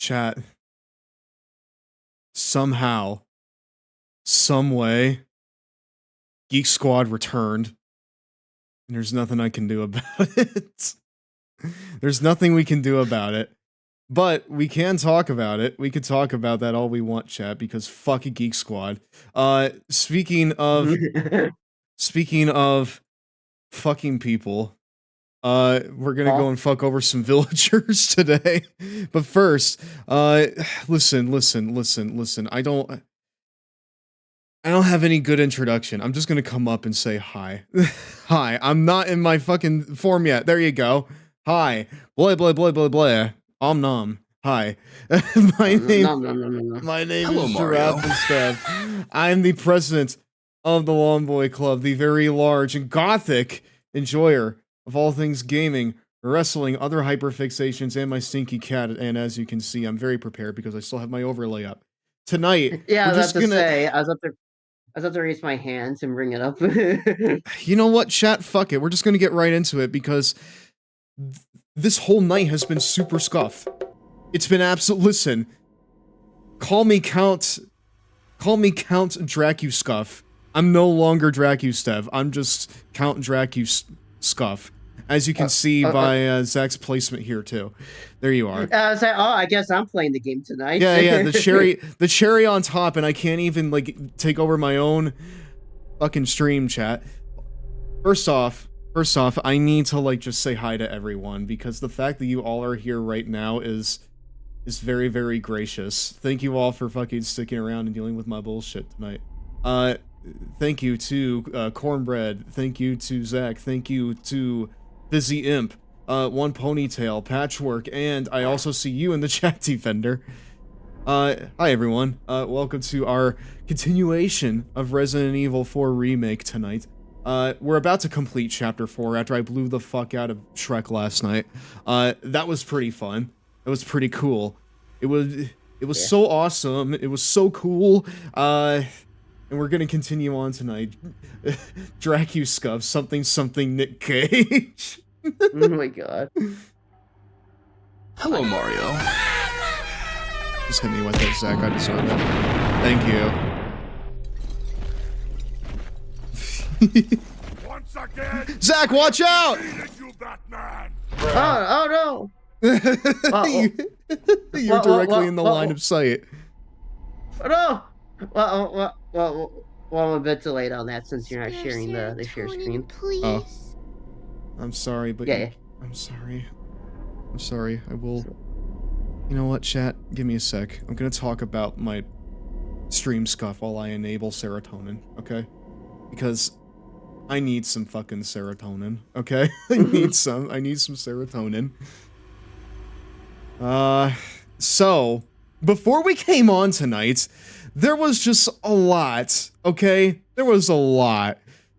Chat. Somehow, some way, Geek Squad returned. And there's nothing I can do about it. There's nothing we can do about it. But we can talk about it. We could talk about that all we want, chat, because fuck a Geek Squad. Speaking of fucking people, we're gonna go and fuck over some villagers today. But first, listen. I don't have any good introduction. I'm just gonna come up and say hi. Hi, I'm not in my fucking form yet. There you go. Hi. Blah blah blah blah blah. Nom. Hi. My name Hello, is Mario. Giraffe and Steph. I'm the president of the Long Boy Club, the very large and gothic enjoyer of all things gaming, wrestling, other hyperfixations, and my stinky cat. And as you can see, I'm very prepared because I still have my overlay up. Tonight, Yeah, we're I was just about to gonna say, I was about to raise my hands and bring it up. You know what, chat? Fuck it. We're just gonna get right into it because this whole night has been super scuff. It's been absolute. Listen, call me Count Dracuscuff. I'm no longer Dracustev. I'm just Count Dracuscuff. As you can see by Zach's placement here too. There you are. I was like, oh, I guess I'm playing the game tonight. Yeah, the cherry on top, and I can't even like take over my own fucking stream, chat. First off, I need to like just say hi to everyone because the fact that you all are here right now is very, very gracious. Thank you all for fucking sticking around and dealing with my bullshit tonight. Thank you to Cornbread. Thank you to Zach. Thank you to Busy Imp, One Ponytail, Patchwork, and I also see you in the chat, Defender. Hi everyone. Welcome to our continuation of Resident Evil 4 Remake tonight. We're about to complete Chapter 4 after I blew the fuck out of Shrek last night. That was pretty fun. It was pretty cool. It was so awesome. It was so cool. And we're gonna continue on tonight. Dracuscuff, something Nick Cage. Oh my god. Hello, Mario. Just hit me with it, Zach. I deserve it. Thank you. Once again, Zach, watch out! you, Batman. Oh no. You're directly in the line of sight. Oh no. Well, I'm a bit delayed on that since you're not sharing the share screen. Please. Oh. I'm sorry, but Yeah. I'm sorry. I will. You know what, chat? Give me a sec. I'm gonna talk about my stream scuff while I enable serotonin, okay? Because I need some fucking serotonin, okay? I need some serotonin. So, before we came on tonight, there was just a lot, okay? There was a lot.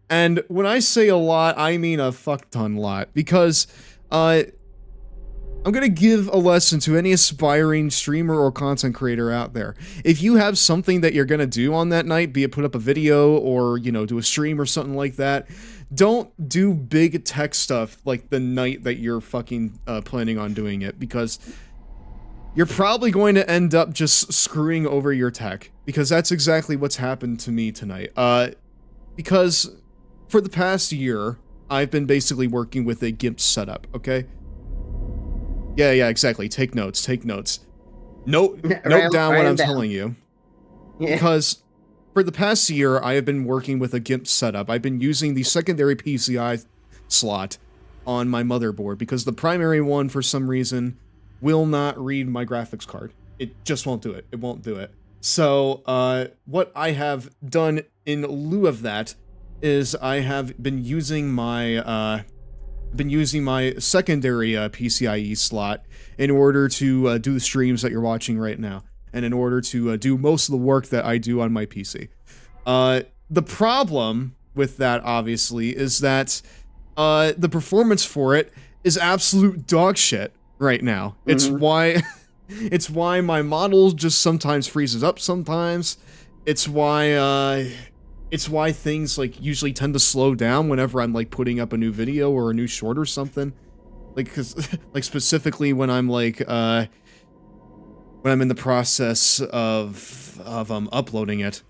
And when I say a lot, I mean a fuck ton lot. Because, I'm gonna give a lesson to any aspiring streamer or content creator out there. If you have something that you're gonna do on that night, be it put up a video or, you know, do a stream or something like that, don't do big tech stuff like the night that you're fucking planning on doing it, because you're probably going to end up just screwing over your tech, because that's exactly what's happened to me tonight. Because for the past year, I've been basically working with a GIMP setup, okay? Yeah, exactly. Take notes. Note down what I'm telling you. Yeah. Because for the past year, I have been working with a GIMP setup. I've been using the secondary PCI slot on my motherboard because the primary one, for some reason, will not read my graphics card. It just won't do it. It won't do it. So, what I have done in lieu of that is I have been using my secondary PCIe slot in order to do the streams that you're watching right now, and in order to do most of the work that I do on my PC. The problem with that, obviously, is that the performance for it is absolute dog shit right now. It's why my model just sometimes freezes up sometimes. It's why things like usually tend to slow down whenever I'm like putting up a new video or a new short or something. Like, cause like specifically when I'm like when I'm in the process of uploading it,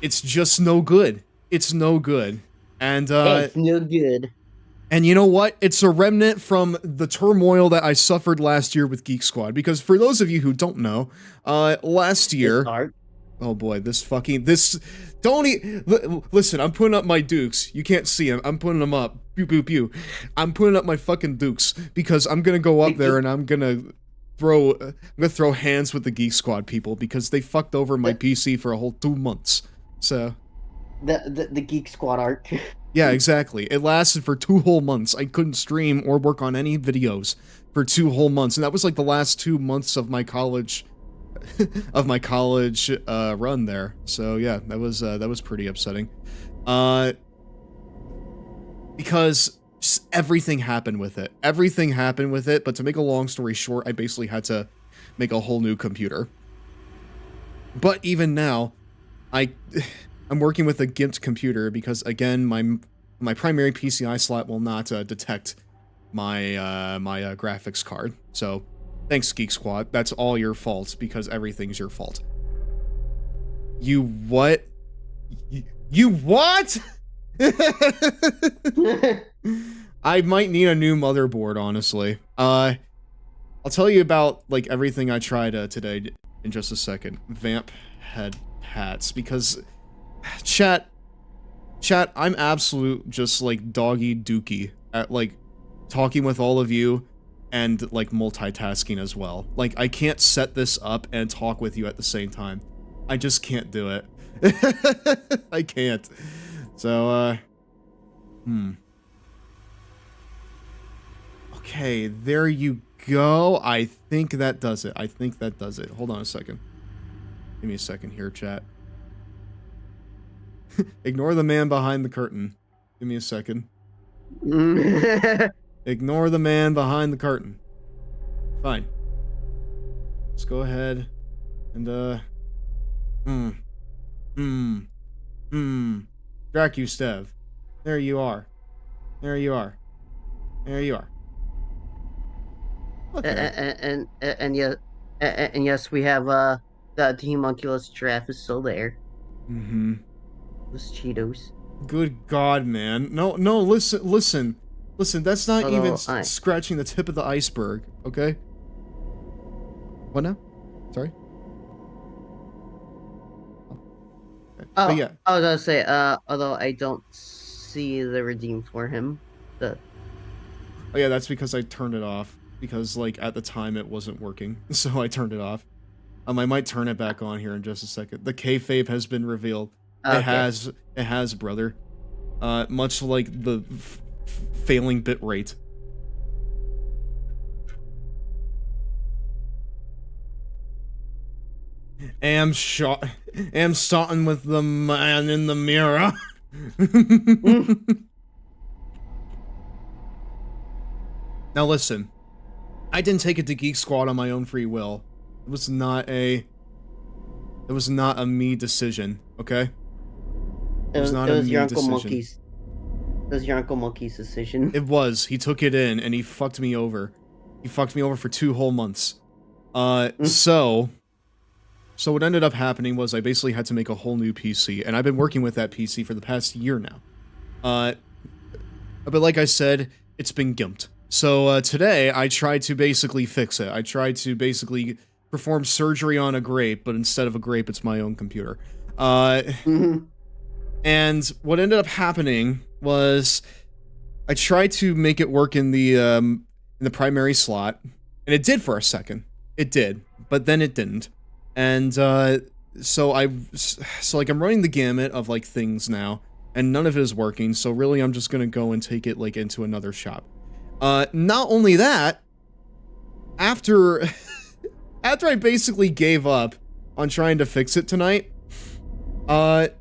it's just no good. It's no good. And It's no good. and you know what? It's a remnant from the turmoil that I suffered last year with Geek Squad. Because for those of you who don't know, last year, oh boy, listen, I'm putting up my dukes. You can't see them. I'm putting them up. Pew pew pew. I'm putting up my fucking dukes because I'm gonna go up there and I'm gonna throw hands with the Geek Squad people because they fucked over my PC for a whole 2 months. So the Geek Squad arc. yeah, exactly. It lasted for 2 whole months. I couldn't stream or work on any videos for 2 whole months, and that was like the last 2 months of my college run there. So yeah, that was pretty upsetting. Because just everything happened with it. Everything happened with it, but to make a long story short, I basically had to make a whole new computer. But even now, I'm working with a gimped computer because again, my primary PCI slot will not detect my graphics card. So, thanks Geek Squad. That's all your fault because everything's your fault. You what? You what? I might need a new motherboard, honestly. I'll tell you about like everything I tried today in just a second. Vamp head hats because chat, I'm absolute just like doggy dookie at like talking with all of you and like multitasking as well. Like I can't set this up and talk with you at the same time. I just can't do it. I can't. So, okay, there you go. I think that does it. Hold on a second. Give me a second here, chat. Ignore the man behind the curtain. Give me a second. Ignore the man behind the curtain. Fine. Let's go ahead and, Dracustev. There you are. Okay. And yes, we have the homunculus giraffe is still there. Mm-hmm. Those Cheetos. Good God, man. No, listen. That's not Although even scratching the tip of the iceberg, okay? What now? Sorry? Oh, yeah. I was gonna say, although I don't see the redeem for him. Oh yeah, that's because I turned it off. Because, like, at the time it wasn't working. So I turned it off. I might turn it back on here in just a second. The kayfabe has been revealed. Okay. It has, brother. Much like the failing bit rate. Am starting with the man in the mirror. Now listen, I didn't take it to Geek Squad on my own free will. It was not a me decision, okay? It was your Uncle Monkey's. It was your Uncle Monkey's decision. It was. He took it in and he fucked me over. He fucked me over for 2 whole months. So what ended up happening was I basically had to make a whole new PC, and I've been working with that PC for the past year now. But like I said, it's been gimped. So today I tried to basically fix it. I tried to basically perform surgery on a grape, but instead of a grape, it's my own computer. And what ended up happening was I tried to make it work in the primary slot, and it did for a second. It did, but then it didn't. And so like I'm running the gamut of like things now, and none of it is working. So really, I'm just gonna go and take it like into another shop. Not only that, after I basically gave up on trying to fix it tonight,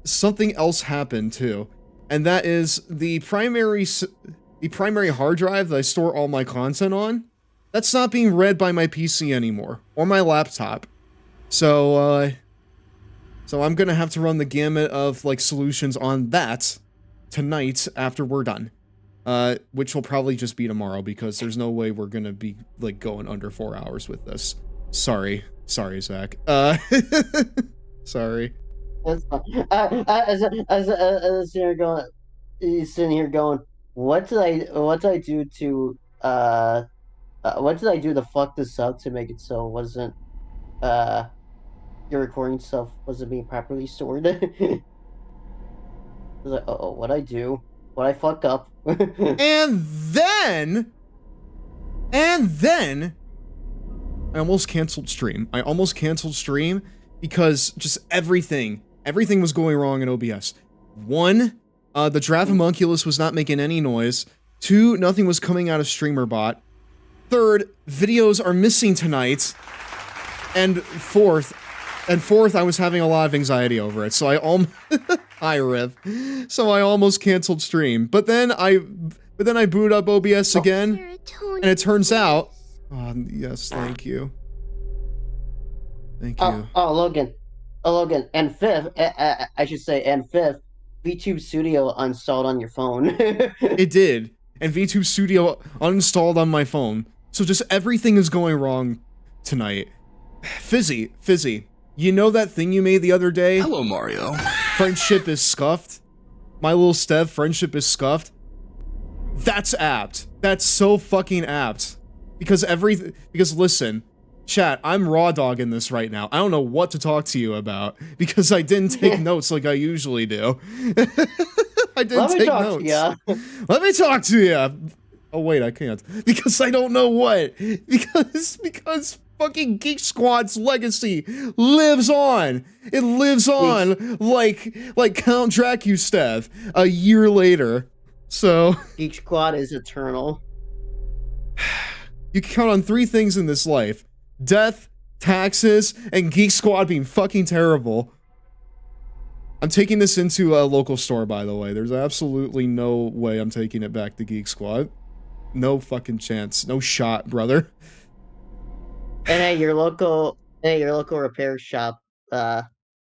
something else happened too, and that is the primary hard drive that I store all my content on. That's not being read by my PC anymore or my laptop. So I'm gonna have to run the gamut of like solutions on that tonight after we're done. Which will probably just be tomorrow because there's no way we're gonna be like going under 4 hours with this. Sorry. Sorry, Zach. Sorry. That's fine. As you're going, he's sitting here going, what did I do to what did I do to fuck this up to make it so it wasn't your recording stuff wasn't being properly stored? I was like, oh, what I do? What I fuck up? And then I almost canceled stream. I almost canceled stream because just everything was going wrong in OBS. 1, the draft homunculus was not making any noise. 2, nothing was coming out of streamerbot. 3rd, videos are missing tonight. And 4th, I was having a lot of anxiety over it. So I hi Riv. So I almost canceled stream. But then I booted up OBS again, and it turns out, oh yes, thank you. Thank you. Logan, and 5th, I should say, and 5th, VTube Studio uninstalled on your phone. It did, and VTube Studio uninstalled on my phone. So just everything is going wrong tonight. Fizzy, you know that thing you made the other day? Hello, Mario. Friendship is scuffed. My little Stev, friendship is scuffed. That's apt. That's so fucking apt. Because listen, chat, I'm raw dogging this right now. I don't know what to talk to you about because I didn't take notes like I usually do. I didn't take notes. Let me talk to you. Oh wait, I can't because I don't know what. Because fucking Geek Squad's legacy lives on. It lives on like Count Dracustev a year later. So Geek Squad is eternal. You can count on 3 things in this life: death, taxes, and Geek Squad being fucking terrible. I'm taking this into a local store, by the way. There's absolutely no way I'm taking it back to Geek Squad. No fucking chance. No shot, brother. And hey, your local repair shop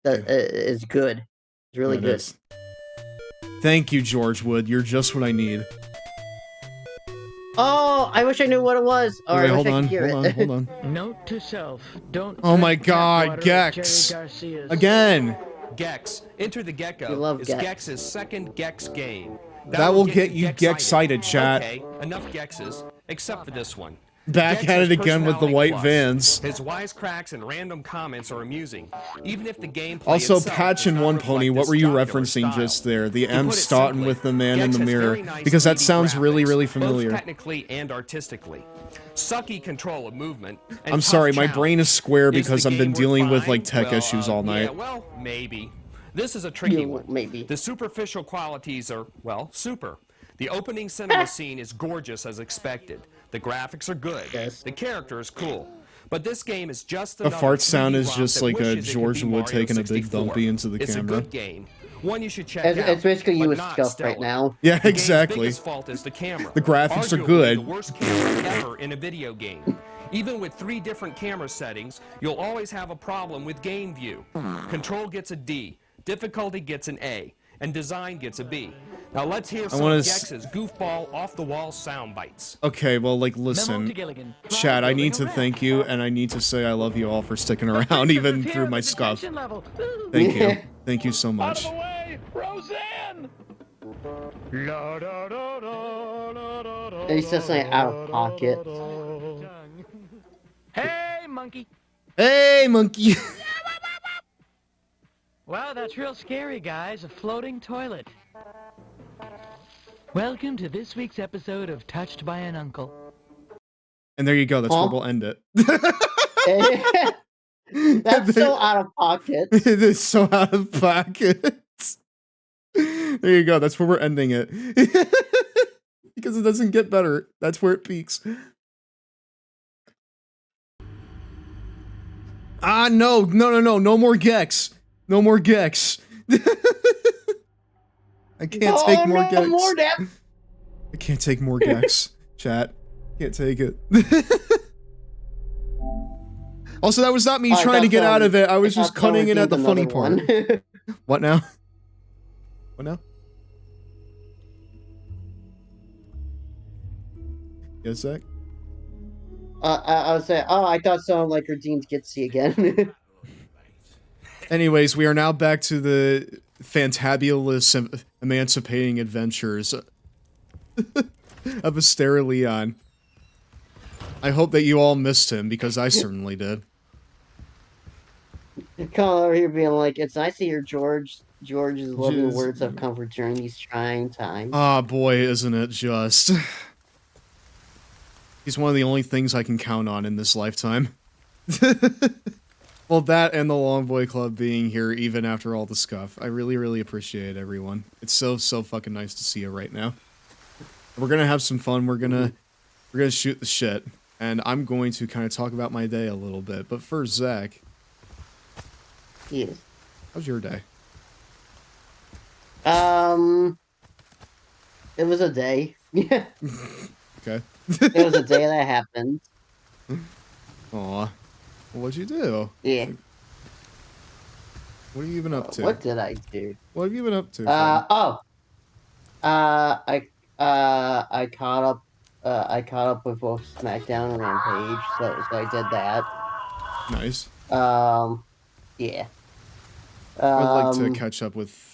is good. It's really It good. is. Thank you, George Wood. You're just what I need. Oh, I wish I knew what it was. Or Wait, I wish hold I on, could hear hold on. Note to self: don't. Oh my drink tap God, water at Gex. Jerry Garcia's. Again. Gex. Enter the You Gecko love is Gex. Gex's second Gex game. That will get you Gex-cited, chat. Okay, enough Gexes, except for this one. Back Gex at has it again with the personality white plus. vans. His wisecracks and random comments are amusing, even if the gameplay Also, itself Patch does and not One reflect Pony, what this were you jocular referencing style. just there? The To M put it starting simply, with the man in Gex the has mirror. very nice Because that 3D sounds really, graphics, really familiar. both technically and artistically. Sucky control of movement. And I'm tough sorry, my challenge. brain is square Is because the I've been game dealing worth with like buying? tech Well, issues all night. Yeah, well, maybe. This is a tricky one. Maybe. The superficial qualities are, well, super. The opening cinema scene is gorgeous as expected. The graphics are good. Yes. The character is cool. But this game is just The another fart sound 3D is romp just that like a wishes it could George be Wood Mario taking a big 64. dumpy into the It's camera. a good game. One you should check It's out. basically you but with not stuff right stellar. now. Yeah, The game's exactly. biggest fault is the camera. The graphics are Arguably good. The worst camera ever in a video game. Even with 3 different camera settings, you'll always have a problem with game view. Control gets a D, difficulty gets an A, and design gets a B. Now let's hear some of Gex's goofball off-the-wall sound bites. Okay, well, like, Memo listen, to Gilligan. chat, I need Ring to around. thank you, and I need to say I love you all for sticking around even through my scuff. Detention level. Ooh. Thank you. Thank you so much. way, Roseanne! At least that's not out of pocket. Hey, monkey. Hey, monkey! Wow, that's real scary, guys. A floating toilet. Welcome to this week's episode of Touched by an Uncle. And there you go, that's Huh? where we'll end it. That's so out of pocket. It is so out of pocket. There you go, that's where we're ending it. Because it doesn't get better. That's where it peaks. Ah, no more Gex. No more Gex. I can't take more Gex. More depth. I can't take more Gex. Chat. Can't take it. Also, that was not me trying to get out of it. I was just cutting it at the funny part. What now? What now? Yes, Zach? I was saying, oh, I thought someone like redeemed Gitsy again. Anyways, we are now back to the fantabulous emancipating adventures of ASTARION. I hope that you all missed him, because I certainly did. Calling over here being like, it's nice to hear George's loving Just, words of comfort during these trying times. ah, boy, isn't it just. He's one of the only things I can count on in this lifetime. Well, that and the Long Boy Club being here even after all the scuff. I really, really appreciate everyone. It's so fucking nice to see you right now. We're gonna have some fun. We're gonna shoot the shit. And I'm going to kind of talk about my day a little bit. But first, Zach. Yes. How's your day? It was a day. Yeah. Okay. It was a day that happened. Aw. What'd you do? Yeah. What have you been up to? What did I do? What have you been up to? I caught up with both SmackDown and Rampage, so I did that. Nice. Yeah. I'd like to catch up with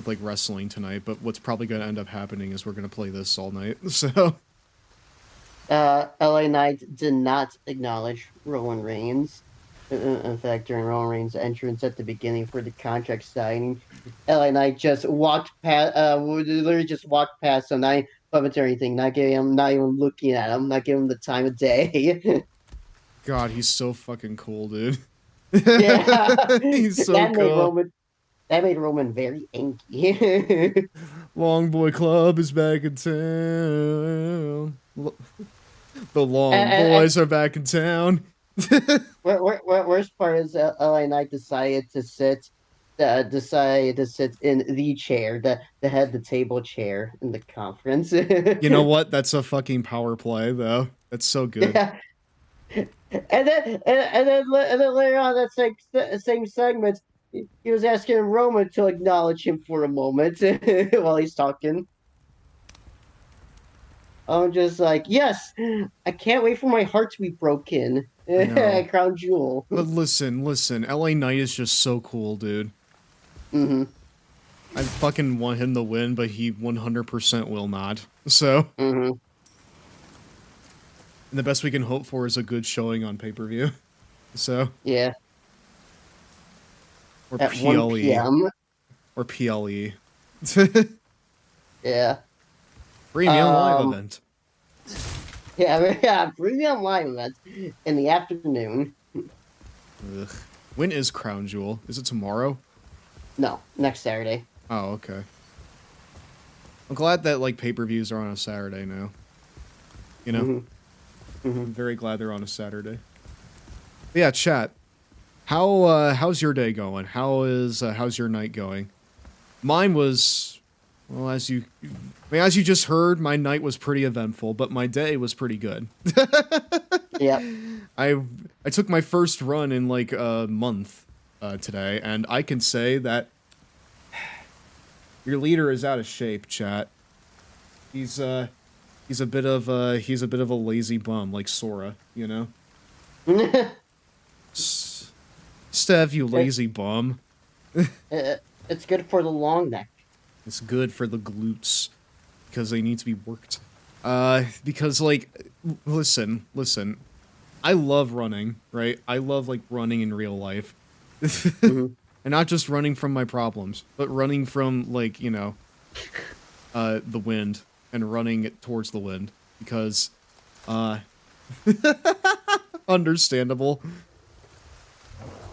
like wrestling tonight, but what's probably going to end up happening is we're going to play this all night. So LA Knight did not acknowledge Roman Reigns. In fact, during Roman Reigns' entrance at the beginning for the contract signing, LA Knight just walked past, literally just walked past him, not bumping or anything, not even looking at him, not giving him the time of day. God, he's so fucking cool, dude. Yeah, He's so cool. That made Roman very angry. Long Boy Club is back in town. The Long Boys are back in town. Worst part is LA Knight decided to sit in the chair, the head the table chair in the conference. You know what? That's a fucking power play, though. That's so good. Yeah. And then later on that same segment, he was asking Roman to acknowledge him for a moment while he's talking. I'm just like, yes, I can't wait for my heart to be broken. Crown Jewel. But listen, LA Knight is just so cool, dude. Mm-hmm. I fucking want him to win, but he 100% will not. So. Mm-hmm. And the best we can hope for is a good showing on pay-per-view. So. Yeah. Or At PLE. 1 p.m. Or PLE. Yeah. Premium live event. Yeah, premium live event in the afternoon. Ugh. When is Crown Jewel? Is it tomorrow? No, next Saturday. Oh, okay. I'm glad that like pay-per-views are on a Saturday now. You know? Mm-hmm. Mm-hmm. I'm very glad they're on a Saturday. But yeah, chat. How's your day going? How's your night going? Mine was, well, as you just heard, my night was pretty eventful, but my day was pretty good. Yep. I took my first run in like a month today, and I can say that your leader is out of shape, chat. He's a bit of a lazy bum, like Sora, you know? Stev, you lazy bum. It's good for the long neck. It's good for the glutes, because they need to be worked. Because, like, listen. I love running, right? I love, like, running in real life. Mm-hmm. And not just running from my problems, but running from, like, you know, the wind, and running towards the wind. Because, understandable.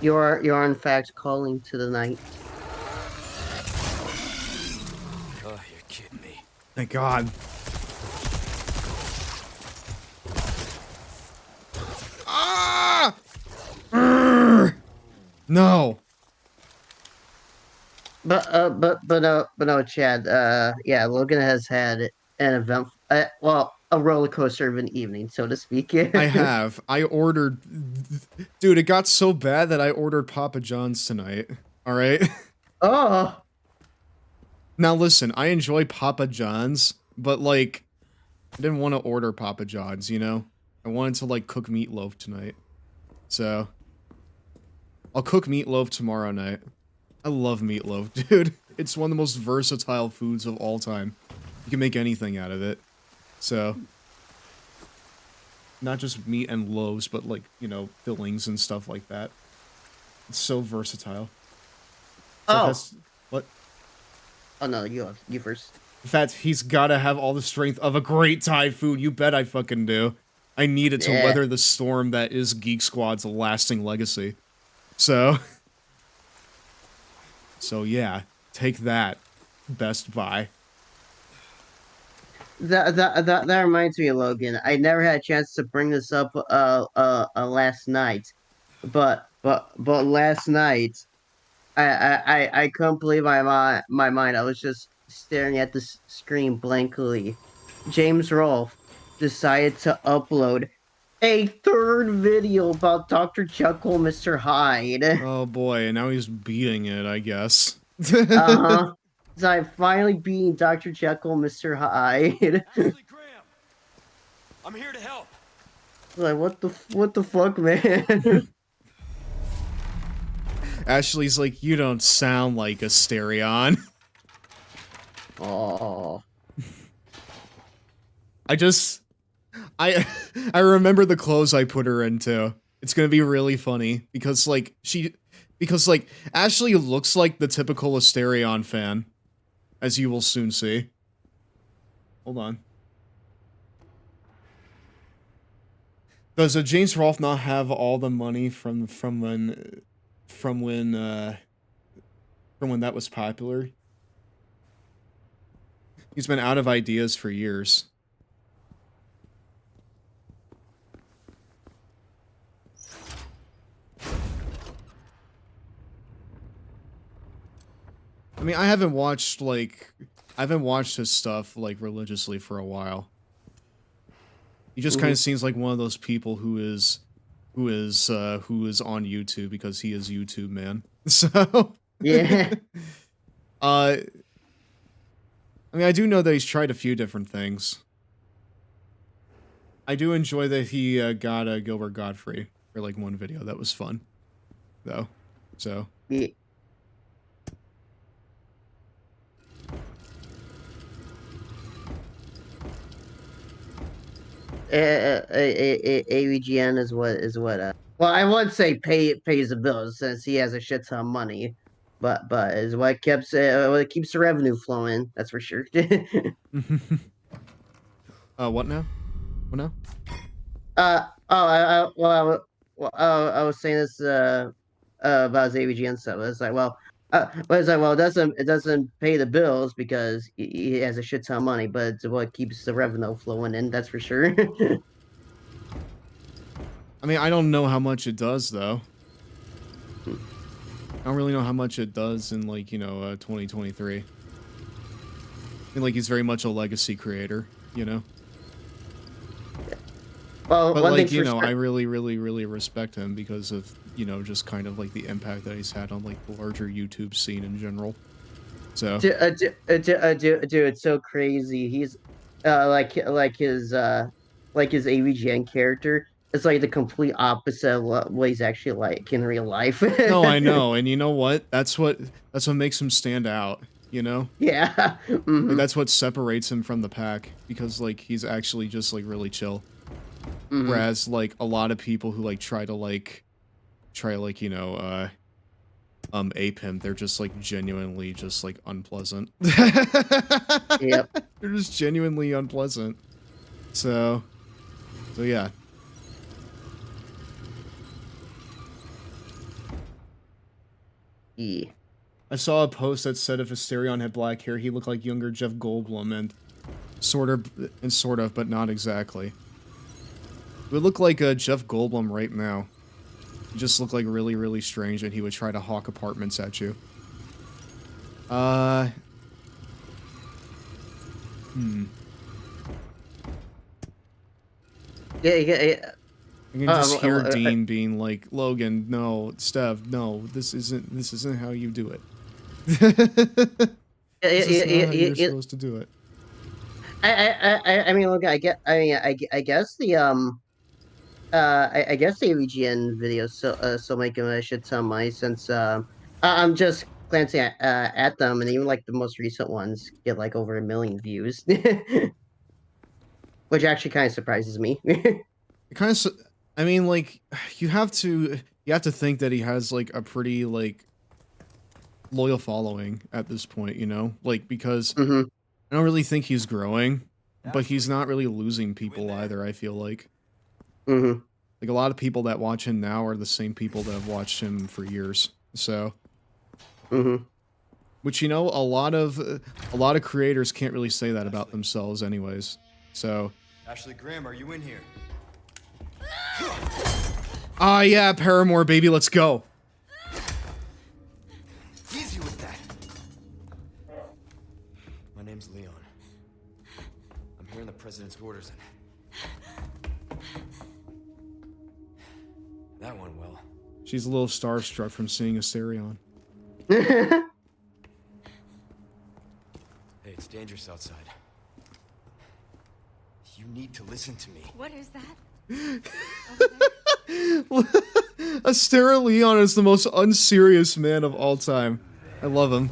You are in fact calling to the night. Oh, you're kidding me. Thank God. Ah! No. But no, Chad. Yeah, Logan has had an event. A roller coaster of an evening, so to speak. I have. I ordered. Dude, it got so bad that I ordered Papa John's tonight. All right. Oh. Now listen, I enjoy Papa John's, but like, I didn't want to order Papa John's, you know. I wanted to like cook meatloaf tonight. So I'll cook meatloaf tomorrow night. I love meatloaf, dude. It's one of the most versatile foods of all time. You can make anything out of it. So not just meat and loaves, but like, you know, fillings and stuff like that. It's so versatile. So what? Oh no, you first. In fact, he's gotta have all the strength of a great Thai food. You bet I fucking do. I need it to weather the storm that is Geek Squad's lasting legacy. So yeah, take that, Best Buy. That reminds me, Logan. I never had a chance to bring this up last night, but last night I couldn't believe my mind. I was just staring at the screen blankly. James Rolfe decided to upload a third video about Dr. Jekyll, Mr. Hyde. Oh boy, and now he's beating it, I guess. Uh-huh. So I finally beating Dr. Jekyll, Mr. Hyde. Ashley Graham, I'm here to help. Like what the fuck, man? Ashley's like, you don't sound like Asterion. Oh. I remember the clothes I put her into. It's gonna be really funny because like Ashley looks like the typical Asterion fan, as you will soon see. Hold on. Does James Rolfe not have all the money from when that was popular? He's been out of ideas for years. I mean, I haven't watched his stuff like religiously for a while. He just kind of seems like one of those people who is on YouTube because he is YouTube, man. So Yeah. I mean, I do know that he's tried a few different things. I do enjoy that he got Gilbert Godfrey for like one video. That was fun, though. So. Yeah. AVGN is what well, I wouldn't say pays the bills since he has a shit ton of money, but is what keeps what keeps the revenue flowing, that's for sure. What now? What now? I was saying this about his AVGN stuff. It's like, well, it doesn't pay the bills because he has a shit ton of money, but it's what keeps the revenue flowing in, that's for sure. I mean, I don't know how much it does, though. I don't really know how much it does in, like, 2023. I mean, like, he's very much a legacy creator, you know? Well, but, like, I really, really, really respect him because of, just kind of, like, the impact that he's had on, like, the larger YouTube scene in general. So. Dude, it's so crazy. He's, like his AVGN character. It's like the complete opposite of what he's actually like in real life. No, I know, and you know what? That's what makes him stand out, you know? Yeah. Mm-hmm. Like, that's what separates him from the pack, because, like, he's actually just, like, really chill. Mm-hmm. Whereas, like, a lot of people who, like, try, ape him, they're just, like, genuinely just, like, unpleasant. Yep. They're just genuinely unpleasant. So yeah. Yeah. I saw a post that said if Asterion had black hair, he looked like younger Jeff Goldblum, and sort of, but not exactly. It would look like Jeff Goldblum right now. He just looked like really, really strange, and he would try to hawk apartments at you. Yeah. I can just hear Dean being like, "Logan, no, Steph, no, this isn't how you do it. This is not how you're supposed to do it." I mean, look, I guess the I guess the AVGN videos still making a shit ton of money since I'm just glancing at them, and even like the most recent ones get like over 1 million views, which actually kind of surprises me. It kind of, I mean, like, you have to think that he has like a pretty like loyal following at this point, you know, like because Hmm. I don't really think he's growing, but he's not really losing people either. I feel Hmm. like a lot of people that watch him now are the same people that have watched him for years. So, Hmm. which you know, a lot of creators can't really say that about themselves, anyways. So, Ashley Graham, are you in here? ah, yeah, Paramore, baby, let's go. Easy with that. My name's Leon. I'm hearing the president's orders and that went well. She's a little starstruck from seeing ASTARION. Hey, it's dangerous outside. You need to listen to me. What is that? ASTARION Leon is the most unserious man of all time. I love him.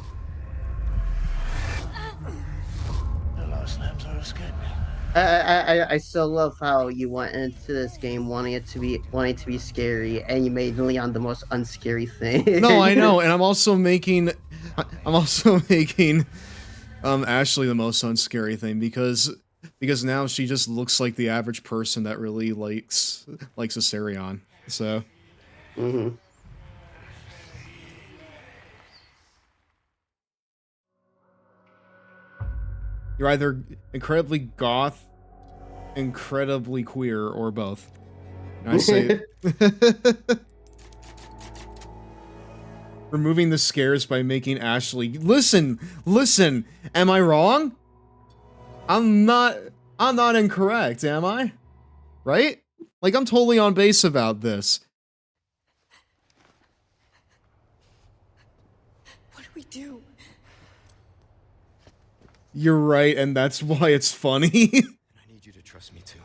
I still love how you went into this game wanting to be scary, and you made Leon the most unscary thing. No, I know, and I'm also making Ashley the most unscary thing because now she just looks like the average person that really likes ASTARION. So Hmm. you're either incredibly goth, incredibly queer, or both. And I say removing the scares by making Ashley listen. Am I wrong? I'm not incorrect, am I? Right? Like I'm totally on base about this. What do we do? You're right, and that's why it's funny. I need you to trust me too,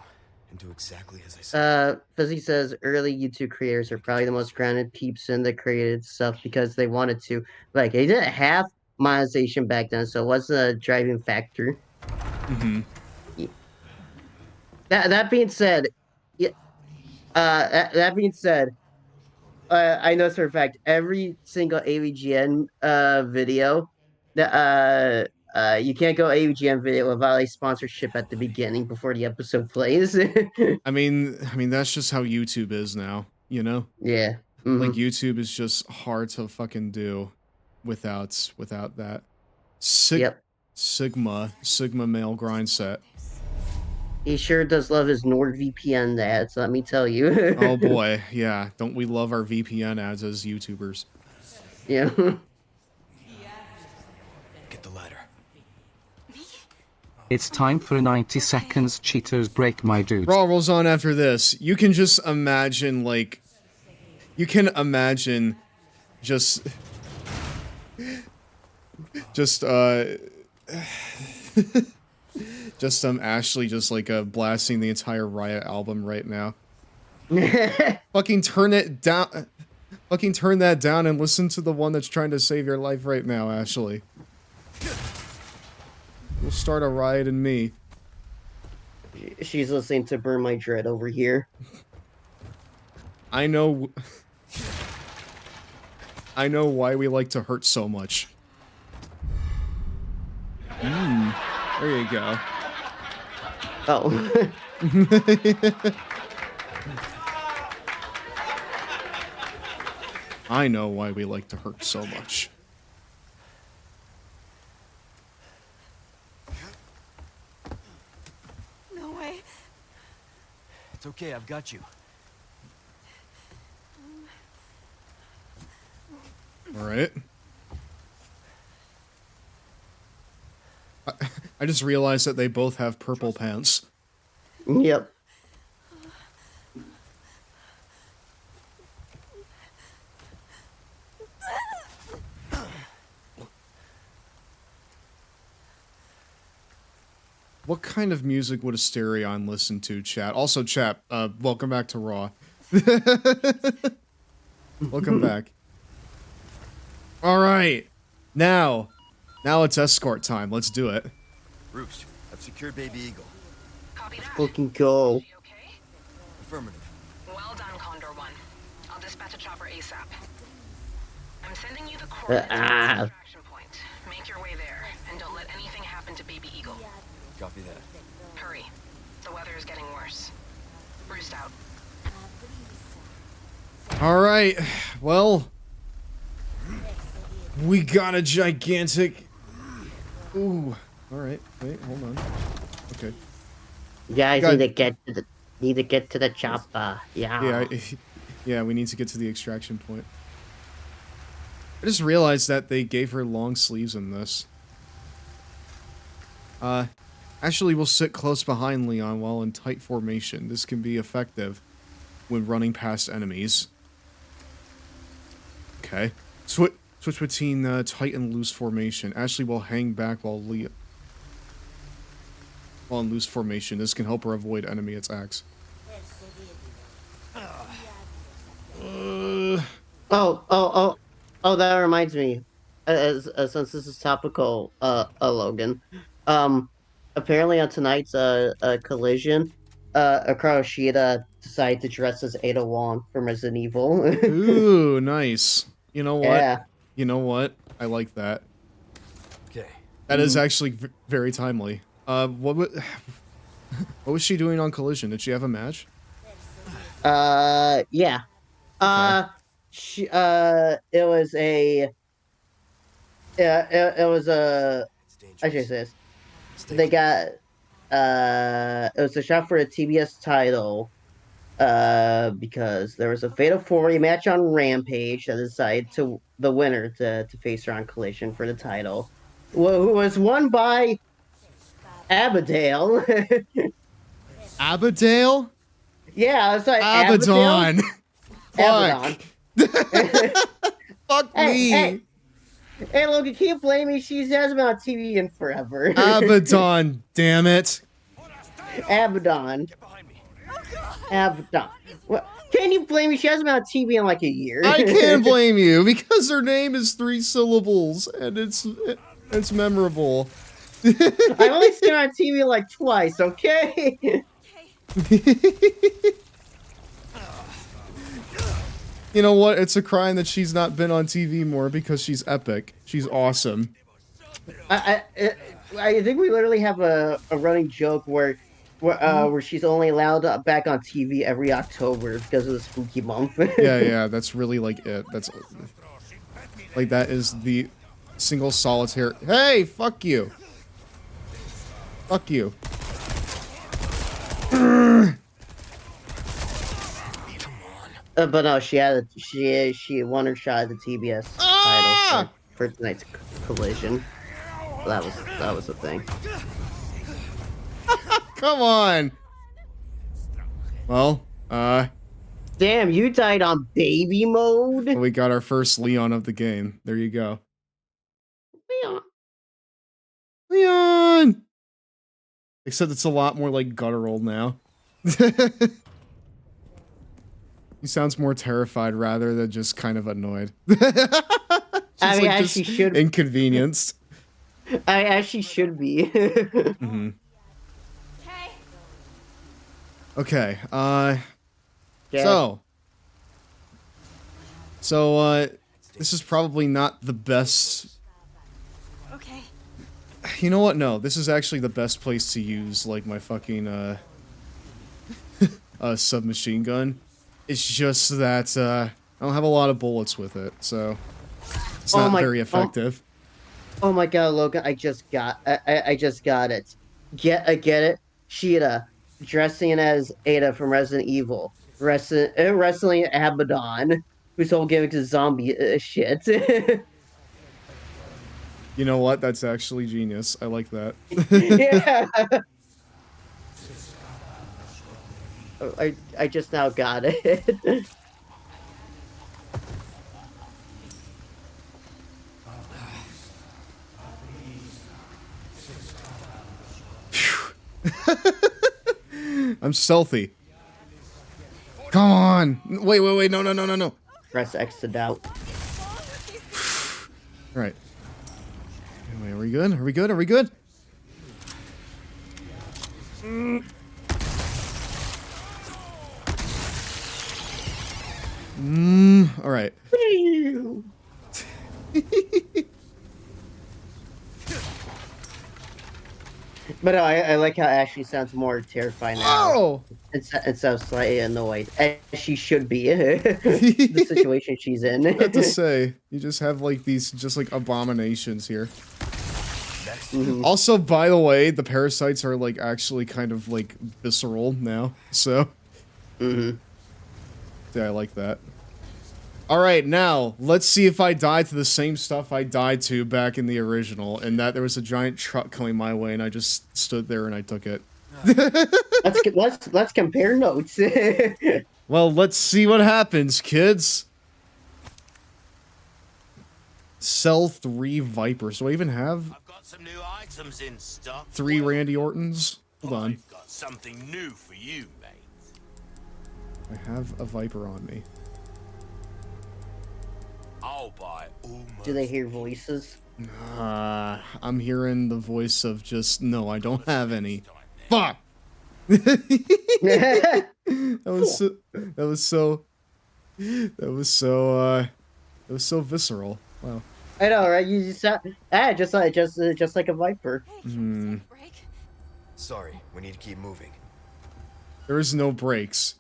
and do exactly as I say. Fuzzy says early YouTube creators are probably the most grounded peeps in that created stuff because they wanted to. Like, they didn't have monetization back then, so it wasn't a driving factor. Hmm. That being said, yeah, that being said, I know for a fact every single AVGN video that you can't go AVGN video without a sponsorship at the beginning before the episode plays. I mean that's just how YouTube is now, you know? Yeah. Like Hmm. YouTube is just hard to fucking do without that. Sig Yep. Sigma male grind set. He sure does love his NordVPN ads, let me tell Oh you. boy, yeah. Don't we love our VPN ads as YouTubers? Yeah. Get the ladder. It's time for a 90 seconds Cheetos break, my dude. Raw rolls on after this. You can just imagine, like... You can imagine just... Just, just, Ashley just, like, blasting the entire Riot album right now. Fucking turn it down... Fucking turn that down and listen to the one that's trying to save your life right now, Ashley. We'll start a riot in me. She's listening to Burn My Dread over here. I know why we like to hurt so much. There you go. Oh. I know why we like to hurt so much. No way. It's okay, I've got you. Alright. I just realized that they both have purple pants. Yep. what kind of music would Asterion listen to, chat? Also, chat, welcome back to Raw. Welcome back. Alright. Now it's escort time. Let's do it. Roost, I've secured Baby Eagle. Copy that. Fucking go. She okay? Affirmative. Well done, Condor 1. I'll dispatch a chopper ASAP. I'm sending you the coordinates of the extraction point. Make your way there, and don't let anything happen to Baby Eagle. Copy that. Hurry. The weather is getting worse. Roost out. Alright. Well, we got a gigantic... Ooh. Alright. Wait, hold on. Okay. You guys God. need to get to the chopper. Yeah. Yeah, we need to get to the extraction point. I just realized that they gave her long sleeves in this. Actually, we'll sit close behind Leon while in tight formation. This can be effective when running past enemies. Okay. Switch between tight and loose formation. Ashley will hang back while in loose formation. This can help her avoid enemy attacks. Oh, that reminds me. Since this is topical, Logan. Apparently on tonight's collision, Karoshida decided to dress as Ada Wong from Resident Evil. Ooh, nice. You know what? Yeah. You know what? I like that. Okay. That is actually very timely. What was she doing on Collision? Did she have a match? Yeah. Okay. It was a. Yeah, it was a. I should say this. They got. It was a shot for a TBS title. Because there was a Fatal 4 match on Rampage that decided to the winner to face her on Collision for the title, who was won by Abigail. Abigail? Yeah, it's like Abaddon. Abaddon. Fuck me. Hey, Logan, can't blame me. She hasn't been on TV in forever. Abaddon, damn it. Abaddon. Abaddon. What? Can you blame me? She hasn't been on TV in like a year. I can't blame you because her name is 3 syllables and it's memorable. I've only seen her on TV like twice, okay? You know what? It's a crime that she's not been on TV more because she's epic. She's awesome. I think we literally have a running joke where she's only allowed back on TV every October because of the spooky month. Yeah, that's really like it. That's like that is the single solitary. Hey, fuck you. Fuck you. But no, she won her shot at the TBS title for tonight's collision. So that was the thing. Come on. Well, damn, you died on baby mode. we got our first Leon of the game. There you go. Leon. Except it's a lot more like guttural now. He sounds more terrified rather than just kind of annoyed. I mean, like as she should. Inconvenienced. As she should be. Mm-hmm. Okay. So this is probably not the best. Okay. You know what? No, this is actually the best place to use like my fucking submachine gun. It's just that I don't have a lot of bullets with it, so it's not very effective. Oh my god, Logan! I just got it. Get it? Sheeta dressing as Ada from Resident Evil, wrestling Abaddon, whose whole gimmick is zombie shit. You know what? That's actually genius. I like that. Yeah. I just now got it. I'm stealthy. Come on. Wait. No. Press X to doubt. All right. Anyway, are we good? Are we good? Are we good? All right. But I like how Ashley sounds more terrified now. Oh! It sounds slightly annoyed, as she should be. The situation she's in. I have to say, you just have like these just like abominations here. Also, by the way, the parasites are like actually kind of like visceral now, so yeah, I like that. All right, now let's see if I die to the same stuff I died to back in the original, and that there was a giant truck coming my way, and I just stood there and I took it. let's compare notes. Well, let's see what happens, kids. Sell 3 Vipers. Do I even have I've got some new items in stock. 3 Randy Ortons? Hold on. I've got something new for you, mate. I have a Viper on me. I'll buy almost. Do they hear voices? I'm hearing the voice of just, no, I don't have any. Fuck! That was so visceral. Wow. I know, right? You just sound just like a Viper. Sorry, we need to keep moving. There is no breaks.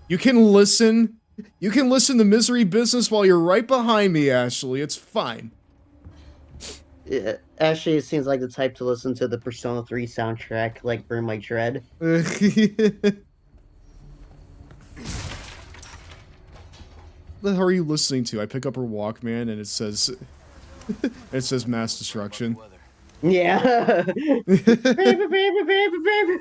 You can listen to Misery Business while you're right behind me, Ashley. It's fine. Yeah, Ashley seems like the type to listen to the Persona 3 soundtrack, like Burn My Dread. The hell are you listening to? I pick up her Walkman and it says Mass Destruction. Yeah. Baby, baby, baby, baby.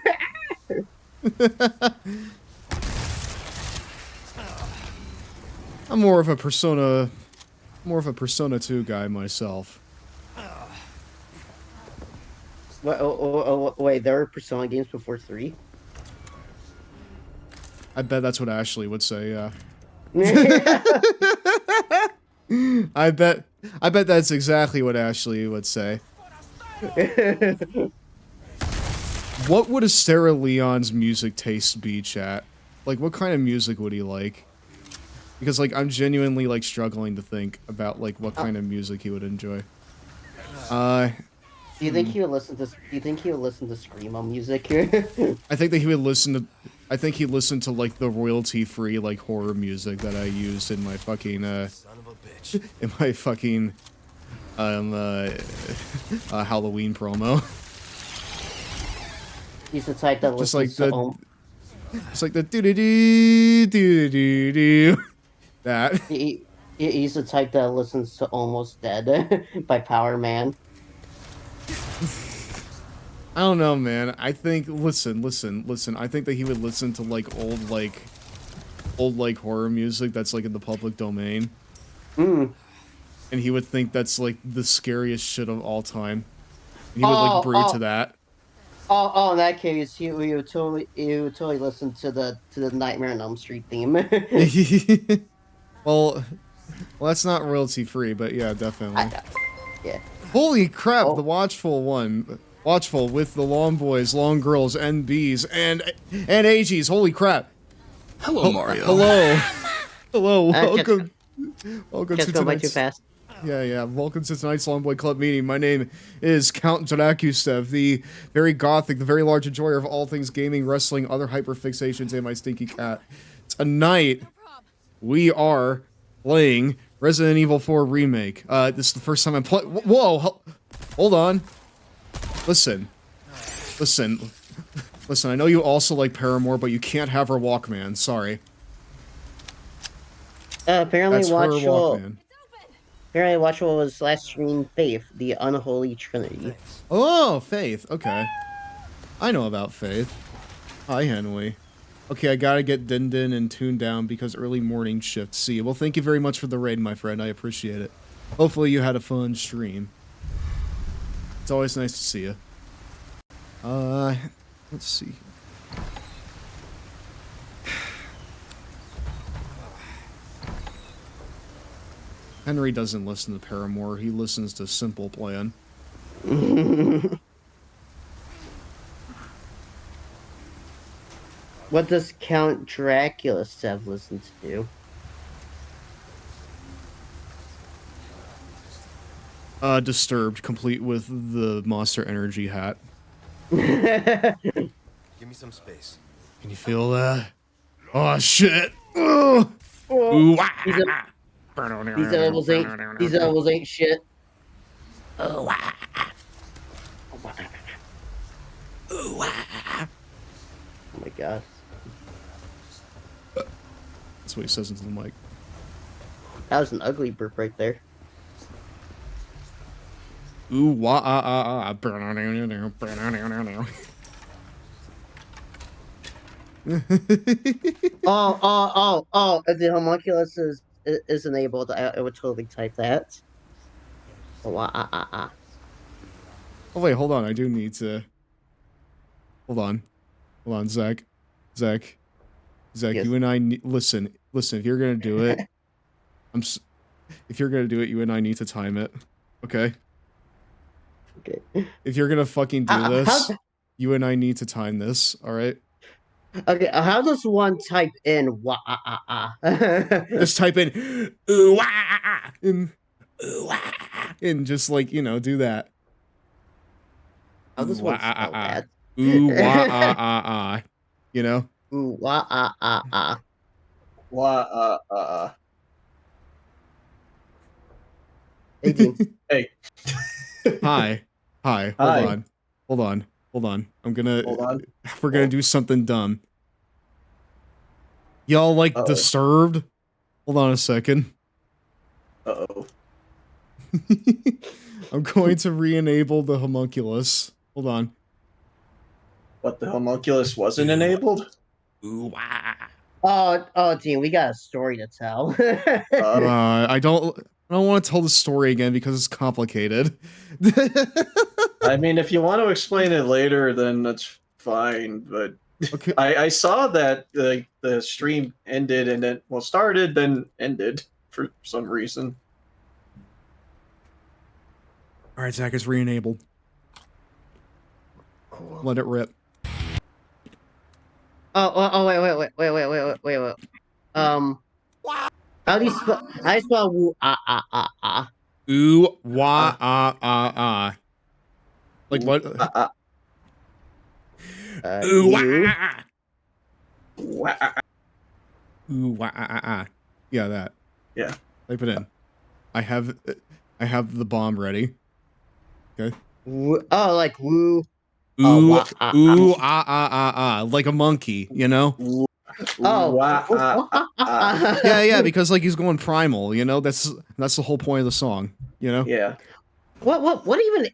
I'm more of a Persona 2 guy myself. Wait, there were Persona games before 3? I bet that's what Ashley would say, yeah. I bet that's exactly what Ashley would say. What would Astera Leon's music taste be, chat? Like, what kind of music would he like? Because, like, I'm genuinely, like, struggling to think about, like, what kind of music he would enjoy. Do you think he would listen to screamo music? I think that he would listen to... I think he listened to, like, the royalty-free, like, horror music that I used in my fucking, Son of a bitch. in my fucking, Halloween promo. He's the type that Just listens like to... It's like the doo-doo-doo. That. He's the type that listens to Almost Dead by Power Man. I don't know, man. I think, listen. I think that he would listen to, like, old horror music that's, like, in the public domain. And he would think that's, like, the scariest shit of all time. And he would, like, breathe to that. In that case, he would totally listen to the Nightmare on Elm Street theme. Well, that's not royalty free, but yeah, definitely. Yeah. Holy crap, the Watchful one. Watchful with the long boys, long girls, NBs, and AGs. Holy crap. Hello, Mario. Hello. Hello, welcome. Welcome Just to go by too tonight's... fast. Yeah. Welcome to tonight's Longboy Club meeting. My name is Count Dracustev, the very gothic, the very large enjoyer of all things gaming, wrestling, other hyperfixations, and my stinky cat. Tonight, we are playing Resident Evil 4 Remake. This is the first time I'm playing. Whoa! Hold on. Listen. I know you also like Paramore, but you can't have her Walkman. Sorry. Apparently, That's her Watchful. Walkman. Apparently, Watchful was last streamed Faith, the Unholy Trinity. Oh, Faith. Okay. I know about Faith. Hi, Henley. Okay, I gotta get Din and tuned down because early morning shift. See you. Well, thank you very much for the raid, my friend. I appreciate it. Hopefully you had a fun stream. It's always nice to see you. Let's see. Henry doesn't listen to Paramore, he listens to Simple Plan. What does Count Dracula Sev listen to? Disturbed, complete with the Monster Energy hat. Give me some space. Can you feel that? Oh shit! Ugh. Ooh, wah. These levels ain't shit. Ooh, wah. Ooh, wah. Oh my god. That's what he says into the mic. That was an ugly burp right there. Ooh, wah, Oh, if the homunculus is enabled, I would totally type that. Oh, Oh wait, hold on, I do need to... Hold on, Zach. Zach, Yes. you and I listen, if you're gonna do it, if you're gonna do it, you and I need to time it, okay? Okay. If you're gonna fucking do this, you and I need to time this, alright? Okay, how does one type in Just type in ooh, wah, in ooh, wah, and just like, you know, do that. How does one spell that? Ooh, wah, you know? Ooh, Hey, Dean. Hey. Hi. Hold on. I'm gonna... Hold on. We're gonna do something dumb. Y'all like Disturbed? Hold on a second. Uh-oh. I'm going to re-enable the homunculus. Hold on. What, the homunculus wasn't enabled? Ooh, Oh, Dean, we got a story to tell. I don't want to tell the story again because it's complicated. I mean, if you want to explain it later, then that's fine, but okay. I saw that the stream ended and then, well, started, then ended for some reason. Alright, Zach, it's re-enabled. Cool. Let it rip. Wait. How do you spell woo Ooh, wah, Like what? Ooh, wah. Ooh, wah, Yeah, that. Yeah. Type it in. I have the bomb ready. Okay. Oh, like woo. Ooh, like a monkey, you know? Yeah, because like he's going primal, you know? That's the whole point of the song, you know? Yeah. What even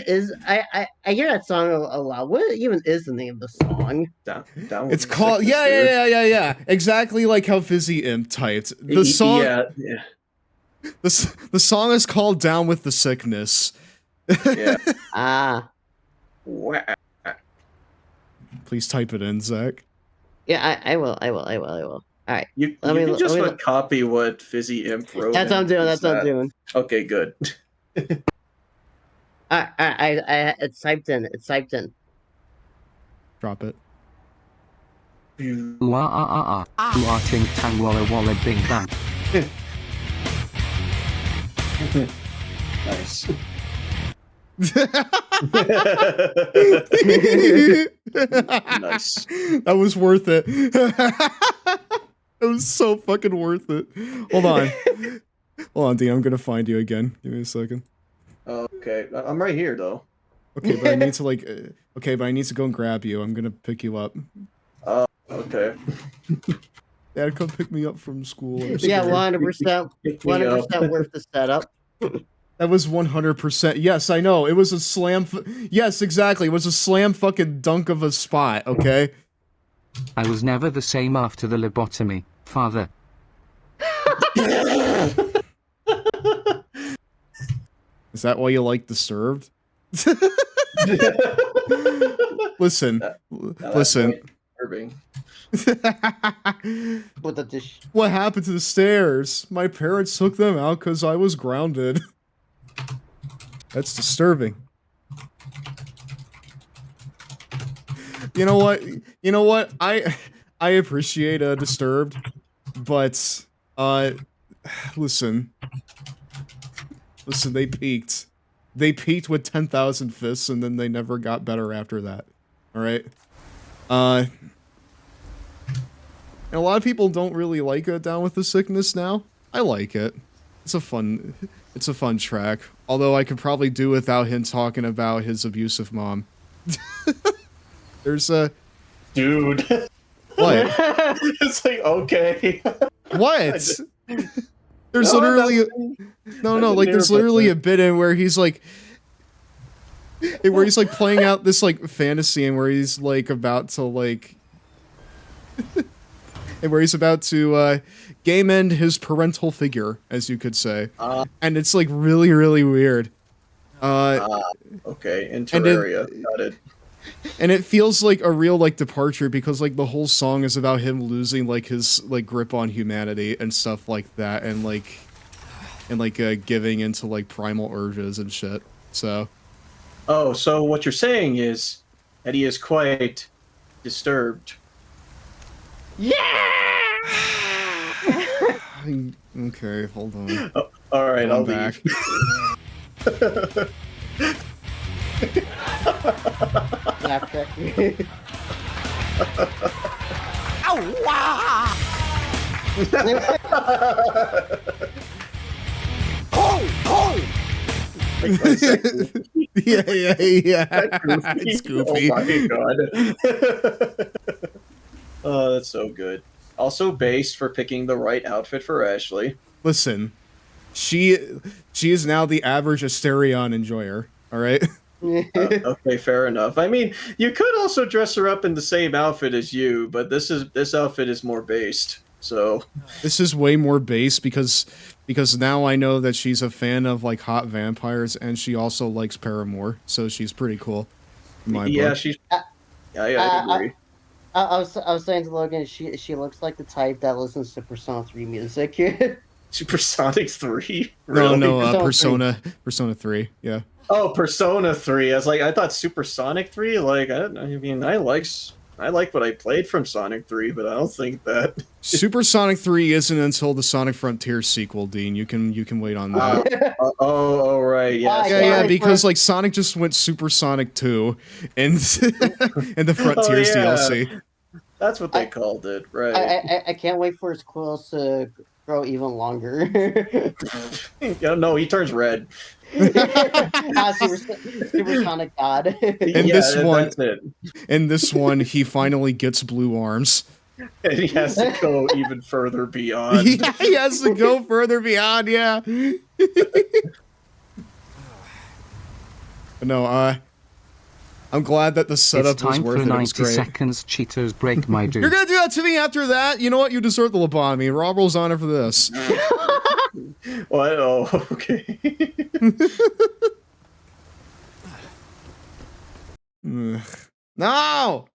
is I hear that song a lot. What even is the name of the song? Down It's called yeah. Exactly like how Fizzy Imp typed. The song The song is called Down with the Sickness. Yeah. Please type it in, Zach. Yeah, I will. All right. You can just copy what Fizzy Imp wrote. That's what I'm doing. That's what I'm doing. Okay, good. It's typed in. It's typed in. Drop it. Ting tang walla walla bing bang. Nice. Nice. That was worth it. It was so fucking worth it. Hold on, Dean. I'm gonna find you again. Give me a second. Okay, I'm right here though. Okay, but I need to like. Okay, but I need to go and grab you. I'm gonna pick you up. Okay. Dad, come pick me up from school. Yeah, 100%. 100% worth the setup. That was 100%. Yes, I know. It was a slam. Yes, exactly. It was a slam fucking dunk of a spot. Okay. I was never the same after the lobotomy, father. Is that why you like Disturbed? Listen, listen. Disturbing. With the dish. What happened to the stairs? My parents took them out because I was grounded. That's disturbing. You know what? You know what? I appreciate Disturbed, but listen, they peaked. They peaked with 10,000 fists, and then they never got better after that. All right. And a lot of people don't really like Down with the Sickness now. I like it. It's a fun track. Although I could probably do without him talking about his abusive mom. There's a dude. What? It's like, okay. What? There's literally there's literally a bit in where he's like playing out this like fantasy and where he's like about to like and where he's about to game end his parental figure, as you could say. And it's like really, really weird. Okay, in Terraria. Got it. And it feels like a real like departure because like the whole song is about him losing like his like grip on humanity and stuff like that, and giving into like primal urges and shit. So oh, so what you're saying is that he is quite disturbed. Yeah. Okay, hold on. Oh, all right, I'll back. leave. Laugh track. Ow! Wah! Yeah. It's goofy. Oh my god. Oh, that's so good. Also based for picking the right outfit for Ashley. Listen, she is now the average Asterion enjoyer. All right. Okay, fair enough. I mean, you could also dress her up in the same outfit as you, but this outfit is more based. So this is way more base because now I know that she's a fan of like hot vampires and she also likes Paramore, so she's pretty cool. In my book. she's. I agree. I was saying to Logan, she looks like the type that listens to Persona 3 music. Supersonic 3? Really? No, Persona 3, yeah. Oh, Persona 3. I thought Supersonic 3. Like, I mean, I like what I played from Sonic 3, but I don't think that Supersonic 3 isn't until the Sonic Frontier sequel, Dean. You can wait on that. Oh, right, yeah. Yeah, because like Sonic just went Supersonic 2 and the Frontiers DLC. That's what they called it, right? I can't wait for his quills to grow even longer. Yeah, no, he turns red. Supersonic God. In this one, he finally gets blue arms. And he has to go even further beyond. Yeah, he has to go further beyond, yeah. No, I'm glad that the setup was worth it. It was great. It's time for 90 seconds Cheetos break my dude. You're gonna do that to me after that? You know what? You deserve the lobotomy. Rob rolls on it for this. What? Oh, okay. No!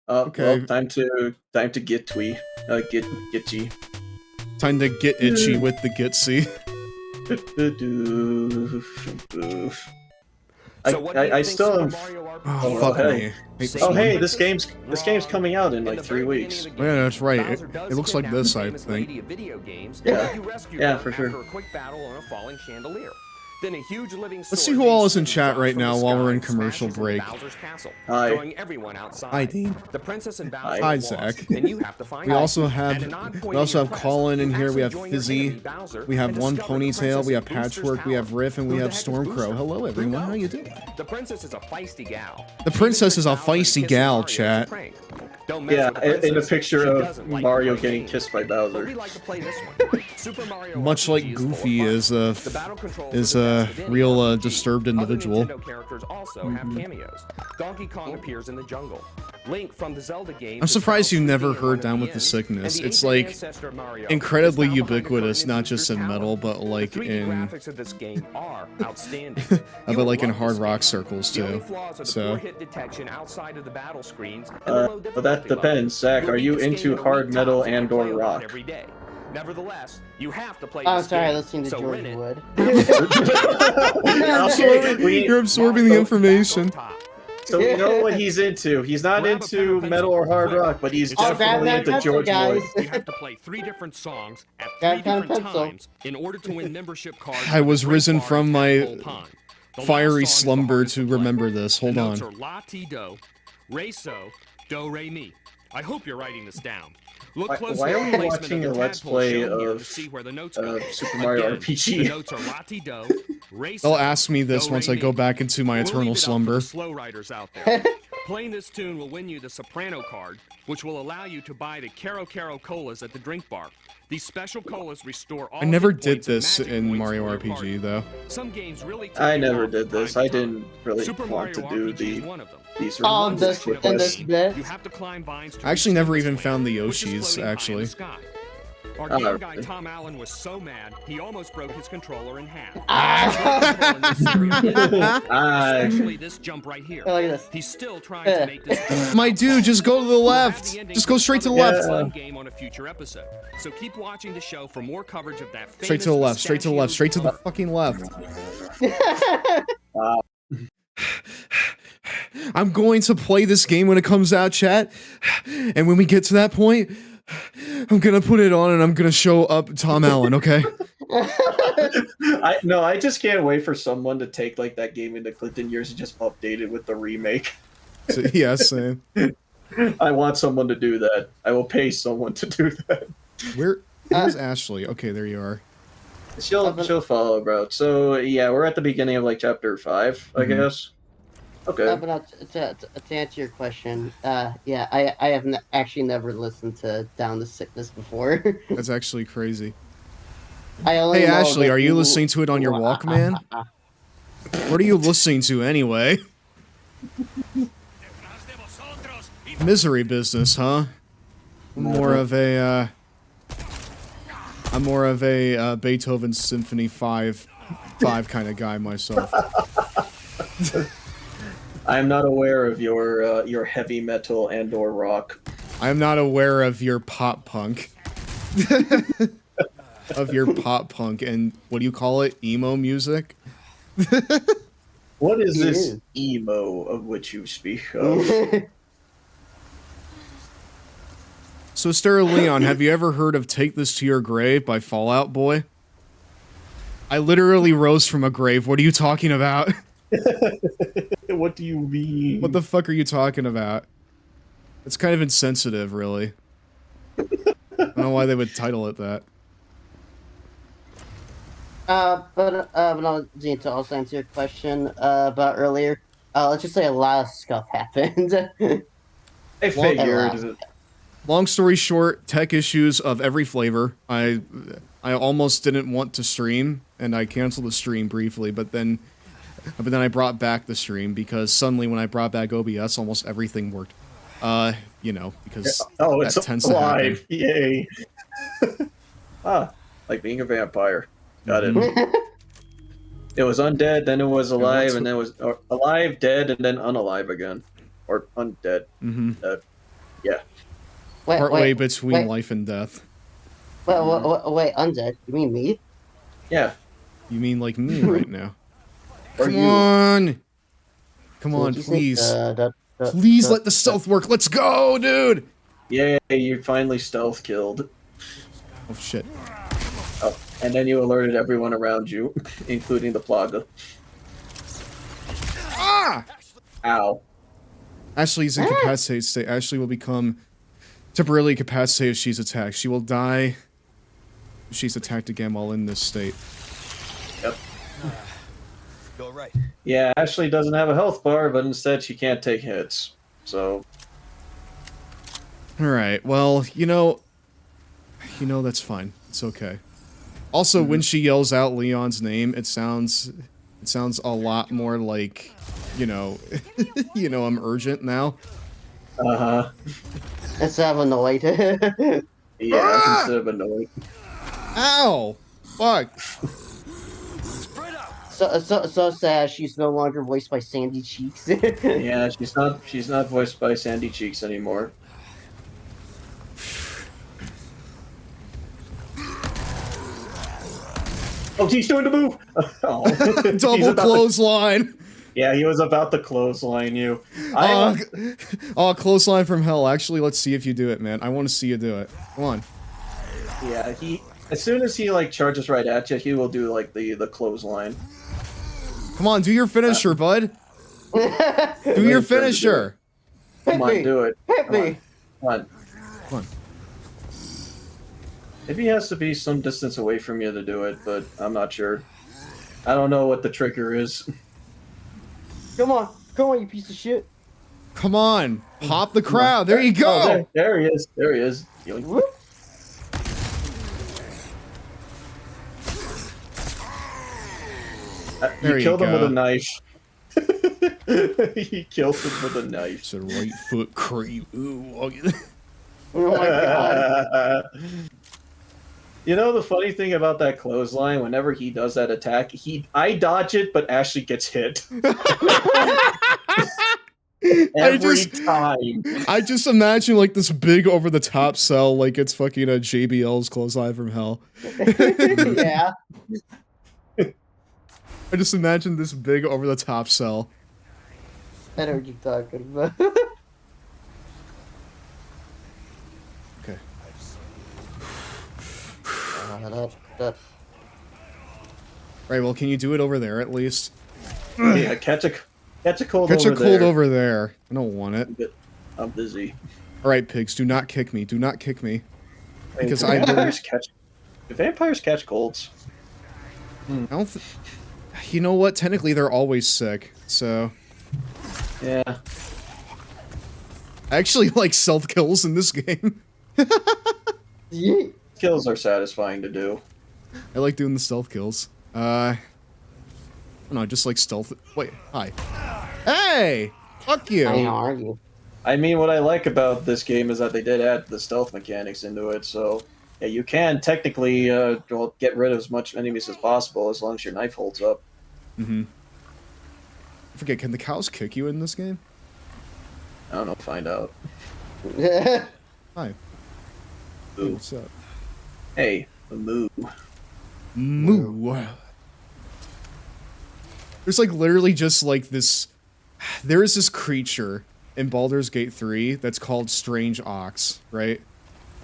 Okay. Well, time to get twee. Get itchy. Time to get itchy with the Gitsy. I still am. Oh, fuck me. Oh hey, this game's coming out in like 3 weeks. Yeah, that's right. It looks like this, I think. Yeah, for sure. Then a huge living Let's see who all is in chat right now while we're in commercial break. Hi. Hi, Dean. The princess and Hi, Zach. and you have to find We also have Colin in here. We have Fizzy. We have One Ponytail. We have Patchwork. We have Riff, and we have Stormcrow. Hello, everyone. How you doing? The princess is a feisty gal. The princess is a feisty gal, chat. Yeah, in a picture of Mario getting kissed by Bowser. Much like Goofy is a real disturbed individual. Characters also have cameos. Donkey Kong appears in the jungle. Link from the Zelda game. I'm surprised you never heard Down with the Sickness. It's like incredibly ubiquitous, not just in metal, but like in graphics of this game are outstanding. but like in hard rock circles too. So hit detection outside of the battle screens. But that depends, Zach. Are you into hard metal and/or rock? Every day. Nevertheless, you have to play. Oh, this sorry, game, listening to so George win it. Wood. you're absorbing the information. So we know what he's into. He's not into metal or hard rock, but he's definitely into George Wood. You have to play 3 different songs at 3 different times in order to win membership cards. I was risen from my The fiery last song is the slumber hardest to play. remember this. Hold the on. notes are la ti do, re so, do re mi. I hope you're writing this down. Look closely Why at are the we placement watching of a the Let's tadpole Play shown here of to see where the notes go. Super Mario Again, RPG? The notes are la ti do, re so, They'll ask me this do, once re, I go mi. back into my We'll leave eternal it up for slumber. the slow riders out there. Playing this tune will win you the Soprano card, which will allow you to buy the Caro Caro colas at the drink bar. These special colas restore all I never hit did points and this magic in points Mario for your RPG party. though. Some games really take I you never off did from this. time I to time. didn't really Super want to Mario do RPG is one of them. these Oh, reviews this with and this. this bit. You have to climb vines to I actually reach never the even land, found the which is Yoshis, floating high in actually. the sky. Our Oh, game guy really? Tom Allen was so mad he almost broke his controller in half. Especially this jump right here. Look at this. He's still trying to make this jump. My dude, just go to the left. Just go straight to the left. Fun game on a future episode. So keep watching the show for more coverage of that. Straight to the left. Straight to the left. Straight to the fucking left. I'm going to play this game when it comes out, chat. And when we get to that point, I'm gonna put it on and I'm gonna show up Tom Allen, okay? I just can't wait for someone to take like that game into Clinton years and just update it with the remake. So, yeah, same. I want someone to do that. I will pay someone to do that. Where's Ashley? Okay, there you are. She'll follow, bro. So yeah, we're at the beginning of like chapter 5, I guess. Okay. To answer your question, yeah, I have actually never listened to Down the Sickness before. That's actually crazy. I only Hey know Ashley, that are you listening to it on your Walkman? What are you listening to anyway? Misery business, huh? I'm more of a Beethoven Symphony 5 kind of guy myself. I'm not aware of your heavy metal and/or rock. I'm not aware of your pop punk. And what do you call it? Emo music? What is this emo of which you speak of? So, Stera Leon, have you ever heard of Take This to Your Grave by Fall Out Boy? I literally rose from a grave. What are you talking about? What do you mean? What the fuck are you talking about? It's kind of insensitive, really. I don't know why they would title it that. But no, Gene, to also answer your question about earlier, let's just say a lot of stuff happened. I figured. Long story short, tech issues of every flavor. I almost didn't want to stream, and I canceled the stream briefly, but then I brought back the stream because suddenly when I brought back OBS, almost everything worked. You know, because it's that tends to happen. alive. Yay. Like being a vampire. Got it. It was undead, then it was alive, and then it was alive, dead, and then unalive again. Or undead. Mm-hmm. Yeah. Partway between life and death. Wait, undead? You mean me? Yeah. You mean like me right now? Or Come you. on! Come on, please. Please let the stealth work. Let's go, dude! Yay, you finally stealth killed. Oh, shit. Oh, and then you alerted everyone around you, including the Plaga. Ah! Ow. Ashley's incapacitated state. Ashley will become temporarily incapacitated if she's attacked. She will die if she's attacked again while in this state. Yep. Go right. Yeah, Ashley doesn't have a health bar, but instead she can't take hits. So. Alright, well, you know, that's fine. It's okay. Also, when she yells out Leon's name, it sounds a lot more like, you know, I'm urgent now. Uh-huh. Instead of annoyed. Yeah, instead of annoyed. Ow! Fuck. So sad she's no longer voiced by Sandy Cheeks. Yeah, she's not voiced by Sandy Cheeks anymore. Oh, he's doing the move! Oh. Double clothesline. Yeah, he was about to clothesline you. Oh, clothesline from hell. Actually, let's see if you do it, man. I want to see you do it. Come on. Yeah, as soon as he like charges right at you, he will do like the clothesline. Come on, do your finisher, bud. Do your finisher. Come on, do it. Hit me. Come on. Come on. Maybe he has to be some distance away from you to do it, but I'm not sure. I don't know what the trigger is. Come on, you piece of shit. Come on, pop the crowd. There you go. Oh, there he is. There he is. Whoop. There He you killed him with go. a knife. He killed him with a knife. It's a right foot creep. Ooh. Oh my god. You know the funny thing about that clothesline? Whenever he does that attack, I dodge it, but Ashley gets hit. Every time. I just imagine like this big over the top cell, like it's fucking a JBL's clothesline from hell. Yeah. I just imagine this big over the top cell. I know what you're talking about. Okay. Right, well, can you do it over there at least? Yeah, catch a cold Catch over a cold there. over there. I don't want it. I'm busy. Alright, pigs, do not kick me. Do not kick me. Because Do I vampires catch colds? I don't you know what? Technically, they're always sick, so... Yeah. I actually like stealth kills in this game. Kills are satisfying to do. I like doing the stealth kills. No, just like stealth... Wait, hi. Hey! Fuck you! I argue. I mean, what I like about this game is that they did add the stealth mechanics into it, so... Yeah, you can technically get rid of as much enemies as possible as long as your knife holds up. Mm-hmm. I forget, can the cows kick you in this game? I don't know, find out. Hi. Hey, what's up? Hey, a moo. Moo. There's like literally just like this... There is this creature in Baldur's Gate 3 that's called Strange Ox, right?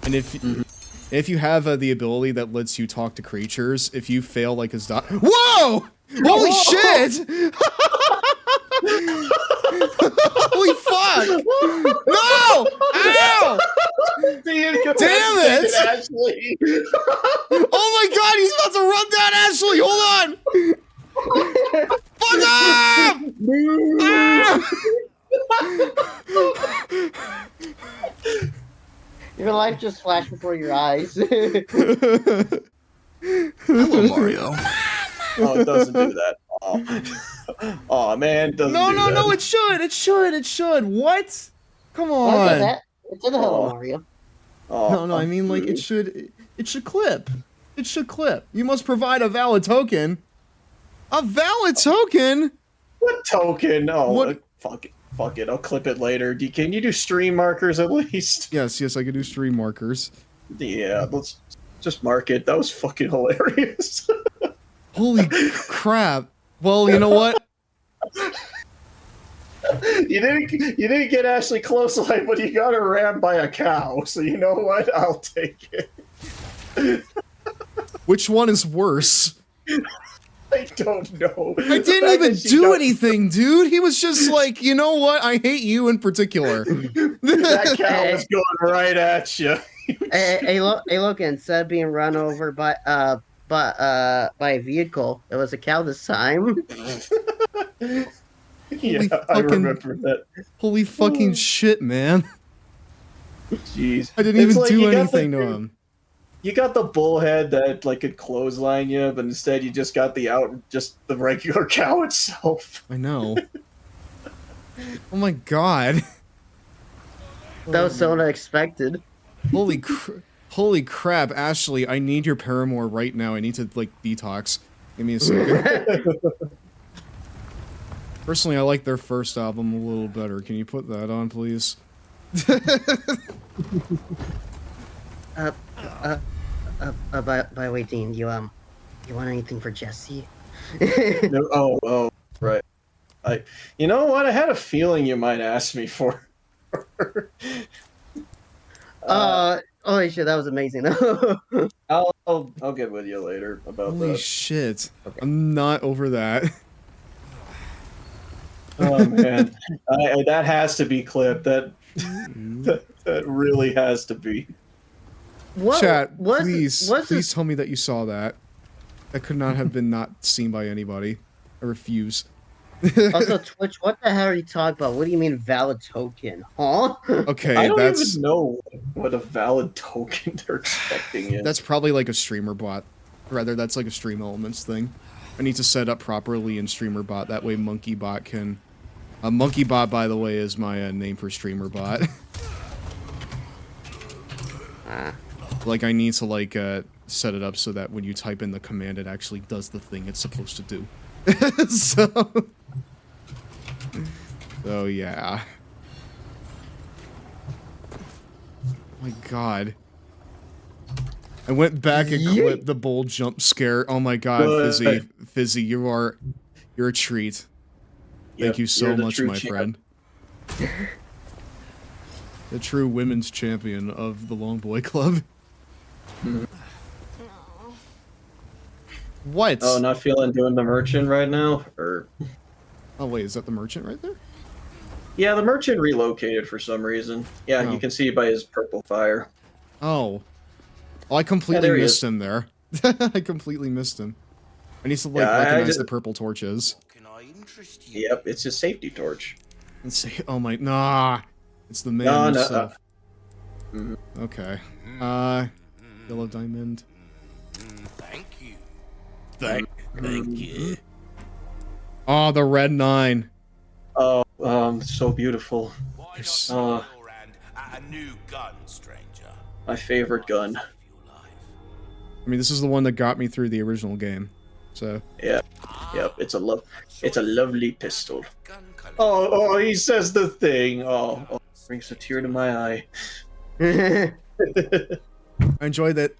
And if you have the ability that lets you talk to creatures, if you fail like his Whoa! Holy shit! Holy fuck! No! Ow! Damn it! Ashley. Oh my god, he's about to run down Ashley! Hold on! Fuck up! Your life just flashed before your eyes. Hello, Mario. Oh, it doesn't do that. Oh man, it doesn't do that. No, it should. What? Come on. It's in the Hello Mario. No, I mean like it should clip. It should clip. You must provide a valid token. A valid token? What token? Oh, what? Fuck it. I'll clip it later. Can you do stream markers at least? Yes, I can do stream markers. Yeah, let's just mark it. That was fucking hilarious. Holy crap. Well, you know what? You didn't get Ashley close line, but you got her rammed by a cow. So you know what? I'll take it. Which one is worse? I don't know. I didn't even do anything, dude. He was just like, you know what? I hate you in particular. That cow was going right at you. Hey, look! Instead of being run over by a vehicle, it was a cow this time. Yeah, I remember that. Holy fucking shit, man! Jeez, I didn't even do anything to him. You got the bullhead that like could clothesline you, but instead you just got the regular cow itself. I know. Oh my god. That was so unexpected. Holy crap, Ashley, I need your paramour right now. I need to, like, detox. Give me a second. Personally, I like their first album a little better. Can you put that on, please? By the way, Dean, you want anything for Jesse? No, oh, right. You know what? I had a feeling you might ask me for. Holy shit, that was amazing. I'll get with you later about Holy that. shit. Okay. I'm not over that. Oh man, that has to be clipped. That really has to be. What? Chat, What's please tell me that you saw that. That could not have been not seen by anybody. I refuse. Also, Twitch, what the hell are you talking about? What do you mean valid token? Huh? Okay, I don't that's even know what a valid token they're expecting is. that's probably like a streamer bot. Rather, that's like a stream elements thing. I need to set up properly in streamer bot. That way, monkey bot can. Monkey bot, by the way, is my name for streamer bot. Like, I need to like set it up so that when you type in the command, it actually does the thing it's supposed to do. So yeah. My god. I went back and clipped the bold jump scare. Oh my god, Fizzy, you're a treat. Thank you so much, my friend. The true women's champion of the Long Boy Club. What? Oh, not feeling doing the merchant right now? Or oh wait, is that the merchant right there? yeah, the merchant relocated for some reason. Yeah, Oh. you can see by his purple fire. Oh. Oh, I completely there he missed is. him there. I completely missed him. I need to like Yeah, I recognize just- the purple torches. Yep, it's his safety torch. Let's see. Oh my, nah. It's the man No, himself. Mhm. Okay. Yellow diamond. Thank you. Thank you. Oh, the red 9. Oh, so beautiful. Why not Yes. try your hand at a new gun, stranger? My favorite gun. Save your life. I mean, this is the one that got me through the original game. So, Yeah, yep, it's a lovely pistol. Gun collection. Oh, he says the thing. Oh, brings a tear to my eye. I enjoyed that.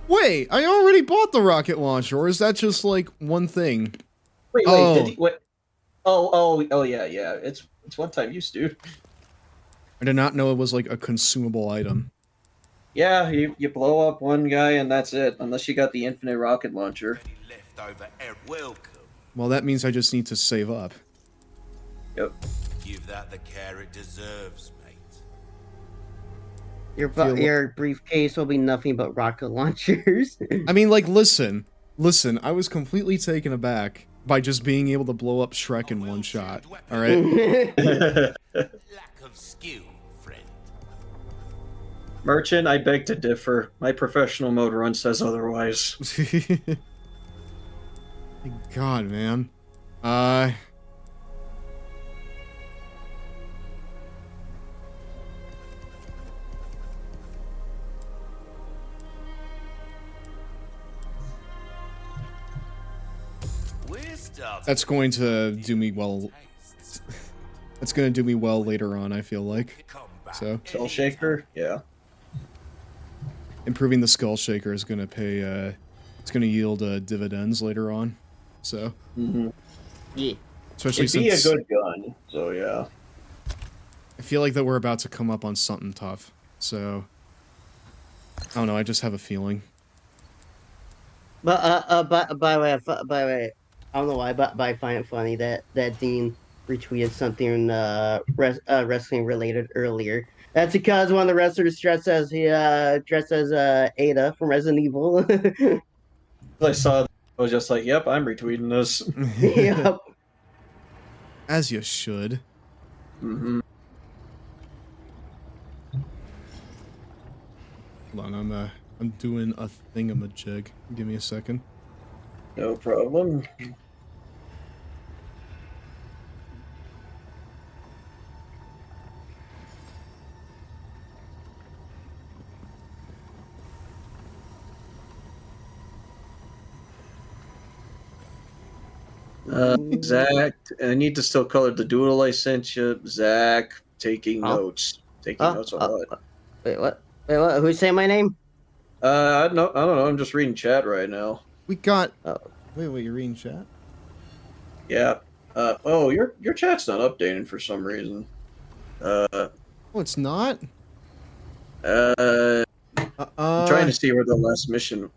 Wait, I already bought the rocket launcher, or is that just like one thing? Wait, Oh. did he? What? Oh, yeah. It's one-time use, dude. I did not know it was like a consumable item. Yeah, you blow up one guy and that's it, unless you got the infinite rocket launcher. Any leftover air welcome. Well, that means I just need to save up. Yep. Give that the care it deserves, mate. Your briefcase will be nothing but rocket launchers. I mean, like, listen, I was completely taken aback by just being able to blow up Shrek in one shot. All right. Lack of skill, friend. Merchant, I beg to differ. My professional mode run says otherwise. My God, man. That's going to do me well. That's going to do me well later on, I feel like. So, Skull Shaker? Yeah. improving the Skull Shaker is going to pay, it's going to yield dividends later on. So, Yeah. especially It'd be a since good gun, so yeah. I feel like that we're about to come up on something tough. So, I don't know, I just have a feeling. But by the way, I don't know why, but I find it funny that Dean retweeted something wrestling related earlier. That's because one of the wrestlers dressed as Ada from Resident Evil. I saw that, I was just like, yep, I'm retweeting this. Yep. As you should. Mm-hmm. Hold on, I'm doing a thingamajig. Give me a second. No problem. Zach, I need to still color the doodle I sent you. Zach, taking notes. Taking notes on what? Wait, what? Wait, what? Who's saying my name? I don't know. I'm just reading chat right now. We got. Oh. Wait, you're reading chat? Yeah. Oh, your chat's not updating for some reason. Oh, it's not? I'm trying to see where the last mission.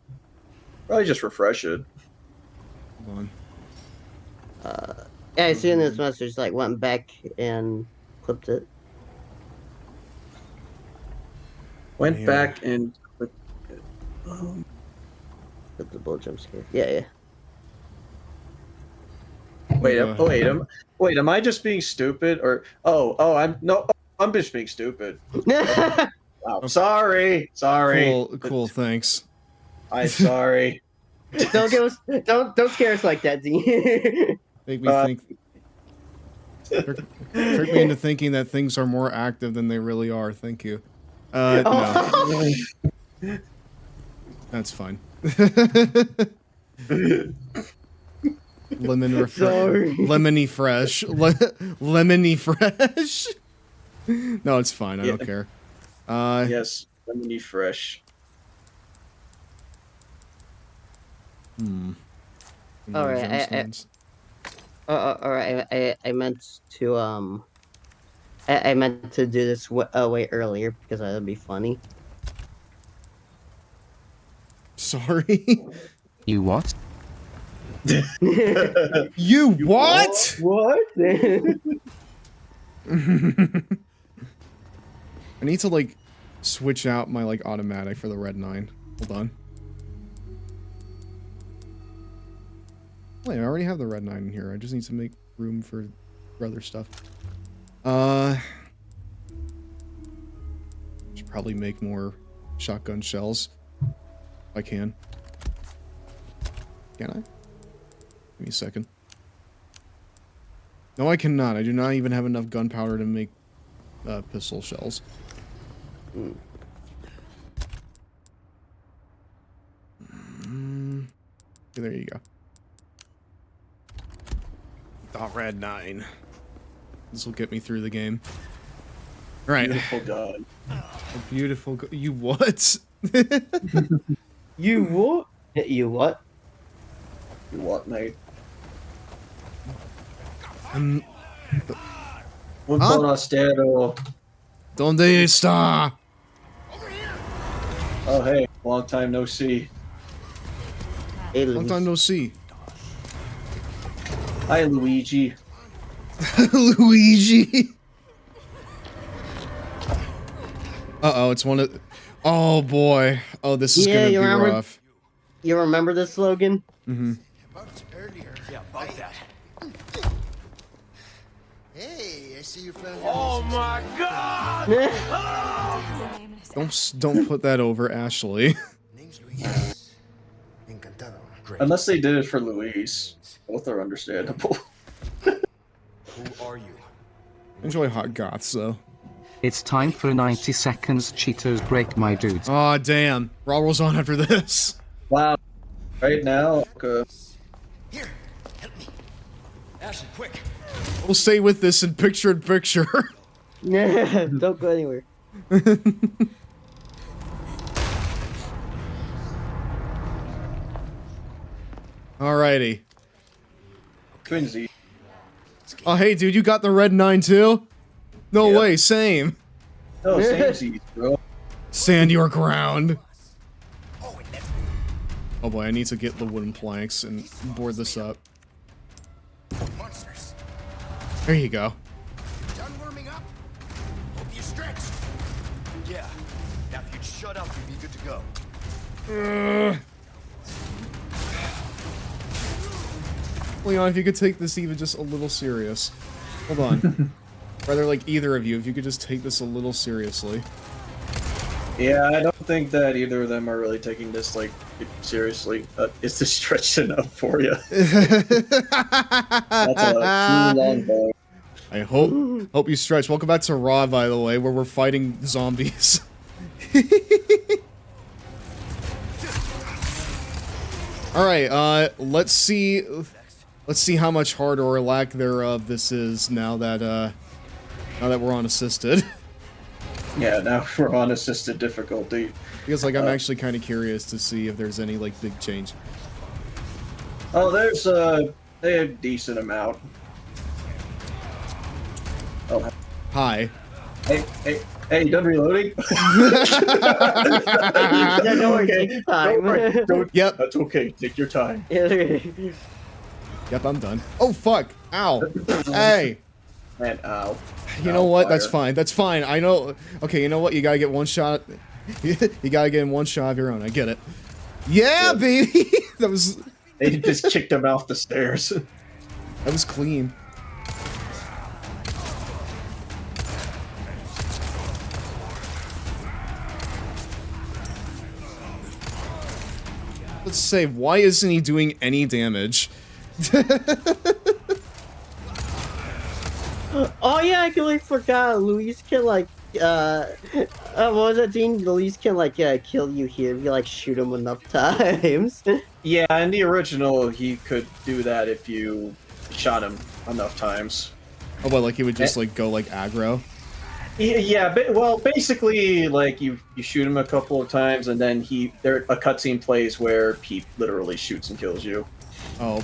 Probably just refresh it. Hold on. Yeah, I seen this message, like, went back and clipped it. Went back and clicked it. Clipped the bull jump scare. Yeah. Wait, am I just being stupid or I'm just being stupid. Wow. Sorry. Cool, thanks. I'm sorry. Don't scare us like that, Z. Make me think. Trick me into thinking that things are more active than they really are. Thank you. No. That's fine. Lemony fresh. Lemony fresh. No, it's fine. I don't care. Yes, lemony fresh. All right. All right. I meant to I meant to do this way earlier because that'd be funny. Sorry. You what? You what? What? I need to like switch out my like automatic for the red 9. Hold on. Wait, I already have the red 9 in here. I just need to make room for other stuff. Should probably make more shotgun shells. If I can. Can I? Give me a second. No, I cannot. I do not even have enough gunpowder to make pistol shells. Okay, there you go. .red 9. This will get me through the game. All right. Beautiful God. A beautiful you what? You what? You what? You what, mate? Un forastero. ¿Dónde está? Oh, hey. Long time no see. Hey, Long time no see. Hi, Luigi. Luigi. Uh-oh, it's one of... Oh, boy. Oh, this is gonna be rough. You remember this slogan? Mm-hmm. Yeah, about that. Hey, I see you found. Oh my God! Don't put that over Ashley. Unless they did it for Luis. Both are understandable. Who are you? Enjoy hot goths, though. It's time for 90 seconds Cheetos break, my dude. Aw, damn. Raw rolls on after this. Wow. Right now? Okay. Here, help me. Ashley, quick. We'll stay with this in picture-in-picture. Don't go anywhere. Alrighty. Twinsy. Oh, hey, dude, you got the red 9 too? No Yep. way, same. No, samesies, bro. Stand your ground. Oh boy, I need to get the wooden planks and board this up. Monsters. There you go. Done warming up? Hope you stretched. Yeah. Now if you'd shut up, you'd be good to go. Leon, if you could take this even just a little serious. Hold on. Rather, like, either of you, if you could just take this a little seriously. Yeah, I don't think that either of them are really taking this, like, seriously. Is this stretched enough for you? That's a too long bow. I hope you stretch. Welcome back to Raw, by the way, where we're fighting zombies. Alright, let's see. Let's see how much harder or lack thereof this is now that we're on assisted. Yeah, now we're on assisted difficulty. Because like I'm actually kind of curious to see if there's any like big change. Oh, there's a decent amount. Oh. Hi. Hey, you done reloading? Yeah, no worries, take your time. Yep. That's okay. Take your time. Yep, I'm done. Oh fuck! Ow! Hey. And ow. You know what? That's fine. That's fine. I know. Okay, you know what? You gotta get one shot. You gotta get in one shot of your own. I get it. Yeah, baby. That was. They just kicked him off the stairs. That was clean. Let's say, why isn't he doing any damage? Oh yeah, I completely forgot. Luis can like, what was that, Dean? Luis can like, kill you here if you like shoot him enough times. Yeah, in the original, he could do that if you shot him enough times. Oh, but like he would just like go like aggro. Yeah, well, basically, like you shoot him a couple of times, and then a cutscene plays where he literally shoots and kills you. Oh,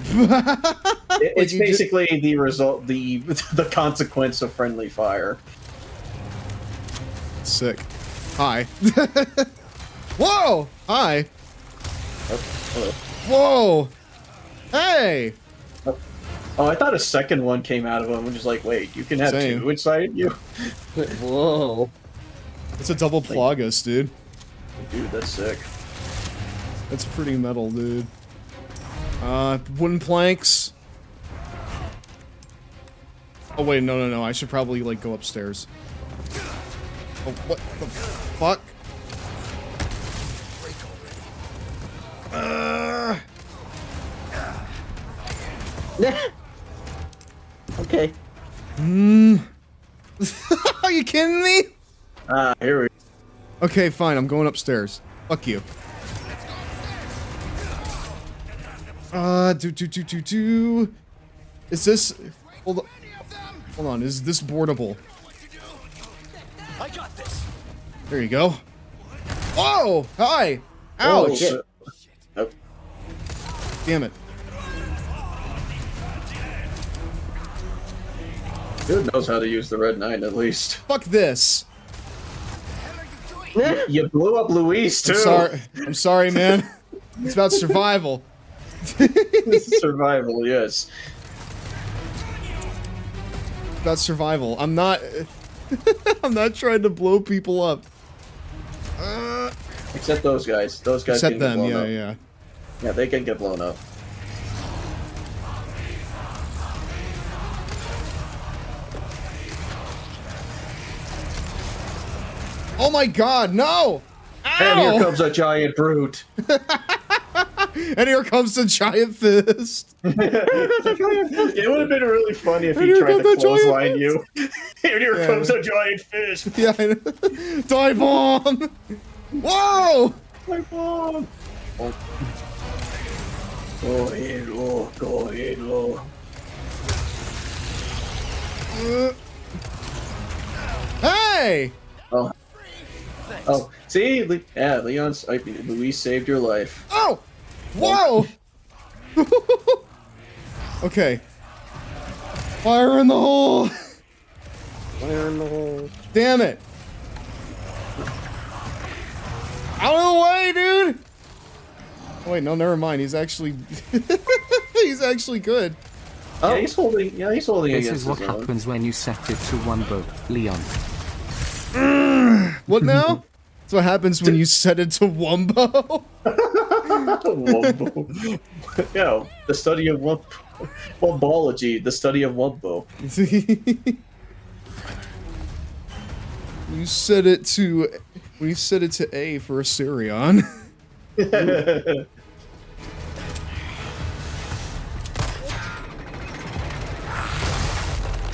it's basically the result, the consequence of friendly fire. Sick. Hi. Whoa! Hi. Hello. Whoa! Hey! Oh, I thought a second one came out of him, and just like, wait, you can have two inside you? Whoa. It's a double Plagas, dude. Dude, that's sick. That's pretty metal, dude. Wooden planks. Oh wait, no. I should probably, like, go upstairs. Oh, what the fuck? Okay. Are you kidding me? Here we go. Okay, fine, I'm going upstairs. Fuck you. Is this... Hold on, is this boardable? I got this. There you go. Whoa! Hi! Ouch! Oh. Damn it. Dude knows how to use the Red 9, at least. Fuck this! You blew up Luis, too! I'm sorry, man. It's about survival. This is survival, yes. About survival. I'm not... I'm not trying to blow people up. Except those guys. Those guys Except can get them, blown up. yeah. Yeah, they can get blown up. Oh my god, no! Ow! And here comes a giant brute. And here comes the giant fist. It would have been really funny if he tried to clothesline you. And here comes a giant fist. Yeah, I know. Dive bomb! Whoa! Dive bomb! Oh. Go ahead, low. Go ahead, low. Hey! Oh. Oh, see? Yeah, Luis saved your life. Oh! Whoa! Okay. Fire in the hole! Fire in the hole. Damn it! Out of the way, dude! Oh, wait, no, never mind. He's actually... he's actually good. Oh, he's holding... Yeah, he's holding This against is what his own. happens when you set it to one bow, Leon. What now? That's what happens when you set it to Wumbo. Wumbo. Yeah, the study of Wumbology, the study of Wumbo. You set it to... We set it to A for Astarion.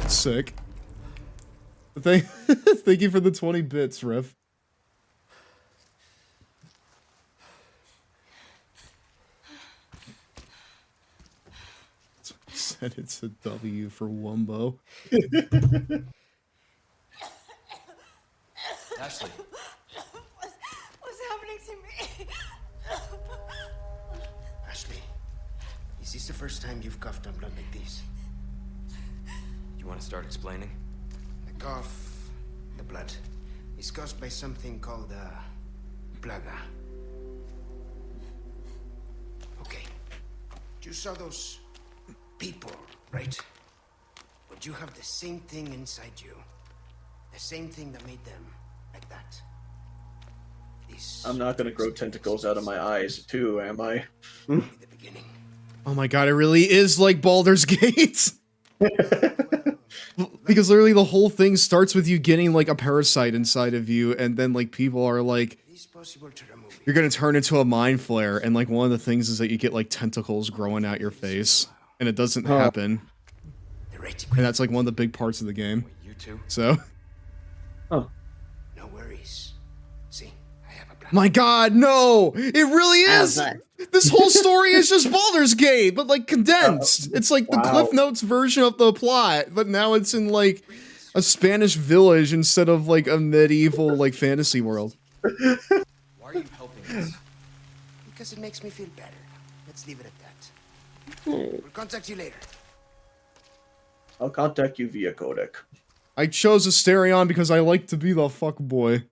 Sick. Thank you for the 20 bits, Riff. said it's a W for Wumbo. Ashley. What's happening to me? Ashley, is this the first time you've coughed up blood like this? You want to start explaining? The cough, the blood, is caused by something called plaga. Okay, you saw those people, right? But you have the same thing inside you. The same thing that made them like that. This I'm not gonna grow tentacles out of my eyes, too, am I? the beginning. Oh my god, it really is like Baldur's Gate. Because literally the whole thing starts with you getting like a parasite inside of you, and then like people are like, It is possible to remove it. you're gonna turn into a mind flare, and like one of the things is that you get like tentacles growing out your face, and it doesn't happen. The reticle. And that's like one of the big parts of the game. Wait, you two? So, Oh. No worries. See, I have a plan. my god, no! It really is! This whole story is just Baldur's Gate, but like condensed. It's like the Wow. Cliff Notes version of the plot, but now it's in like a Spanish village instead of like a medieval like fantasy world. Why are you helping us? Because it makes me feel better. Let's leave it at that. We'll contact you later. I'll contact you via codec. I chose Asterion because I like to be the fuck boy.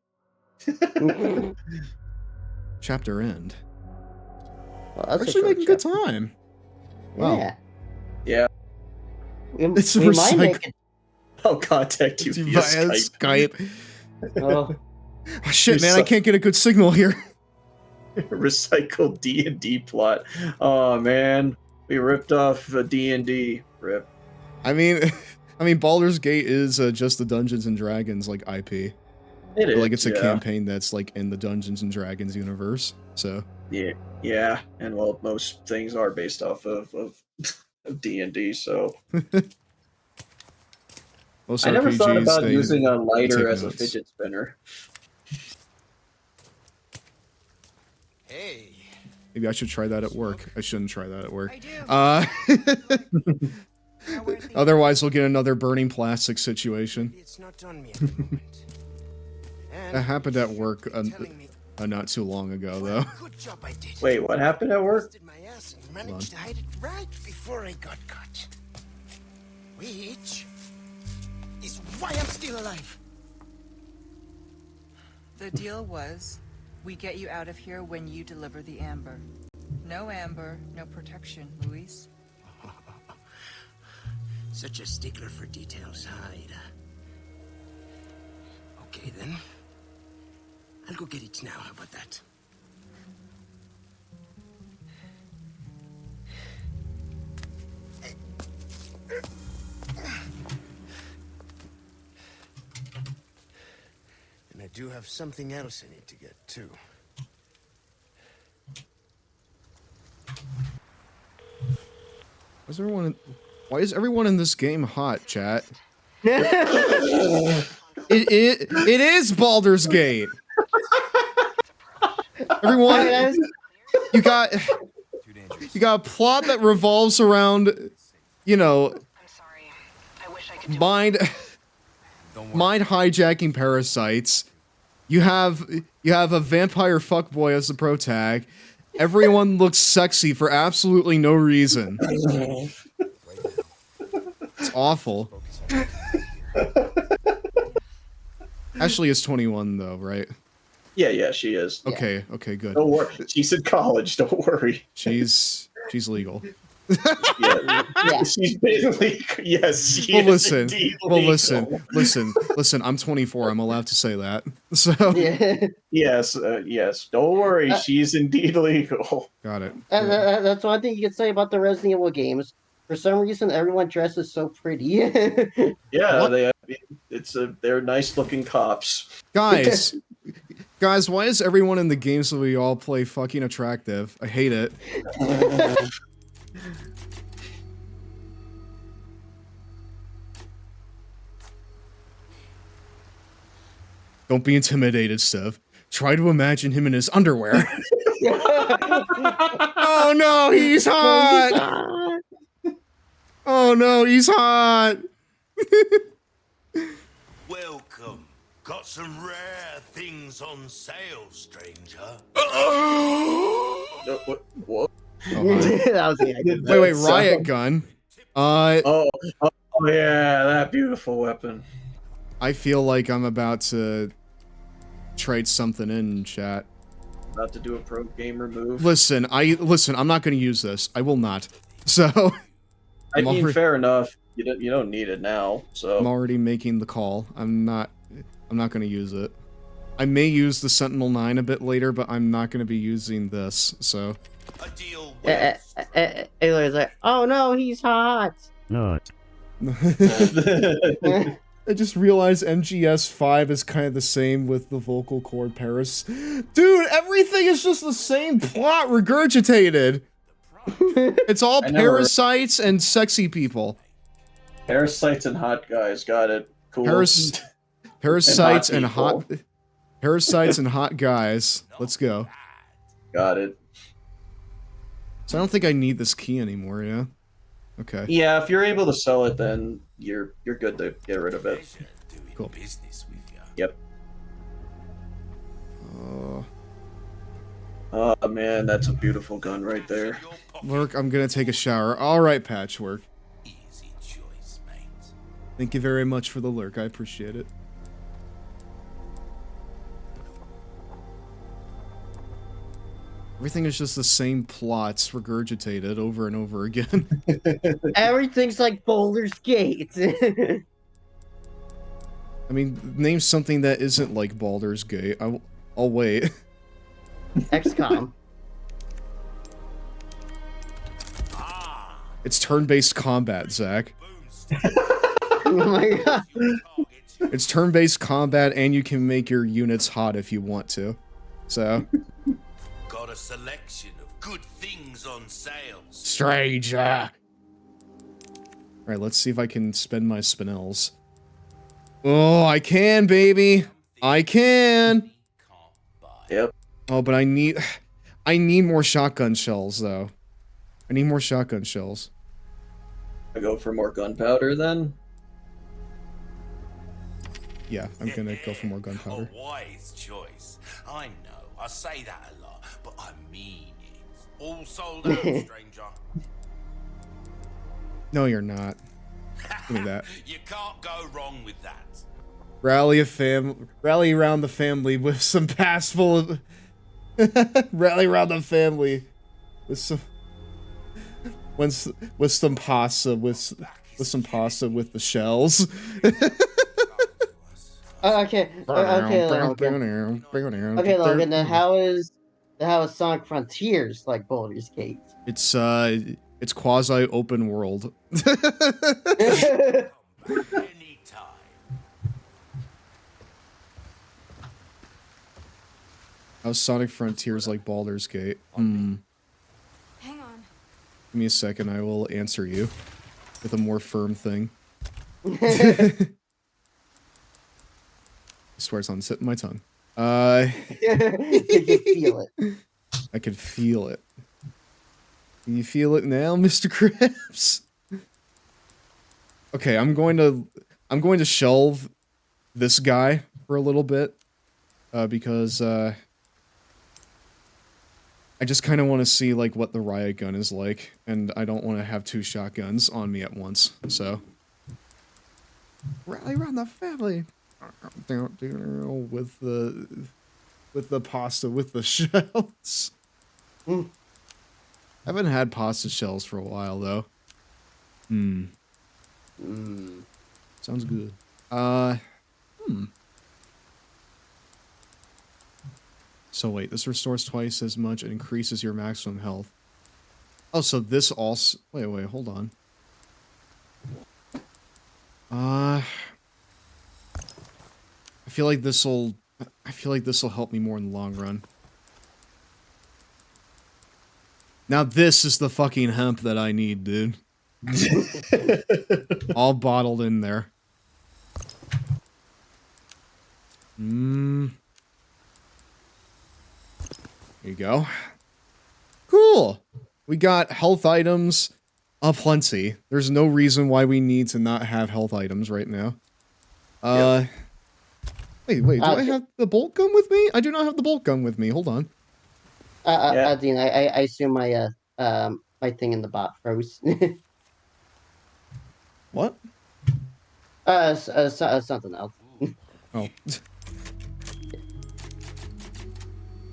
Chapter end. Well, that's a Actually short making good chapter. time. Wow. Yeah. Yeah, It's we might recycled. make it. I'll contact you via Skype. Oh, Oh, shit, man, I can't get a good signal here. Recycled D&D plot. Oh man, we ripped off a D&D. Rip. I mean, Baldur's Gate is just the Dungeons and Dragons like IP. It Or, is. like it's a yeah. campaign that's like in the Dungeons and Dragons universe. So Yeah, and well, most things are based off of D&D. So most I never thought RPGs, about they using a take lighter as a notes. fidget spinner. Hey. Maybe I should try that at work. I shouldn't try that at work. I do. Otherwise, we'll get another burning plastic situation. It's not on me at the moment. And That happened at work telling me not too long ago, what though. a good job I did. Wait, what happened at work? Busted my ass and managed to hide it right before I got caught. Which is why I'm still alive. The deal was, we get you out of here when you deliver the amber. No amber, no protection, Luis. Such a stickler for details, Ida. Okay then. I'll go get it now. How about that? And I do have something else I need to get too. Why is everyone in this game hot, chat? It is Baldur's Gate. Everyone, you got a plot that revolves around, you know, I'm sorry. I wish I could do mind hijacking parasites. You have a vampire fuckboy as the protag. Everyone looks sexy for absolutely no reason. It's awful. Ashley is 21 though, right? Yeah, she is. Okay, good. Don't worry. She's in college. Don't worry. She's legal. Yeah. She's basically yes. She is indeed legal. Listen. I'm 24. I'm allowed to say that. So yes. Don't worry. She's indeed legal. got it. That's one thing you can say about the Resident Evil games. For some reason, everyone dresses so pretty. Yeah, they're nice looking cops. Guys, why is everyone in the games that we all play fucking attractive? I hate it. Don't be intimidated, Steph. Try to imagine him in his underwear. Oh no, he's hot! Oh no, he's hot. Welcome. Got some rare things on sale, stranger. What? That was the idea. Wait, riot gun. Oh, yeah, that beautiful weapon. I feel like I'm about to trade something in chat. About to do a pro gamer move. Listen, I'm not going to use this. I will not. So, I mean, fair enough. You don't need it now, so I'm already making the call. I'm not going to use it. I may use the Sentinel 9 a bit later, but I'm not going to be using this. So, Ayla's like, oh no, he's hot. Not. I just realized MGS 5 is kind of the same with the vocal cord Paris. Dude, everything is just the same plot regurgitated. It's all parasites and sexy people. Parasites and hot guys, got it. Cool. Parasites and hot guys. Let's go. Got it. So I don't think I need this key anymore, yeah? Okay. Yeah, if you're able to sell it, then you're good to get rid of it. Cool. Yep. Oh man, that's a beautiful gun right there. Lurk, I'm gonna take a shower. Alright, Patchwork. Thank you very much for the lurk, I appreciate it. Everything is just the same plots regurgitated over and over again. Everything's like Boulder's Gate. I mean, name something that isn't like Baldur's Gate. I'll wait. XCOM. It's turn-based combat, Zach. Oh my god. It's turn-based combat, and you can make your units hot if you want to. So. Got a selection of good things on sale. Stranger. Alright, let's see if I can spend my spinels. Oh, I can, baby. I can. Yep. Oh, but I need more shotgun shells, though. I need more shotgun shells. I go for more gunpowder then. Yeah, I'm gonna go for more gunpowder. A wise choice. I know, I say that a lot, but I mean it. All sold out, stranger. No, you're not. Give me that. You can't go wrong with that. Rally around the family with some passful. Rally around the family with some. With some pasta with some pasta with the shells. Okay, Logan. Okay, Logan. Then how is Sonic Frontiers like Baldur's Gate? It's quasi open world. How's Sonic Frontiers like Baldur's Gate? Hang on. Give me a second, I will answer you with a more firm thing. I swear it's on the tip of my tongue. You can feel it. I can feel it. Can you feel it now, Mr. Krabs? Okay, I'm going to shelve this guy for a little bit because I just kind of want to see like what the riot gun is like, and I don't want to have two shotguns on me at once. So rally around the family with the pasta with the shells. I haven't had pasta shells for a while though. Sounds good. So wait, this restores twice as much and increases your maximum health. Oh, so this also... Wait, hold on. I feel like this'll help me more in the long run. Now this is the fucking hemp that I need, dude. All bottled in there. There you go. Cool. We got health items, Plenty. There's no reason why we need to not have health items right now. Wait, do I have the bolt gun with me? I do not have the bolt gun with me. Hold on. Dean, I assume my my thing in the bot froze. What? Something else. Oh.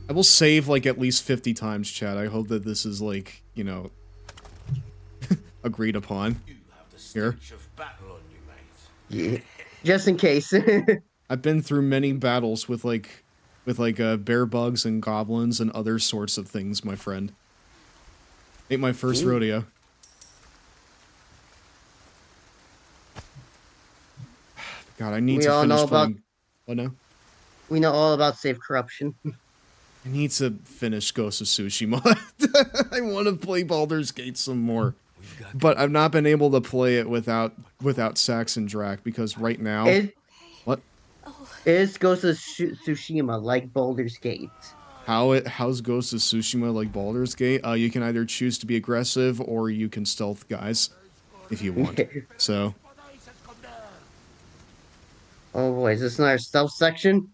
I will save like at least 50 times, chat. I hope that this is like, you know, agreed upon. Here. Yeah. Just in case. I've been through many battles with bear bugs and goblins and other sorts of things, my friend. Ain't my first rodeo. God, I need to finish playing. What now? We know all about safe corruption. I need to finish Ghost of Tsushima. I want to play Baldur's Gate some more. But I've not been able to play it without Sax and Drac because right now... What? Is Ghost of Tsushima like Baldur's Gate? How's Ghost of Tsushima like Baldur's Gate? You can either choose to be aggressive or you can stealth guys if you want. So... Oh boy, is this another stealth section?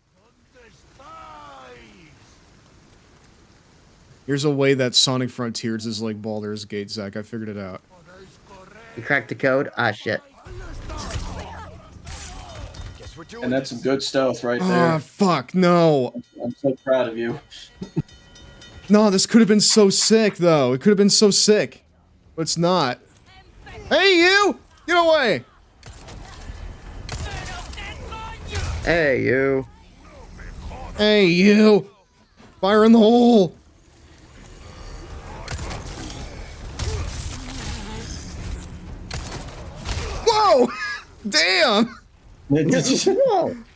Here's a way that Sonic Frontiers is like Baldur's Gate, Zach. I figured it out. You cracked the code? Ah, shit. And that's some good stealth right there. Ah, fuck, no. I'm so proud of you. No, this could have been so sick, though. It could have been so sick. But it's not. Hey, you! Get away! Hey, you. Hey, you! Fire in the hole! Whoa! Damn!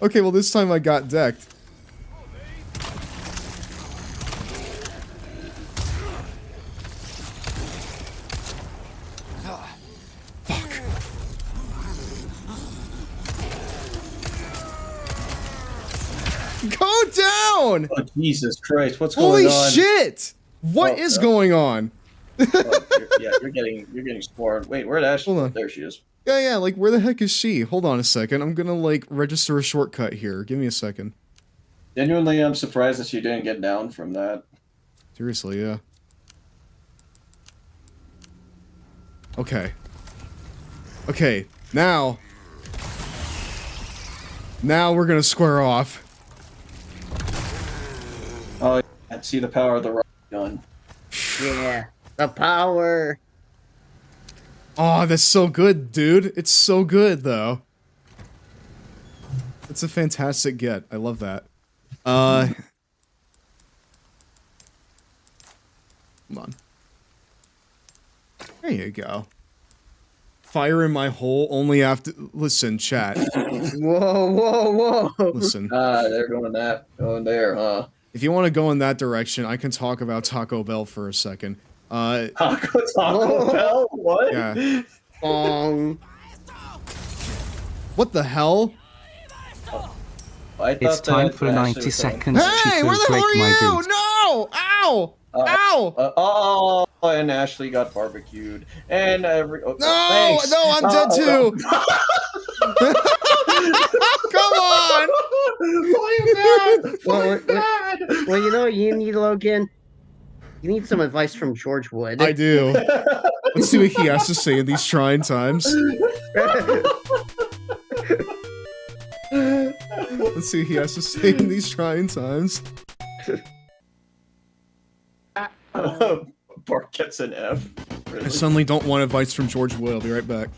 Okay, well this time I got decked. Go down! Oh, Jesus Christ, what's going on? Holy shit! What is going on? You're getting scored. Wait, where'd Ashley? Hold on. There she is. Yeah, like, where the heck is she? Hold on a second. I'm gonna, like, register a shortcut here. Give me a second. Genuinely, I'm surprised that she didn't get down from that. Seriously, yeah. Okay. Okay, now... Now we're gonna square off. Oh, yeah, see the power of the rocket gun. Yeah, the power. Oh, that's so good, dude. It's so good, though. It's a fantastic get. I love that. Hold on. There you go. Fire in my hole only after... Listen, chat. Whoa. Listen. They're going there, huh? If you want to go in that direction, I can talk about Taco Bell for a second. Taco Bell? What? Yeah. What the hell? It's time for a 90 seconds. Hey, where the hell are you? No! Ow! Ow! And Ashley got barbecued. And No, I'm dead too. Come on! Why are you mad? Well, you know what you need, Logan? You need some advice from George Wood. I do. Let's see what he has to say in these trying times. Let's see what he has to say in these trying times. Bart gets an F. Really? I suddenly don't want advice from George Wood. I'll be right back.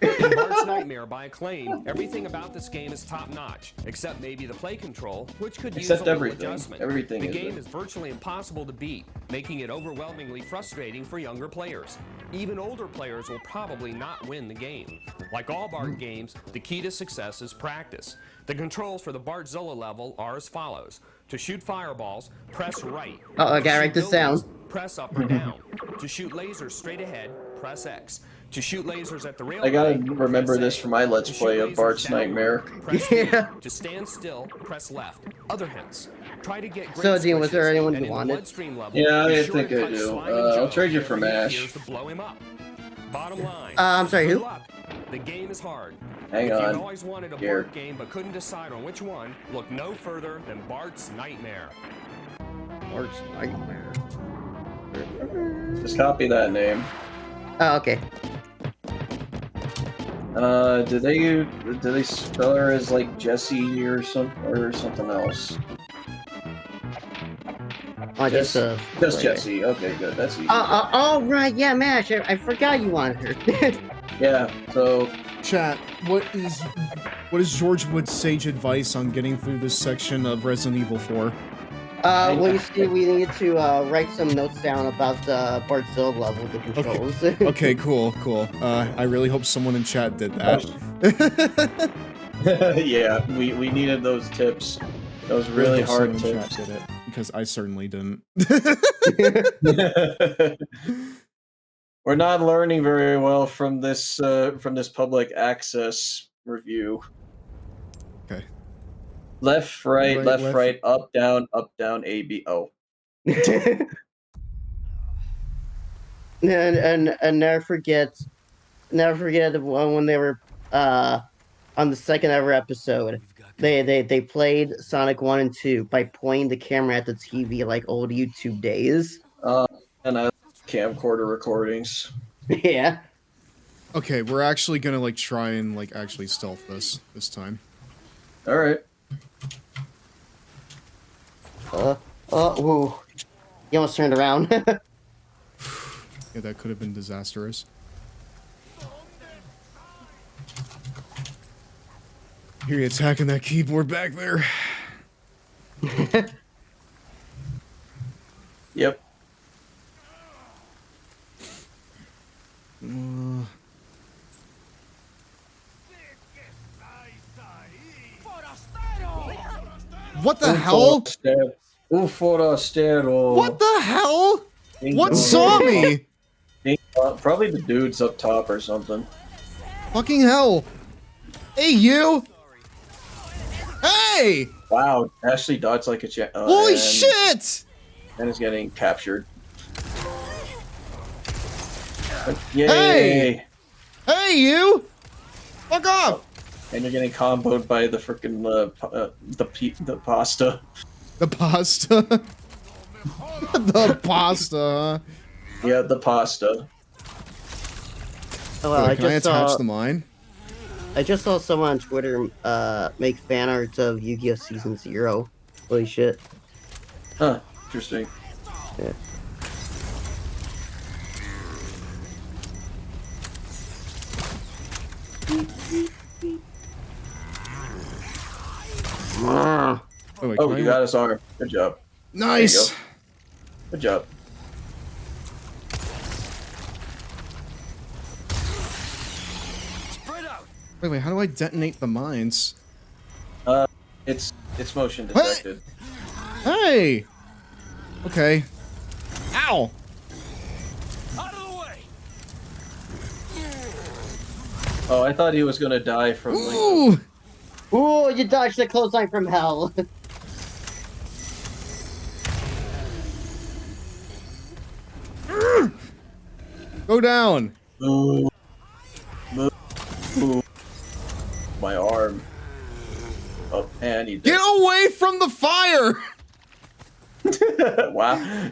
In Bart's Nightmare by Acclaim, everything about this game is top-notch, except maybe the play control, which could use a little adjustment. Everything the game is virtually impossible to beat, making it overwhelmingly frustrating for younger players. Even older players will probably not win the game. Like all Bart games, the key to success is practice. The controls for the Bartzilla level are as follows. To shoot fireballs, press right. I gotta write this down. Press up or down. To shoot lasers straight ahead, press X. To shoot lasers at the rail. I gotta remember this for my Let's Play of Bart's Nightmare. Yeah. To stand still, press left. Other hints. Try to get great So, Dean, was there anyone and who wanted? Level, yeah, I sure think I do. I'll trade you for MASH. To blow him up. Bottom line. I'm sorry, good who? luck. The game is hard. Hang if on. you've always wanted a Here. Bart game but couldn't decide on which one, look no further than Bart's Nightmare. Bart's Nightmare. Just copy that name. Oh, okay. Did they spell her as like Jessie or something else? Oh, Just right. Jessie. Okay, good. That's easy. Oh, right. Yeah, Mash. I forgot you wanted her. Yeah. So, Chat, what is George Wood's sage advice on getting through this section of Resident Evil 4? Well, you see, we need to write some notes down about the Bartzilla level of the controls. Okay, cool. I really hope someone in chat did that. yeah, we needed those tips. Those I really hope hard someone in tips. chat did it, because I certainly didn't. We're not learning very well from this public access review. Okay. Left, right, left, left. right, up, down, A, B, O. and never forget when they were on the second ever episode. They played Sonic 1 and 2 by pointing the camera at the TV like old YouTube days. And camcorder recordings. Yeah. Okay, we're actually gonna like try and like actually stealth this time. All right. Whoa. You almost turned around. Yeah, that could have been disastrous. Hear you attacking that keyboard back there. Yep. What the hell? Forastero. What the hell? Ding What dong. saw me? Probably the dudes up top or something. Fucking hell. Hey, you! Hey! Wow, Ashley dodged like a Holy shit! And is getting captured. Yay! Hey! Hey, you! Fuck off! And you're getting comboed by the frickin' the pasta. The pasta? The pasta, huh? Yeah, the pasta. Oh, well, Wait, can I attach the mine? I just saw someone on Twitter make fan art of Yu-Gi-Oh! Season 0. Holy shit. Huh, interesting. Yeah. Wait, Oh, you got his arm. Good job. Nice! There you go. Good job. Wait, how do I detonate the mines? It's motion detected. Hey! Okay. Ow! Out of the way! Oh, I thought he was gonna die from like... Ooh! Ooh, you dodged the clothesline from hell. Go down! Ooh. Ooh. My arm. Oh, and he did. Get away from the fire! Wow.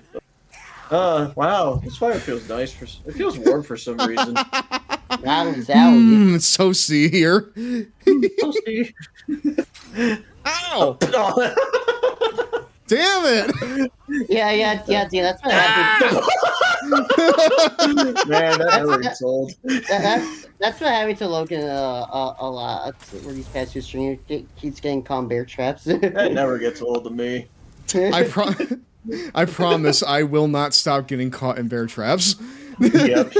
Wow. This fire feels nice. It feels warm for some reason. It's toasty here. Toasty. Ow! Damn it! Yeah, dude, that's what happened. Man, that never gets old. That's what happened to Logan a lot. Where these past two streamers keeps getting caught in bear traps. That never gets old to me. I promise I will not stop getting caught in bear traps. Yep.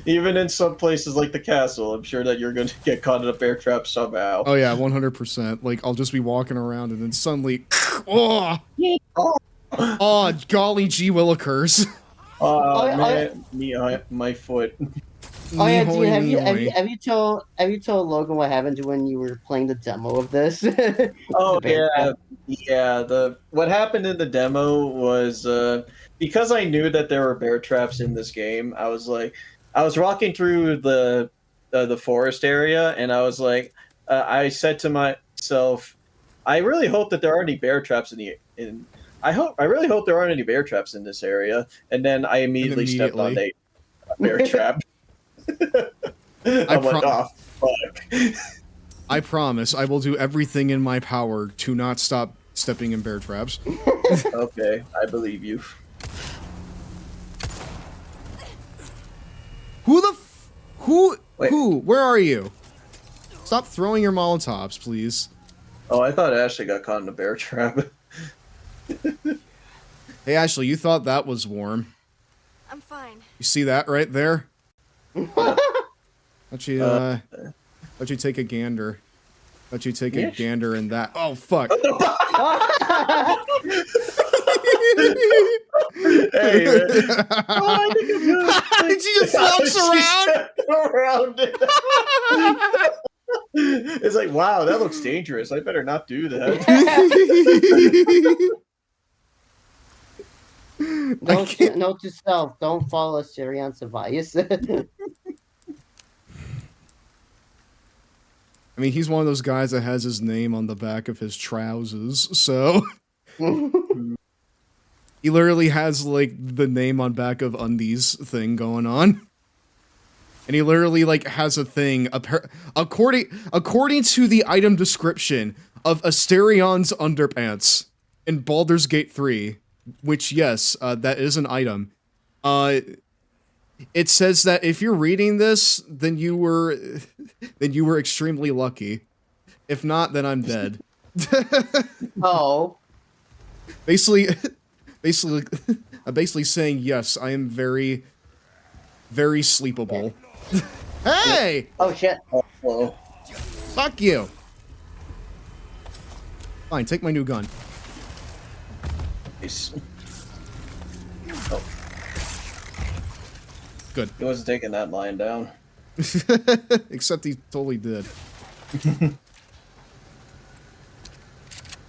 Even in some places like the castle, I'm sure that you're going to get caught in a bear trap somehow. Oh yeah, 100%. Like I'll just be walking around and then suddenly, oh, golly gee willikers. Man, my foot. Oh yeah, dude, have you told Logan what happened when you were playing the demo of this? Oh yeah. What happened in the demo was because I knew that there were bear traps in this game. I was like, I was walking through the forest area, and I was like, I said to myself, I really hope that there aren't any bear traps I really hope there aren't any bear traps in this area. And then I immediately stepped on a bear trap. I'm like, oh, fuck. I promise I will do everything in my power to not stop stepping in bear traps. Okay, I believe you. Who? Where are you? Stop throwing your Molotovs, please. Oh, I thought Ashley got caught in a bear trap. Hey, Ashley, you thought that was warm. I'm fine. You see that right there? Let you take a gander. Let you take a gander in that. Oh, fuck. Hey, man. Oh, I think I'm good. She just walks around it. It's like, wow, that looks dangerous. I better not do that. Note to self: don't follow Astarion's advice. I mean, he's one of those guys that has his name on the back of his trousers, so... He literally has, like, the name on back of undies thing going on. And he literally, like, has a thing, according to the item description of Astarion's underpants in Baldur's Gate 3, which, yes, that is an item, it says that if you're reading this, then you were extremely lucky. If not, then I'm dead. Oh. Basically saying, yes, I am very, very sleepable. Hey! Oh, shit. Oh, fuck you! Fine, take my new gun. Nice. Oh. Good. He wasn't taking that lying down. Except he totally did.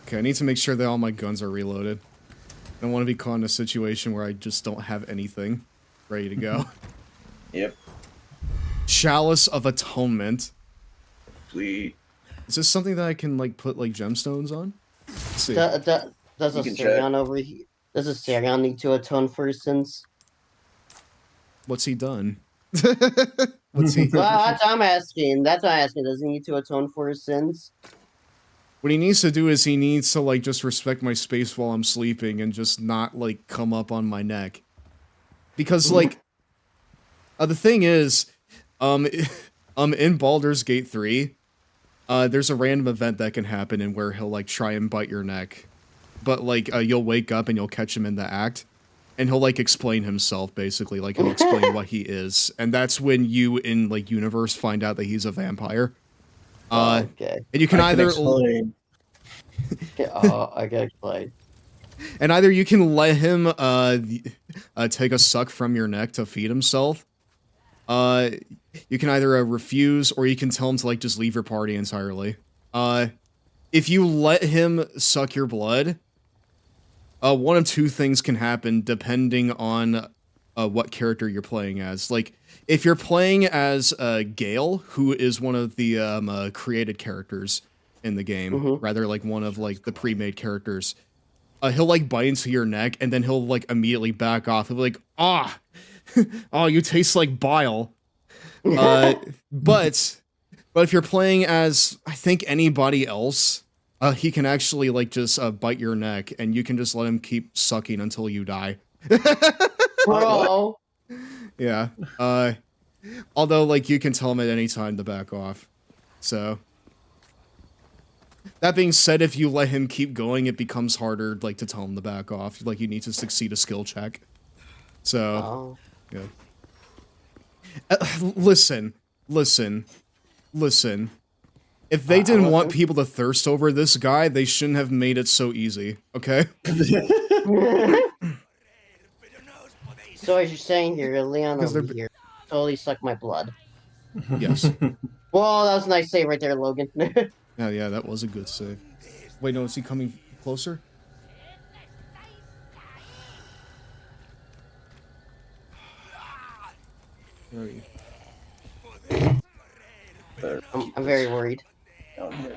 Okay, I need to make sure that all my guns are reloaded. I don't want to be caught in a situation where I just don't have anything ready to go. Yep. Chalice of Atonement. Sweet. Is this something that I can, like, put, like, gemstones on? Let's see. Does Astarion over here? Does Astarion need to atone for his sins? What's he done? What's he? Well, that's what I'm asking. That's what I'm asking. Does he need to atone for his sins? What he needs to do is he needs to, like, just respect my space while I'm sleeping and just not, like, come up on my neck. Because, like, the thing is, in Baldur's Gate 3, there's a random event that can happen in where he'll, like, try and bite your neck. But, like, you'll wake up and you'll catch him in the act. And he'll, like, explain himself, basically. Like, he'll explain what he is. And that's when you, in, like, universe, find out that he's a vampire. Okay. And you can either... I can explain. And either you can let him, take a suck from your neck to feed himself. You can either refuse, or you can tell him to, like, just leave your party entirely. If you let him suck your blood... one of two things can happen depending on what character you're playing as. Like, if you're playing as Gale, who is one of the created characters in the game, rather like one of like the pre-made characters, he'll like bite into your neck and then he'll like immediately back off. He'll be like, ah, oh, you taste like bile. But if you're playing as I think anybody else. He can actually, like, just bite your neck, and you can just let him keep sucking until you die. Bro! Yeah. Although, like, you can tell him at any time to back off. So. That being said, if you let him keep going, it becomes harder, like, to tell him to back off. Like, you need to succeed a skill check. So. Yeah. Listen. If they didn't want people to thirst over this guy, they shouldn't have made it so easy, okay? So as you're saying here, Leon over here totally sucked my blood. Yes. Well, that was a nice save right there, Logan. Yeah, that was a good save. Wait, no, is he coming closer? Where are you? I'm very worried. Down here.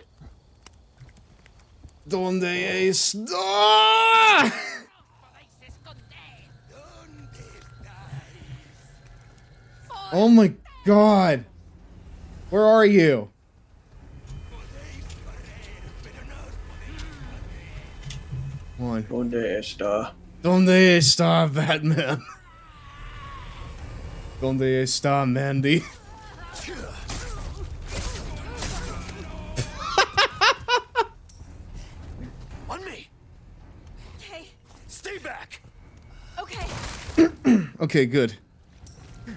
Donde está? Oh my god! Where are you? Come on. Donde está? Donde está Batman? Donde está Mandy? On me. Okay. Stay back. Okay. Okay, good.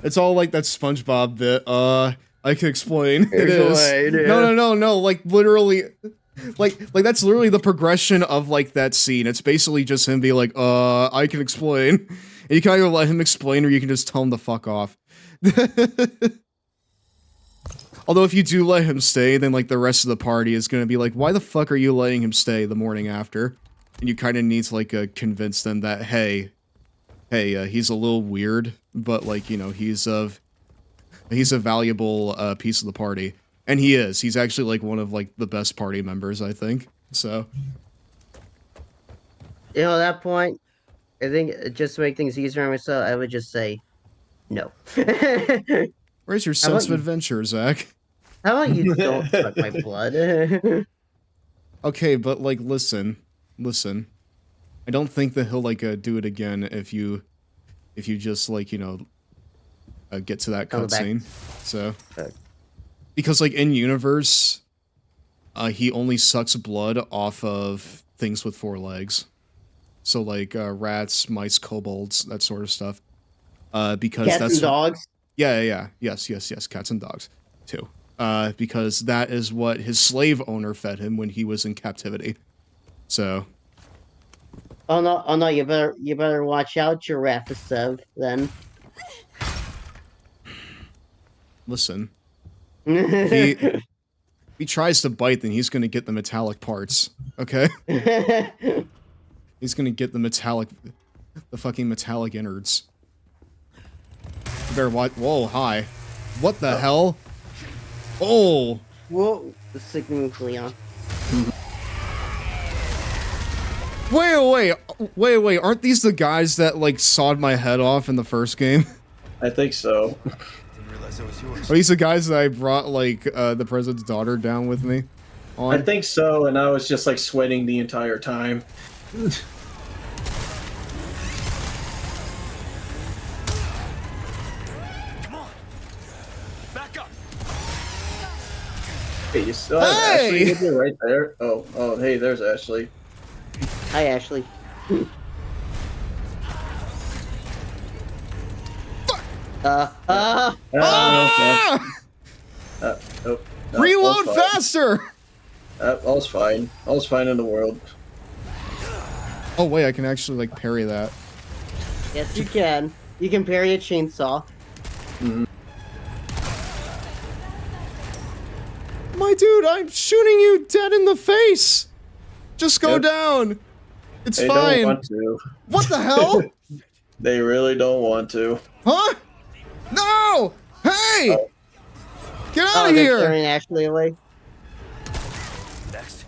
It's all like that SpongeBob bit. I can explain. It is. No. Like literally, like that's literally the progression of like that scene. It's basically just him being like, I can explain. And you can either let him explain or you can just tell him to fuck off. Although if you do let him stay, then like the rest of the party is gonna be like, why the fuck are you letting him stay the morning after? And you kind of need to like convince them that hey, he's a little weird, but like, you know, he's a valuable piece of the party. And he is. He's actually like one of like the best party members, I think. So, You know, at that point, I think just to make things easier on myself, I would just say no. where's your How sense about of you- adventure, Zach? How about you don't suck my blood? Okay, but like, listen. I don't think that he'll like do it again if you just like, you know, get to that Come back. cutscene. So, Okay. because like in universe, he only sucks blood off of things with 4 legs. So like rats, mice, kobolds, that sort of stuff. Because Cats that's and dogs. Yeah. Yes. Cats and dogs, too. Because that is what his slave owner fed him when he was in captivity. So. Oh no! You better watch out, Giraffe then. Listen. If he tries to bite, then he's gonna get the metallic parts. Okay? He's gonna get the fucking metallic innards. You better watch. Whoa, hi. What the hell? Oh! Whoa! The sick move, Leon. Wait, aren't these the guys that, like, sawed my head off in the first game? I think so. Didn't realize that was yours. Are these the guys that I brought, like, the president's daughter down with me on? I think so, and I was just like sweating the entire time. Come on. Back up. Hey, you still have Hey! Ashley with you right there? Oh, hey, there's Ashley. Hi, Ashley. Ah! Nope. No, Reload all's fine. faster! All's fine. All's fine in the world. Oh wait, I can actually like parry that. Yes, you can. You can parry a chainsaw. My dude, I'm shooting you dead in the face! Just go Yep. down! It's They fine! don't want to. What the hell? They really don't want to. Huh? No! Hey! Oh. Get out Oh, of they're here! turning Ashley away. Next.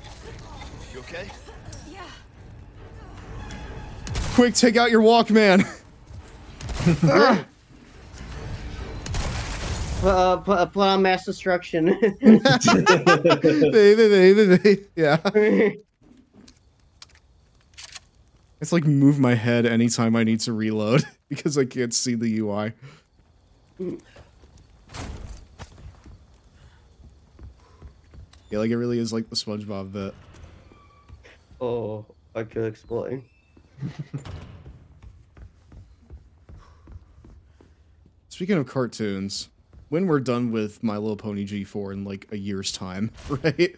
You okay? Yeah. Quick, take out your Walkman! Ah! Put on mass destruction. Baby. Yeah. It's like move my head anytime I need to reload because I can't see the UI. Yeah, like it really is like the SpongeBob bit. Oh, I could explain. Speaking of cartoons, when we're done with My Little Pony G4 in like a year's time, right?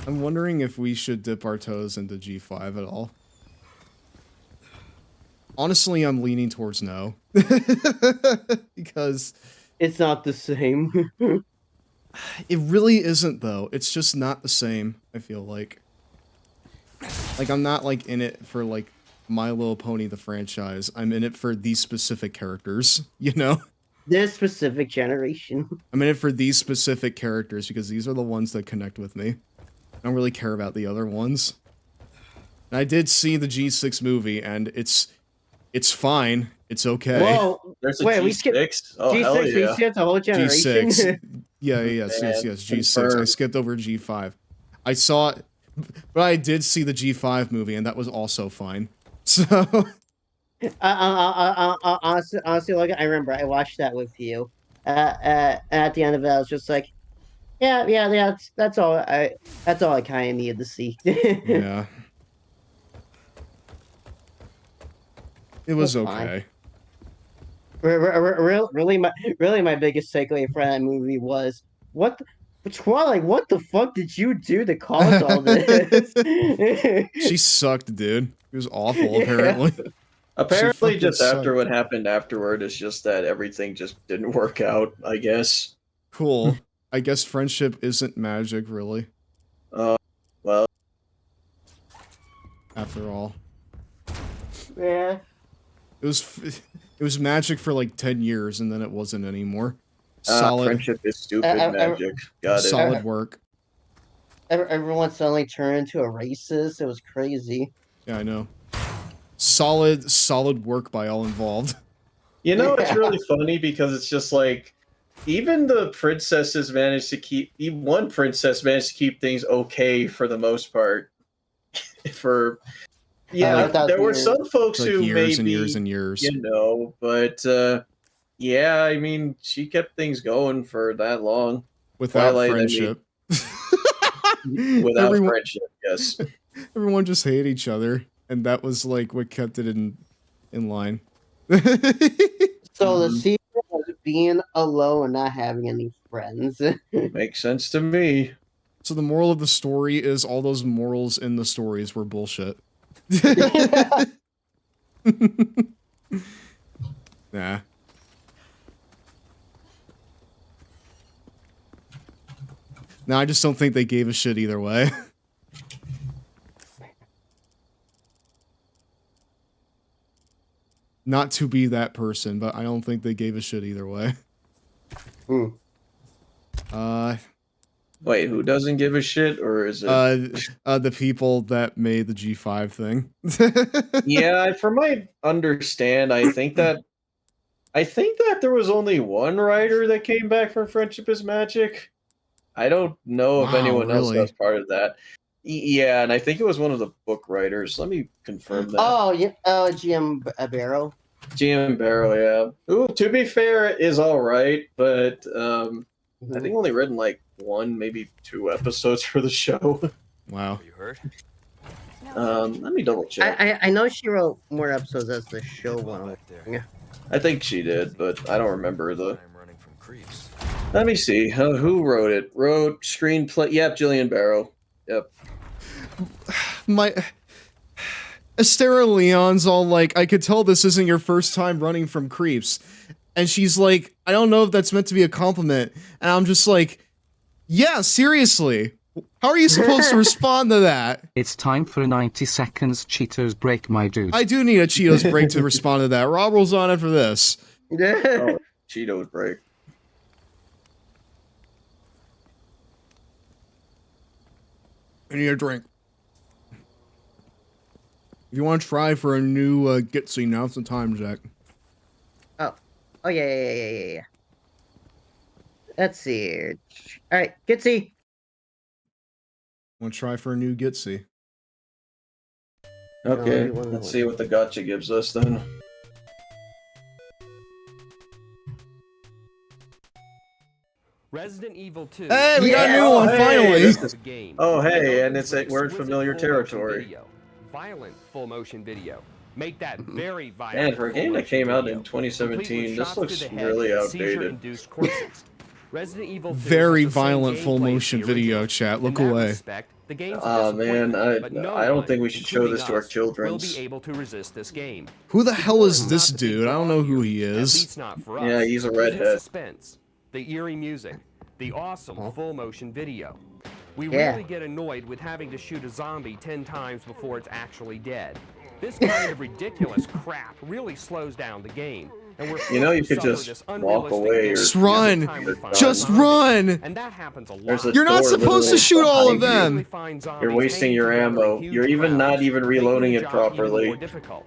I'm wondering if we should dip our toes into G5 at all. Honestly, I'm leaning towards no. Because it's not the same. it really isn't, though. It's just not the same, I feel like. Like, I'm not, like, in it for, like, My Little Pony the franchise. I'm in it for these specific characters, you know? This specific generation. I'm in it for these specific characters because these are the ones that connect with me. I don't really care about the other ones. And I did see the G6 movie, and it's fine. It's okay. Whoa! There's a Wait, G6? we skipped Oh, G6. hell We yeah. skipped the whole generation. G6. Yes, G6. I confirmed. skipped over G5. I saw, but I did see the G5 movie, and that was also fine. So. Honestly, Logan, I remember I watched that with you. At the end of it, I was just like, yeah. That's all I kind of needed to see. Yeah. It was That's fine. okay. Really, my biggest takeaway from that movie was Twilight. What the fuck did you do to cause all this? She sucked, dude. It was awful. Yeah. Apparently. Apparently, She just fucking after sucked. what happened afterward, it's just that everything just didn't work out, I guess. Cool. I guess friendship isn't magic, really. Well. After all. Yeah. It was magic for like 10 years, and then it wasn't anymore. Friendship is stupid magic. Got it. Solid work. Everyone suddenly turned into a racist. It was crazy. Yeah, I know. Solid work by all involved. You know, it's really funny because it's just like, even the princesses managed to keep, even one princess managed to keep things okay for the most part. There were some folks like who years maybe, and years. you know, but yeah, I mean, she kept things going for that long. Without Twilight, friendship. Without friendship, yes. Everyone just hated each other, and that was like what kept it in line. So the secret was being alone and not having any friends. Makes sense to me. So the moral of the story is all those morals in the stories were bullshit. Nah. No, I just don't think they gave a shit either way. Not to be that person, but I don't think they gave a shit either way. Wait, who doesn't give a shit, or is it? The people that made the G5 thing. Yeah, from my understand, I think that there was only one writer that came back from Friendship is Magic. I don't know if anyone else was part of that. Yeah, and I think it was one of the book writers. Let me confirm that. Oh, yeah. GM Barrow. GM Barrow, yeah. Who, to be fair, is all right, but I think only written like 1, maybe 2 episodes for the show. Wow. You heard? Let me double check. I know she wrote more episodes as the show went. Yeah. I think she did, but I don't remember the. Let me see. Who wrote it? Wrote screenplay. Yep, Jillian Barrow. Yep. Astera Leon's all like, I could tell this isn't your first time running from creeps. And she's like, I don't know if that's meant to be a compliment. And I'm just like, yeah, seriously. How are you supposed to respond to that? It's time for a 90 seconds Cheetos break, my dude. I do need a Cheetos break to respond to that. Rob rolls on after this. Oh, Cheetos break. I need a drink. If you want to try for a new Gitsy, now's the time, Zach. Oh yeah. Let's see here. All right, Gitsy. Want to try for a new Gitsy? Okay, let's see what the gotcha gives us then. Resident Evil 2. Hey, we got a new one, finally! Oh, hey, and we're in familiar territory. Violent full motion video. Make that very violent. And for a game that came out in 2017, this looks really outdated. Resident Evil 2 very violent full motion video, chat. Look away. Oh man, I don't think we should show this to our children. Will be able to resist this game. Who the hell is this dude? I don't know who he is. Yeah, he's a redhead. Suspense, the eerie music, the awesome full motion video. We Yeah. really get annoyed with having to shoot a zombie 10 times before it's actually dead. This kind of ridiculous crap really slows down the game. And we're You know, you forced could to suffer just this walk unrealistic away. game Just Or run. every time we find Just zombies. run. And that happens a lot. There's a You're not door supposed to literally shoot all of behind you. them. You're wasting your ammo. You're even not even reloading it properly.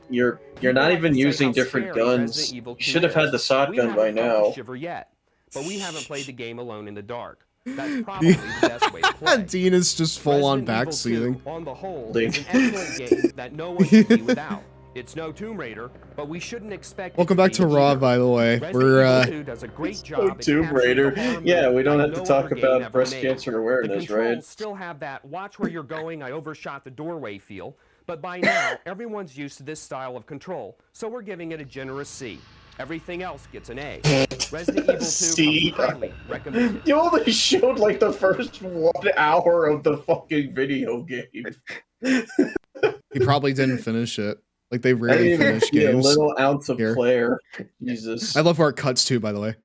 You're not even using different guns. You should have had the shotgun by now. But we haven't played the game alone in the dark. That's probably the best way to play. Dean is just full on Resident Evil 2, backseating. on the whole, is an excellent game that no one can be without. It's no Tomb Raider, but we shouldn't expect. Welcome back to Raw, by the way. We're does a great job Tomb Raider. Yeah, we don't have to talk about breast cancer awareness, right? Still have that watch where you're going, I overshot the doorway feel, but by now everyone's used to this style of control, so we're giving it a generous C. Everything else gets an A. Resident Evil 2 C. highly recommended. You only showed like the first 1 hour of the fucking video game. He probably didn't finish it. Like they rarely finish Yeah, games. a little ounce of Here. flair. Jesus. I love where it cuts too, by the way.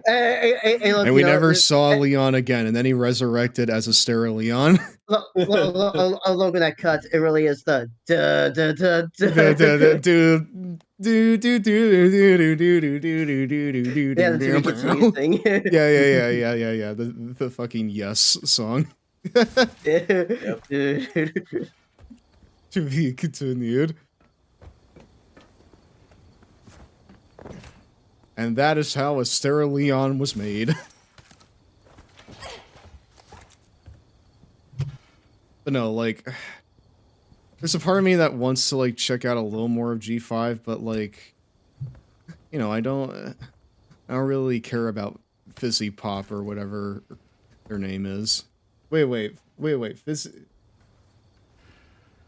And we never saw Leon again, and then he resurrected as Astera Leon. Logan, that cut, it really is the duh, duh, duh, duh. Yeah, the Jimmy Kidson's thing. Yeah. The fucking Yes song. To be continued. And that is how Astera Leon was made. But no, like, there's a part of me that wants to, like, check out a little more of G5, but, like, you know, I don't really care about Fizzy Pop or whatever their name is. Wait.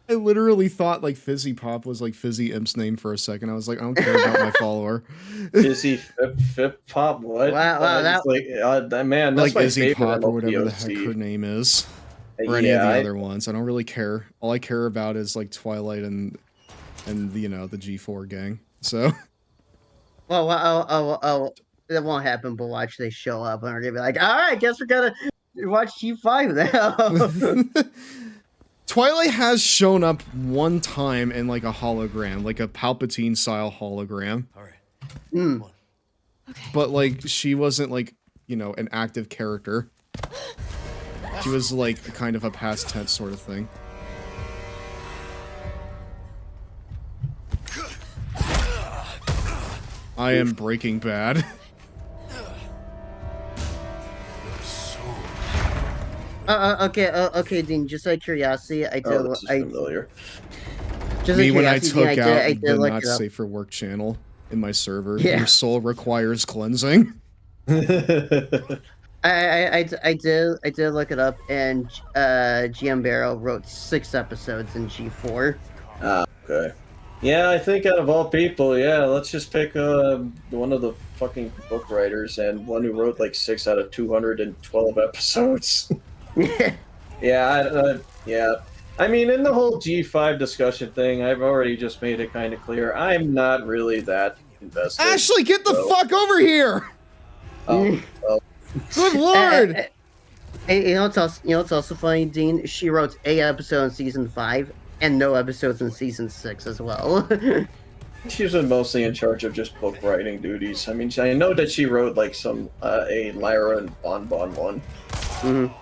I literally thought, like, Fizzy Pop was, like, Fizzy Imp's name for a second. I was like, I don't care about my follower. Fizzy Fip Pop, what? Wow, that, like, that man, that's like my Izzy favorite Pop or whatever the MLPOC. heck her name is. Or any of Yeah, the other ones. I don't really care. All I care about is, like, Twilight and you know, the G4 gang. So... Well, it won't happen, but watch they show up and we're gonna be like, alright, guess we're gonna watch G5 now. Twilight has shown up one time in, like, a hologram, like a Palpatine-style hologram. Mm. But, like, she wasn't, like, you know, an active character. She was, like, kind of a past tense sort of thing. I am Breaking Bad. Okay, Dean, just out of curiosity, I did, this is familiar. Me, when I took out I did the look Not it up. Safe for Work channel in my server, Yeah. your soul requires cleansing. I did look it up, and GM Barrow wrote 6 episodes in G4. Okay. Yeah, I think out of all people, yeah, let's just pick one of the fucking book writers and one who wrote like 6 out of 212 episodes. Yeah. I mean, in the whole G5 discussion thing, I've already just made it kind of clear. I'm not really that invested. Ashley, get the fuck over here! Oh, well. Good lord! You know what's also funny, Dean? She wrote 8 episodes in season 5 and no episodes in season 6 as well. She's been mostly in charge of just book writing duties. I mean, I know that she wrote like some a Lyra and Bon one,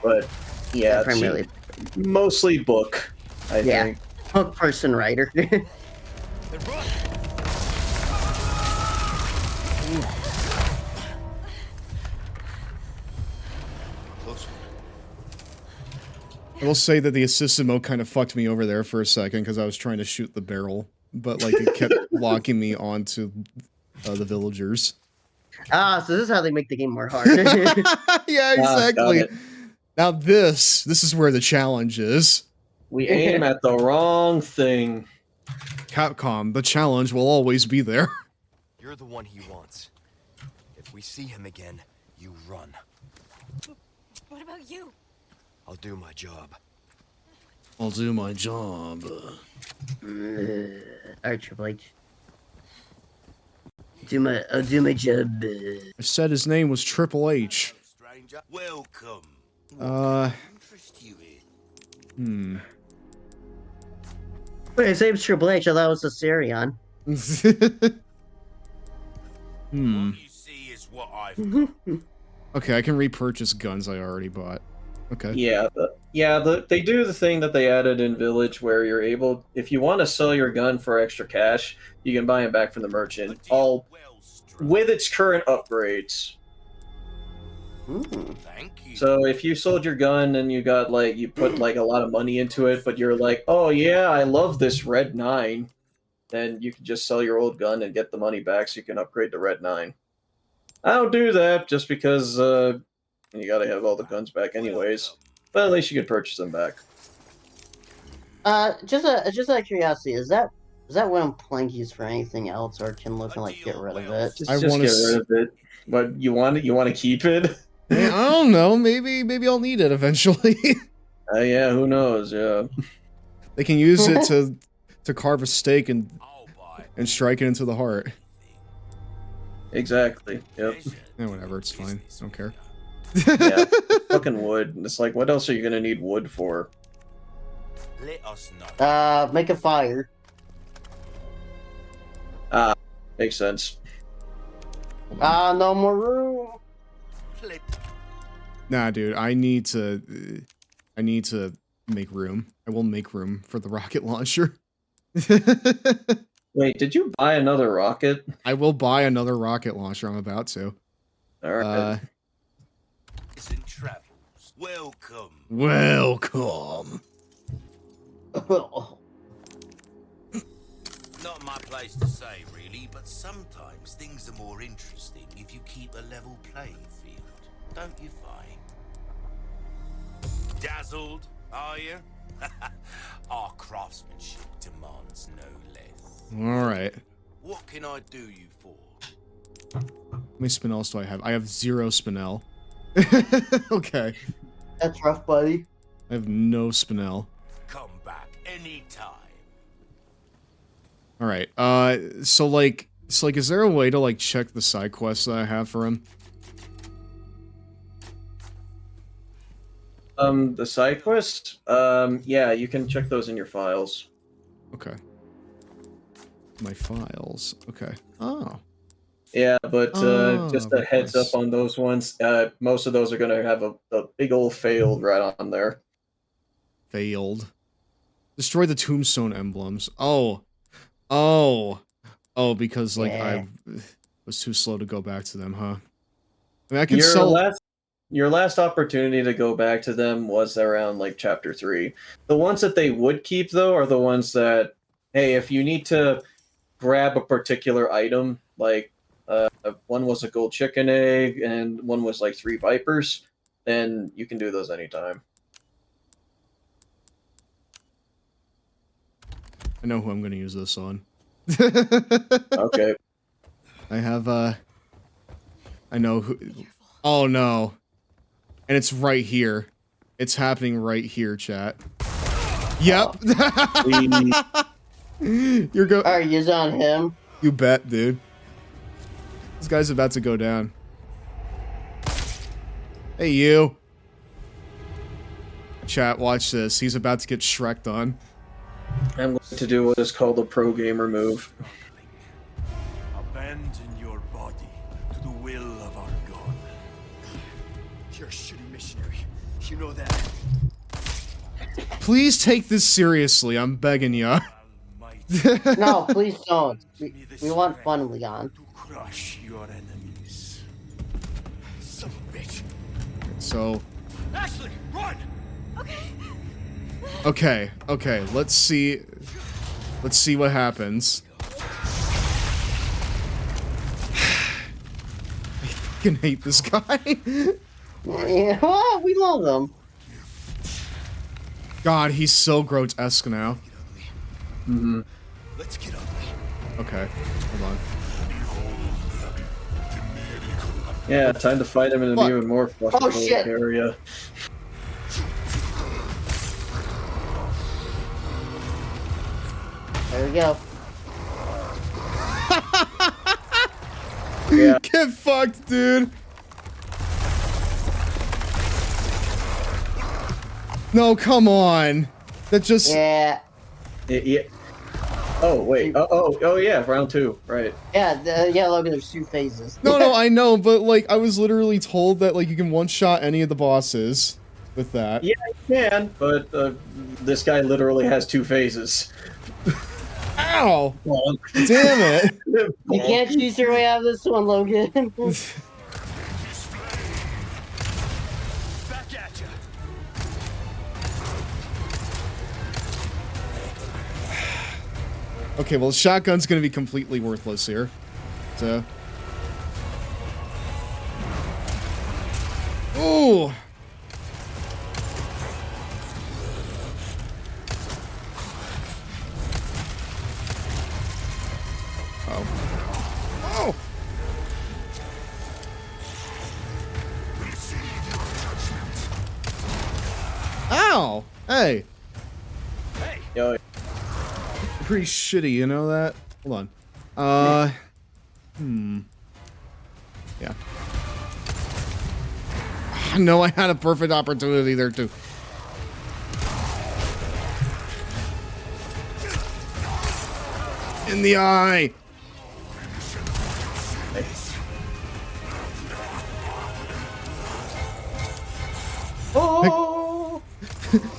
but yeah, primarily mostly book. I think. Book person writer. I will say that the assistant mode kind of fucked me over there for a second because I was trying to shoot the barrel, but like it kept locking me onto the villagers. So this is how they make the game more hard. Yeah, exactly. Now this is where the challenge is. We aim at the wrong thing. Capcom, the challenge will always be there. You're the one he wants. If we see him again, you run. What about you? I'll do my job. I'll do my job. Alright, Triple H. I'll do my job. I said his name was Triple H. Welcome. Hmm. Wait, his name's Triple H. I thought it was Astarion. Hmm. What you see is what I've got. Okay, I can repurchase guns I already bought. Okay. They do the thing that they added in Village where you're able, if you want to sell your gun for extra cash, you can buy it back from the merchant, all with its current upgrades. Thank you. So if you sold your gun and you got like you put like a lot of money into it, but you're like, oh yeah, I love this Red 9, then you can just sell your old gun and get the money back so you can upgrade the Red 9. I don't do that just because you gotta have all the guns back anyways. But at least you could purchase them back. Just out of curiosity, is that one of Planky's for anything else, or can Logan like get rid of it? Just get rid of it. But you want to keep it? I don't know. Maybe I'll need it eventually. Yeah, who knows? Yeah. They can use it to carve a steak and strike it into the heart. Exactly. Yep. Yeah, whatever. It's fine. I don't care. Yeah. Fucking wood. It's like, what else are you gonna need wood for? Let us know. Make a fire. Makes sense. No more room. Nah, dude. I need to make room. I will make room for the rocket launcher. Wait, did you buy another rocket? I will buy another rocket launcher. I'm about to. All right. Travels. Welcome. Welcome. Not my place to say, really, but sometimes things are more interesting if you keep a level playing field, don't you find? Dazzled, are you? Our craftsmanship demands no less. All right. What can I do you for? How many spinels do I have? I have 0 spinel. Okay. That's rough, buddy. I have no spinel. Come back anytime. All right. So like, is there a way to like check the side quests that I have for him? The side quest? Yeah, you can check those in your files. Okay. My files. Okay. Oh. Yeah, but just a heads nice. up on those ones. Most of those are going to have a big old failed right on there. Failed. Destroy the tombstone emblems. Oh. Oh. Oh, because like I was too slow to go back to them, huh? I mean, I can sell. Your last opportunity to go back to them was around like chapter 3. The ones that they would keep though are the ones that, hey, if you need to grab a particular item, like one was a gold chicken egg and one was like 3 vipers, then you can do those anytime. I know who I'm going to use this on. Okay. I have I know who. Oh no. And it's right here. It's happening right here, chat. Yep. You're go. Are you on him? You bet, dude. This guy's about to go down. Hey, you. Chat, watch this. He's about to get Shrek'd on. I'm going to do what is called a pro gamer move. Abandon your body to the will of our god. You're a shitty missionary. You know that. Please take this seriously. I'm begging ya. No, please don't. We want fun, Leon. Crush your enemies. Son of a bitch. So. Ashley, run! Okay. Okay. Let's see. Let's see what happens. I fucking hate this guy. Yeah, well, we love him. God, he's so grotesque now. Mm-hmm. Let's get ugly. Okay, hold on. Yeah, time to fight him in an even more claustrophobic shit. area. There we go. Yeah. Get fucked, dude. No, come on. That just... Yeah. Yeah. Oh, wait. Oh, yeah, round 2. Right. Yeah, Logan, there's 2 phases. No, I know, but, like, I was literally told that, like, you can one-shot any of the bosses with that. Yeah, you can, but this guy literally has 2 phases. Ow! Damn it! You can't choose your way out of this one, Logan. Back at you. Okay, well, shotgun's gonna be completely worthless here. So... Ooh! Oh! Ow! Hey! Hey! Yo. Pretty shitty, you know that? Hold on. Yeah. No, I had a perfect opportunity there, too. In the eye! Oh!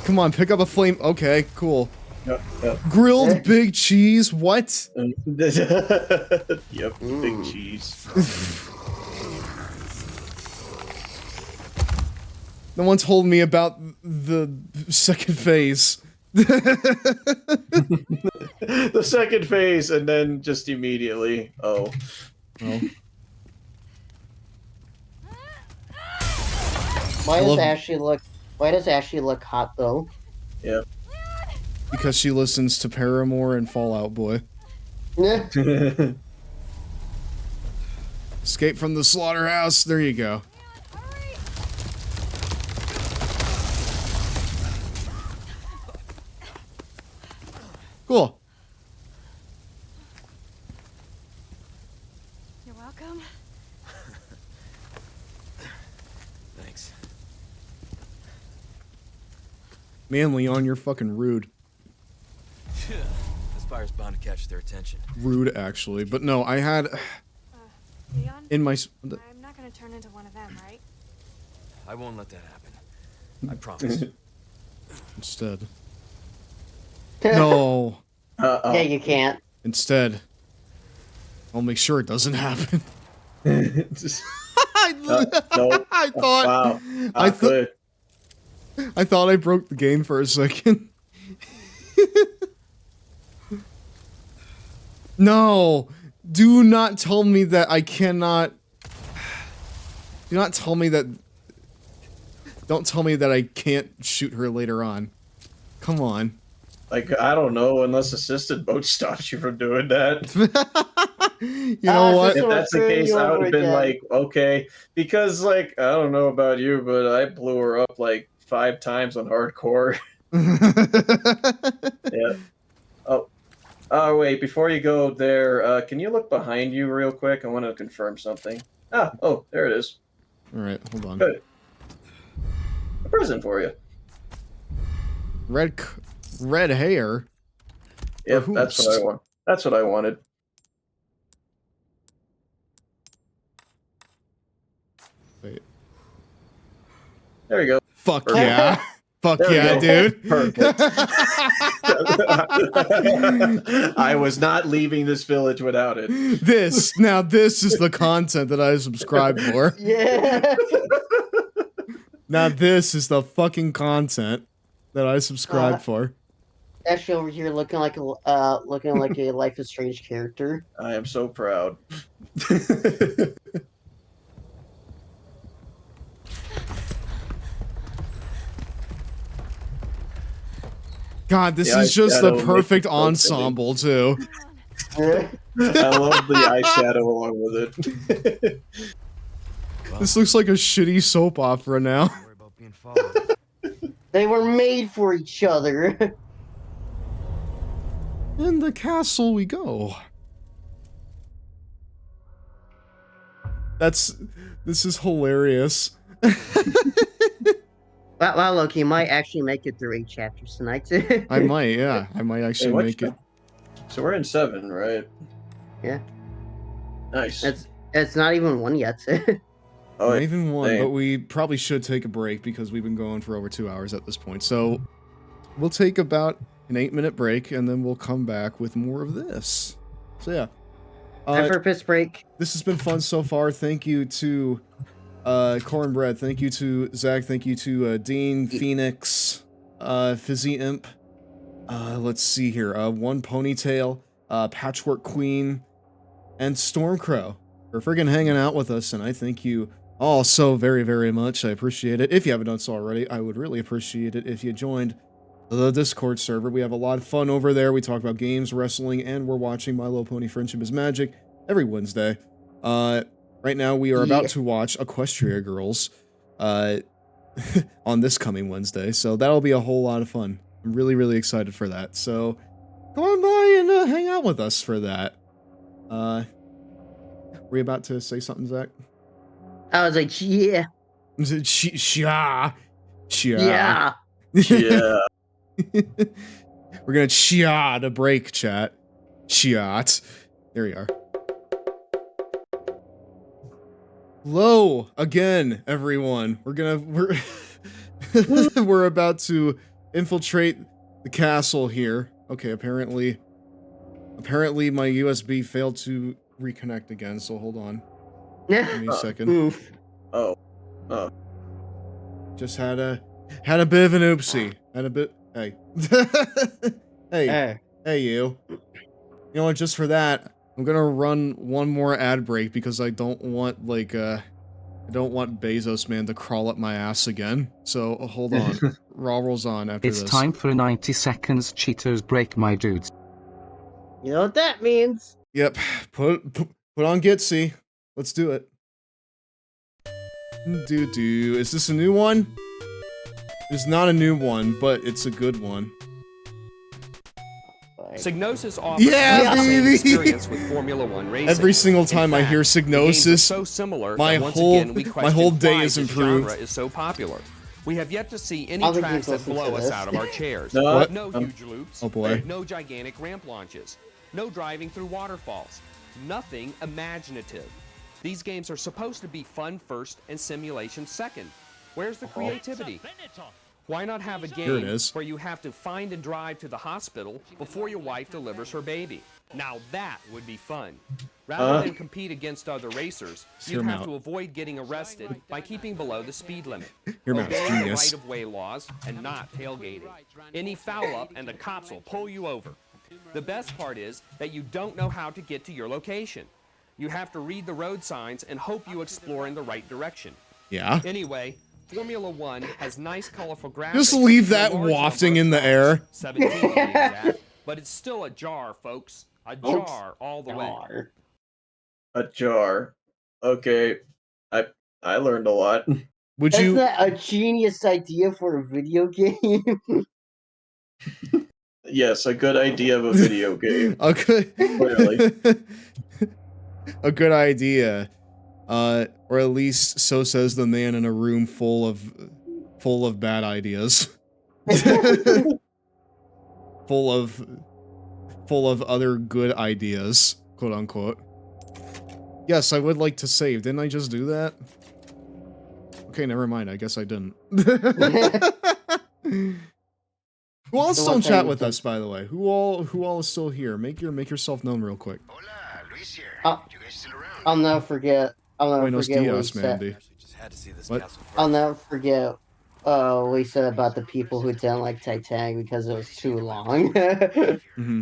Come on, pick up a flame. Okay, cool. Yep. Grilled big cheese? What? Yep, big cheese. No one told me about the second phase. The second phase, and then just immediately, oh. Why does Ashley look hot though? Yep. Because she listens to Paramore and Fall Out Boy. Escape from the slaughterhouse. There you go. Cool. You're welcome. Thanks. Man, Leon, you're fucking rude. This fire's bound to catch their attention. Rude, actually. But no, I had... Leon? in my... I'm not gonna turn into one of them, right? I won't let that happen. I promise. Instead. No. Yeah, you can't. Instead. I'll make sure it doesn't happen. No. I thought... Wow. I thought I broke the game for a second. No! Do not tell me that I cannot... Do not tell me that... Don't tell me that I can't shoot her later on. Come on. Like, I don't know, unless assisted mode stops you from doing that. You know what? If that's the case, I would have been like, okay. Because, like, I don't know about you, but I blew her up, like, 5 times on hardcore. Yeah. Oh, wait, before you go there, can you look behind you real quick? I want to confirm something. Oh, there it is. Alright, hold on. Good. A present for you. Red hair? Yep, that's what I want. That's what I wanted. Wait. There you go. Fuck Perfect. yeah. Fuck There we yeah, go. dude. Perfect. I was not leaving this village without it. This is the content that I subscribe for. Yeah. Now this is the fucking content that I subscribe for. Ashley over here looking like a Life is Strange character. I am so proud. God, this is just the perfect ensemble too. I love the eyeshadow along with it. This looks like a shitty soap opera now. They were made for each other. In the castle we go. This is hilarious. Well, look, you might actually make it through 8 chapters tonight. I might, yeah. I might actually what make it. So we're in 7, right? Yeah. Nice. It's not even 1 yet. Oh, Not even 1, dang. but we probably should take a break because we've been going for over 2 hours at this point. So we'll take about an 8-minute break and then we'll come back with more of this. So yeah. Time for a piss break. This has been fun so far. Thank you to Cornbread. Thank you to Zach. Thank you to Dean, Phoenix, Fizzy Imp. Let's see here. One Ponytail, Patchwork Queen, and Stormcrow for friggin' hanging out with us. And I thank you all so very, very much. I appreciate it. If you haven't done so already, I would really appreciate it if you joined the Discord server. We have a lot of fun over there. We talk about games, wrestling, and we're watching My Little Pony Friendship is Magic every Wednesday. Right now we are about to watch Equestria Girls on this coming Wednesday, so that'll be a whole lot of fun. I'm really, really excited for that. So come on by and hang out with us for that. Were you about to say something, Zach? I was like, yeah. Yeah. Yeah. Yeah. We're gonna chia to break, chat. Chiat. There we are. Hello again, everyone. We're we're about to infiltrate the castle here. Okay, apparently my USB failed to reconnect again, so hold on. Give me a second. Oh. Just had a bit of an oopsie. Hey. Hey you. You know what, just for that, I'm gonna run one more ad break because I don't want Bezos Man to crawl up my ass again. So hold on. Raw rolls on after It's this. time for a 90 seconds Cheetos break, my dudes. You know what that means? Yep. Put on Gitsy. Let's do it. Is this a new one? It's not a new one, but it's a good one. Signosis offers Yeah, the same baby! experience with Formula One racing. Every single time I hear The games are Signosis, so similar my that once whole again, we my whole question day why is this improved. genre is so popular. We have yet to see any I don't think tracks you've that listened blow to us this. out of our chairs. What? No huge loops. Oh boy. No gigantic ramp launches. No driving through waterfalls. Nothing imaginative. These games are supposed to be fun first and simulation second. Where's the creativity? Why not have a Here it game is. where you have to find and drive to the hospital before your wife delivers her baby? Now that would be fun. Rather than compete against other racers, Hear you'd him have out. to avoid getting arrested by keeping below the speed limit. Hear him out, Obey the genius. right-of-way laws and not tailgating. Any foul up and the cops will pull you over. The best part is that you don't know how to get to your location. You have to read the road signs and hope you explore in the right direction. Yeah. Anyway, Formula One has nice, colorful graphics. Just leave that and a large wafting number in of the air. 17 to be exact, but it's still a jar, folks. A jar all the way. A jar. Okay. I learned a lot. Would Isn't you? that a genius idea for a video game? Yes, a good idea of a video game. A good. Clearly. A good idea. Or at least so says the man in a room full of bad ideas. full of other good ideas, quote unquote. Yes, I would like to save. Didn't I just do that? Okay, never mind. I guess I didn't. Who all is still in chat with us, by the way? Who all is still here? Make yourself known real quick. I'll never forget. I'll never Buenos forget what dias, he said. Mandy. What? I'll never forget what he said about the people who didn't like Titanic because it was too long. Mm-hmm.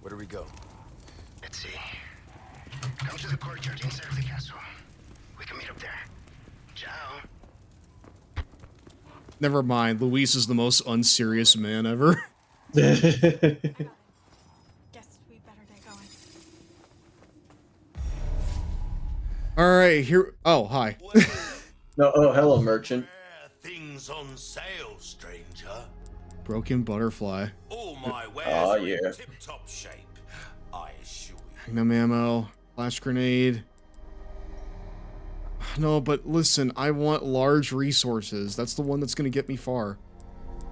Where do we go? Let's see. Come to the courtyard inside of the castle. We can meet up there. Ciao. Never mind. Luis is the most unserious man ever. Guess we better get going. All right, here. Oh, hi. No, oh, hello, merchant. Things on sale, stranger. Broken butterfly. All my wares Oh, are yeah. in tip-top shape, I assure you. Magnum ammo. Flash grenade. No, but listen, I want large resources. That's the one that's gonna get me far.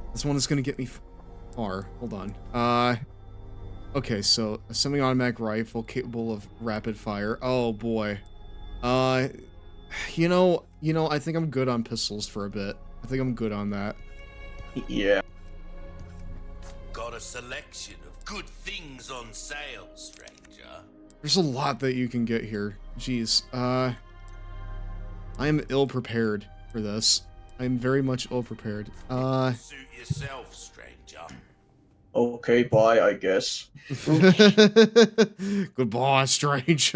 That's the one that's gonna get me far. Hold on. Okay, so a semi-automatic rifle capable of rapid fire. Oh boy. You know, I think I'm good on pistols for a bit. I think I'm good on that. Yeah. Got a selection of good things on sale, stranger. There's a lot that you can get here. Jeez. I am ill prepared for this. I'm very much ill prepared. Suit yourself, stranger. Okay, bye, I guess. Goodbye, strange.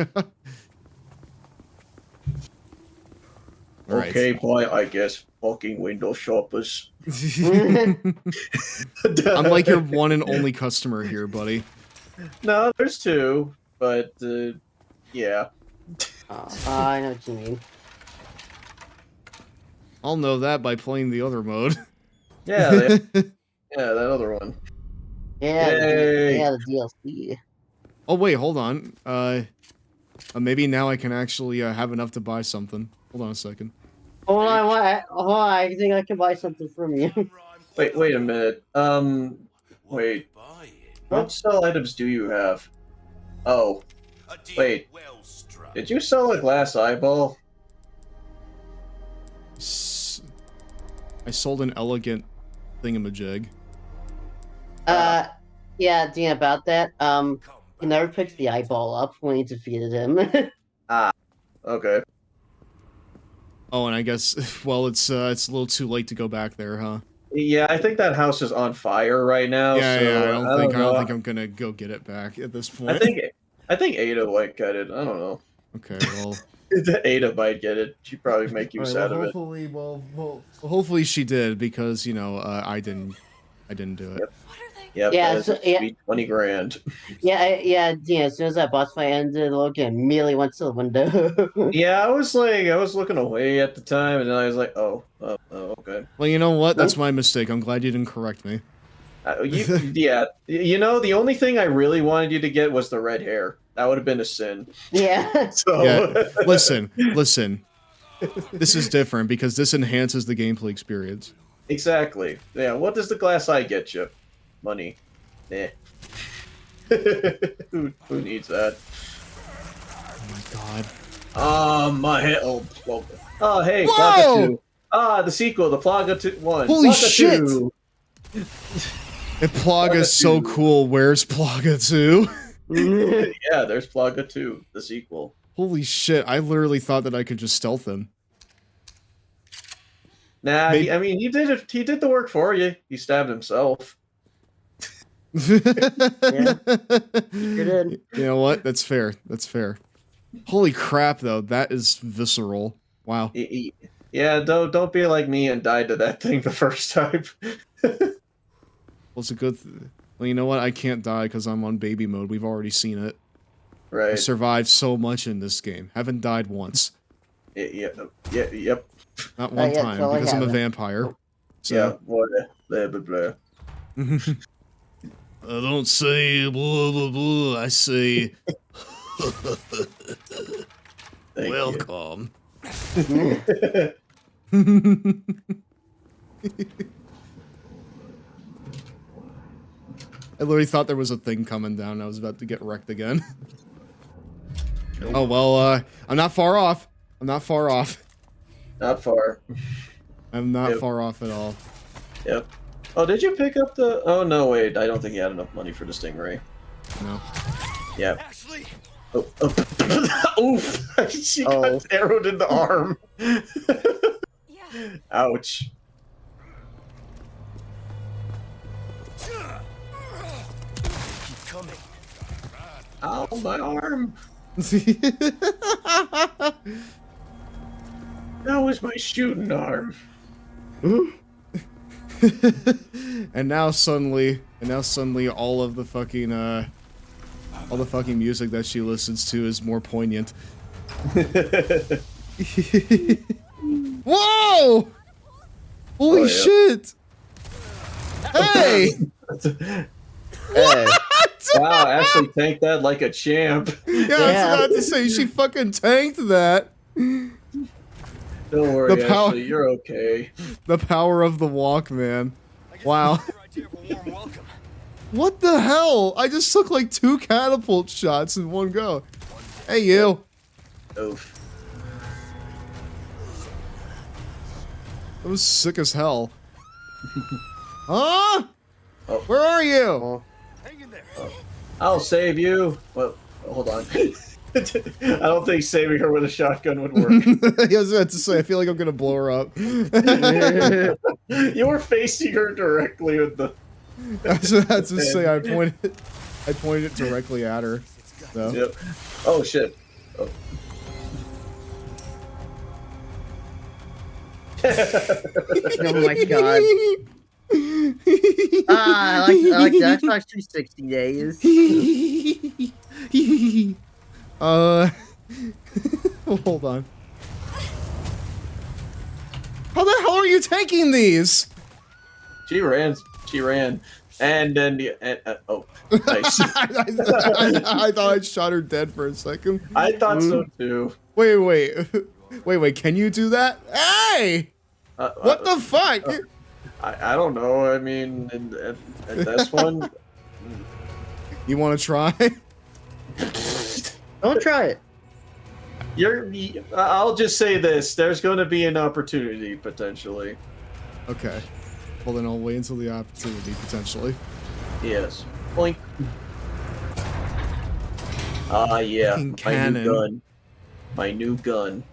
Okay, bye, I guess. Fucking window shoppers. I'm like your one and only customer here, buddy. No, there's two, but yeah. I know what you mean. I'll know that by playing the other mode. Yeah, yeah, that other one. Yeah, Yay. the DLC. Oh wait, hold on. Maybe now I can actually have enough to buy something. Hold on a second. Hold on, I think I can buy something from you. Wait a minute. Wait. What sell items do you have? Oh. Wait. Did you sell a glass eyeball? I sold an elegant thingamajig. Yeah, Dean, about that, he never picks the eyeball up when he defeated him. Okay. Oh, and I guess, well, it's a little too late to go back there, huh? Yeah, I think that house is on fire right now. Yeah, so yeah, I don't think know. I'm gonna go get it back at this point. I think Ada might get it. I don't know. Okay, well. Ada might get it. She'd probably make use out of it. Hopefully she did, because, you know, I didn't do it. Yep, Yeah, so, yeah. 20 grand. Yeah, Dean, as soon as that boss fight ended, Logan immediately went to the window. Yeah, I was looking away at the time, and then I was like, oh, okay. Well, you know what? That's my mistake. I'm glad you didn't correct me. Yeah, you know, the only thing I really wanted you to get was the red hair. That would have been a sin. Yeah. So yeah, listen. This is different because this enhances the gameplay experience. Exactly. Yeah. What does the glass eye get you? Money. Eh. Who needs that? Oh my god. My head. Oh, hey, Whoa! Plaga 2. The sequel, the Plaga 2 1. Holy Plaga shit! 2. If Plaga's so cool, where's Plaga 2? Yeah, there's Plaga 2, the sequel. Holy shit, I literally thought that I could just stealth him. Nah, I mean, he did the work for you. He stabbed himself. Yeah, sure did. You know what? That's fair. That's fair. Holy crap, though. That is visceral. Wow. Yeah, don't be like me and die to that thing the first time. Well, it's a good... Well, you know what? I can't die because I'm on baby mode. We've already seen it. Right. I survived so much in this game. Haven't died once. Yep. Not one yeah, time, so I because I'm a haven't. vampire. So. Yeah, blah, blah, blah. I don't say blah, blah, blah. I say... Welcome. I literally thought there was a thing coming down. I was about to get wrecked again. Oh, well, I'm not far off. I'm not far off. Not far. I'm not far off at all. Yep. Oh, did you pick up the... Oh, no, wait. I don't think you had enough money for the Stingray. No. Yeah. Oh. Oof! She got arrowed in the arm. Ouch. Keep coming. Ow, my arm. That was my shooting arm. And now suddenly all of the fucking music that she listens to is more poignant. Whoa! Holy shit! Hey! Hey. Wow, Ashley tanked that like a champ. Yeah, I was about to say, she fucking tanked that. Don't worry, The power- Ashley, you're okay. The power of the Walkman. Wow. What the hell? I just took like 2 catapult shots in one go. Hey, you. Oof. That was sick as hell. Huh? Oh. Where are you? I'll save you. Well, hold on. I don't think saving her with a shotgun would work. I was about to say, I feel like I'm gonna blow her up. You were facing her directly with the. I was about to say, I pointed it directly at her. So. Yep. Oh shit. Oh. Oh my god. I like the Xbox 360 days. Hold on. How the hell are you taking these? She ran, and then oh, nice. I thought I shot her dead for a second. I thought so too. Wait, can you do that? Hey! What the fuck? I don't know. I mean, at this one, you want to try? Don't try it. I'll just say this: there's going to be an opportunity potentially. Okay. Well, then I'll wait until the opportunity potentially. Yes. Boink. Ah, yeah. My new gun. My new gun.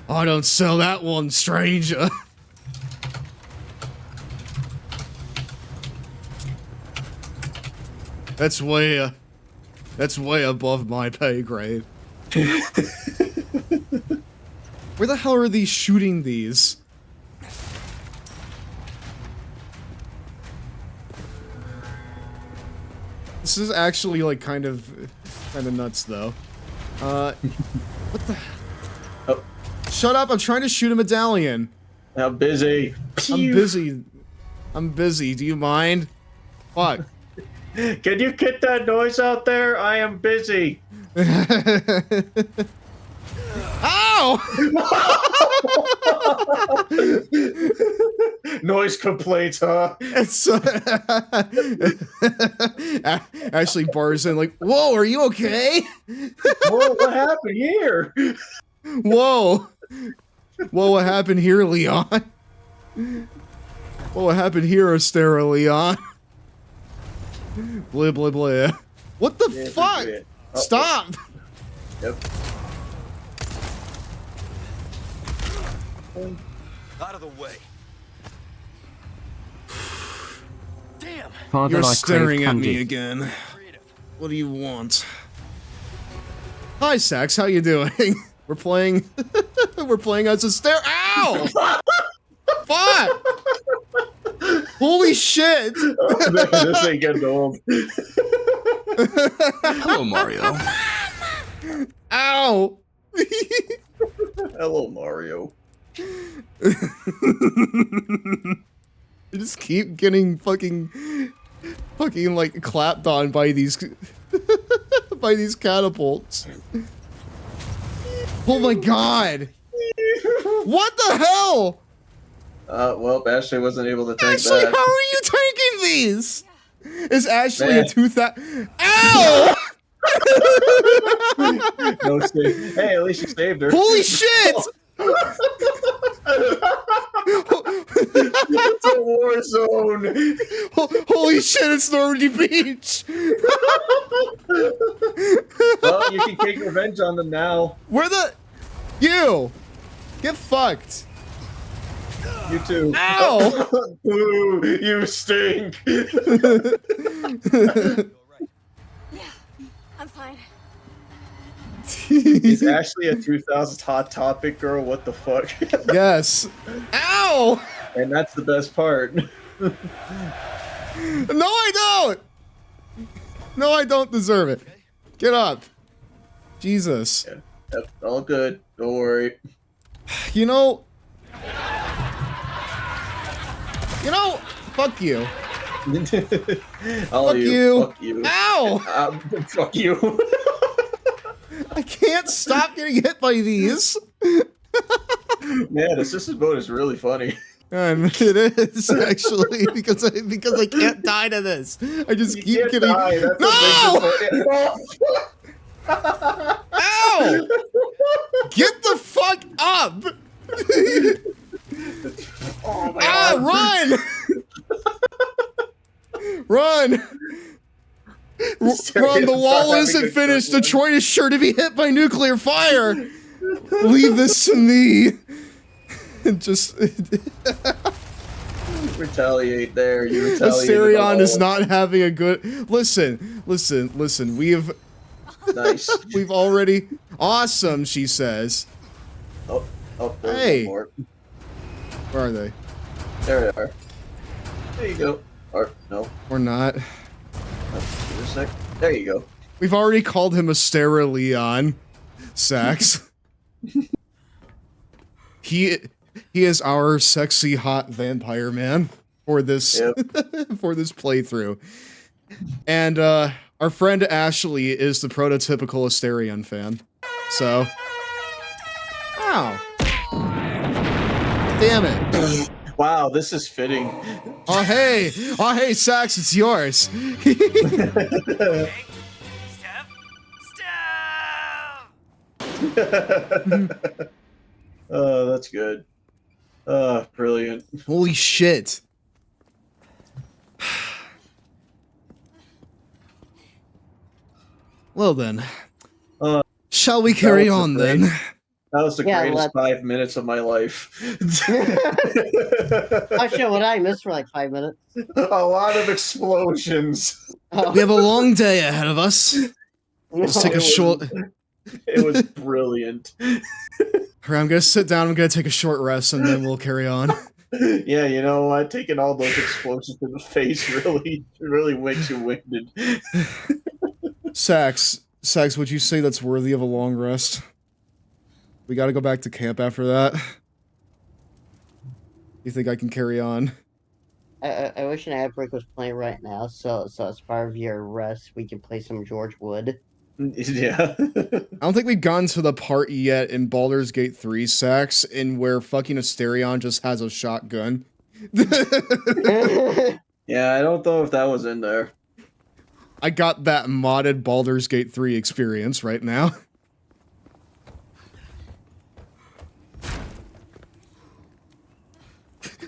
Oh, don't sell that one, stranger. That's way above my pay grade. Where the hell are these shooting these? This is actually like kind of nuts though. What the? Oh. Shut up! I'm trying to shoot a medallion. I'm busy. I'm busy. Do you mind? Fuck. Can you get that noise out there? I am busy. Ow! Noise complaints, huh? It's, Ashley bars in like, whoa, are you okay? Whoa, what happened here? Whoa. Whoa, what happened here, Leon? Whoa, what happened here, Astera, Leon? Blah, blah, blah. What the fuck? Oh, Stop! Yep. Out of the way. Damn. Father, You're I crave staring at candy. me again. What do you want? Hi, Sax. How you doing? We're playing. We're playing as a stare. Ow! Fuck! Holy shit! Oh, man, this ain't getting old. Hello, Mario. Ow! Hello, Mario. I just keep getting fucking like clapped on by these by these catapults. Oh my god! What the hell? Well, Ashley wasn't able to take Ashley, that. how are you taking these? Is Ashley Man. a 2000? Ow! No save. Hey, at least you saved her. Holy shit! It's a war zone. Holy shit, it's Normandy Beach! Well, you can take revenge on them now. Where the... You! Get fucked! You too. Ow! Boo, you stink. Yeah, I'm fine. Is Ashley a 2000s hot topic girl? What the fuck? Yes. Ow! And that's the best part. No, I don't! No, I don't deserve it. Get up. Jesus. Yeah, that's all good. Don't worry. You know, fuck you. All Fuck you. Fuck you. Ow! Fuck you. I can't stop getting hit by these. Man, assisted mode is really funny. It is actually because I can't die to this. I just keep can't getting. die, that's No! what makes it funny. Ow! Get the fuck up! Oh my God. Run! Run! Run! The wall isn't finished. Detroit is sure to be hit by nuclear fire. Leave this to me. Just retaliate there. You retaliate. Asterion is not having a good. Listen. We've nice. We've already awesome. She says. Oh, hey. More. Where are they? There they are. There you go. Or no. Or not. Give it a sec. There you go. We've already called him Astera Leon. Sax. He is our sexy hot vampire man for this for this playthrough. And our friend Ashley is the prototypical Asterion fan. So ow. Damn it. Wow, this is fitting. Oh hey, Sax, it's yours. Oh, that's good. Brilliant. Holy shit. Well then. Shall we carry on then? That was the greatest 5 minutes of my life. Oh shit, what did I miss for like 5 minutes? A lot of explosions. We have a long day ahead of us. Let's take a short... It was brilliant. Alright, I'm gonna sit down, I'm gonna take a short rest, and then we'll carry on. Yeah, you know what? Taking all those explosions to the face really makes you winded. Sax, would you say that's worthy of a long rest? We gotta go back to camp after that. You think I can carry on? I wish an ad break was playing right now, so as part of your rest, we can play some George Wood. Yeah. I don't think we've gotten to the part yet in Baldur's Gate 3, Sax, in where fucking Asterion just has a shotgun. Yeah, I don't know if that was in there. I got that modded Baldur's Gate 3 experience right now. I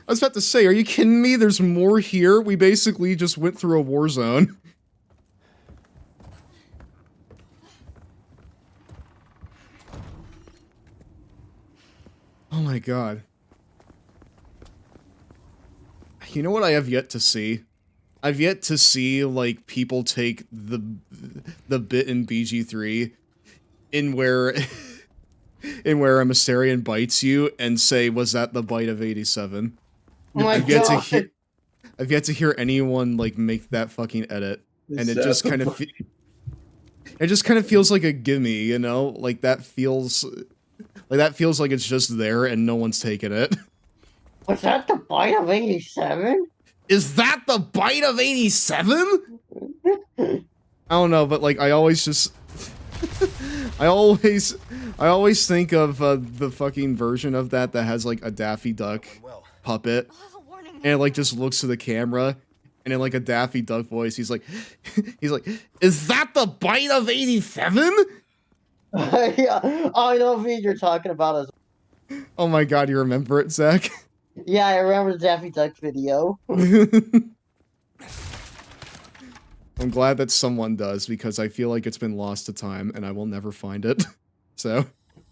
was about to say, are you kidding me? There's more here? We basically just went through a war zone. Oh my god. You know what I have yet to see? I've yet to see, like, people take the bit in BG3 in where a Mysterian bites you and say, was that the bite of 87? Oh my I've yet to hear anyone, like, make that fucking edit. And it just kind of feels like a gimme, you know? Like, that feels like it's just there and no one's taking it. Was that the bite of 87? Is that the bite of 87? I don't know, but like I always think of the fucking version of that has like a Daffy Duck puppet, and it like just looks to the camera, and in like a Daffy Duck voice, he's like, is that the bite of 87? Yeah, I know what you're talking about. Oh my god, you remember it, Zach? Yeah, I remember the Daffy Duck video. I'm glad that someone does, because I feel like it's been lost to time, and I will never find it. So.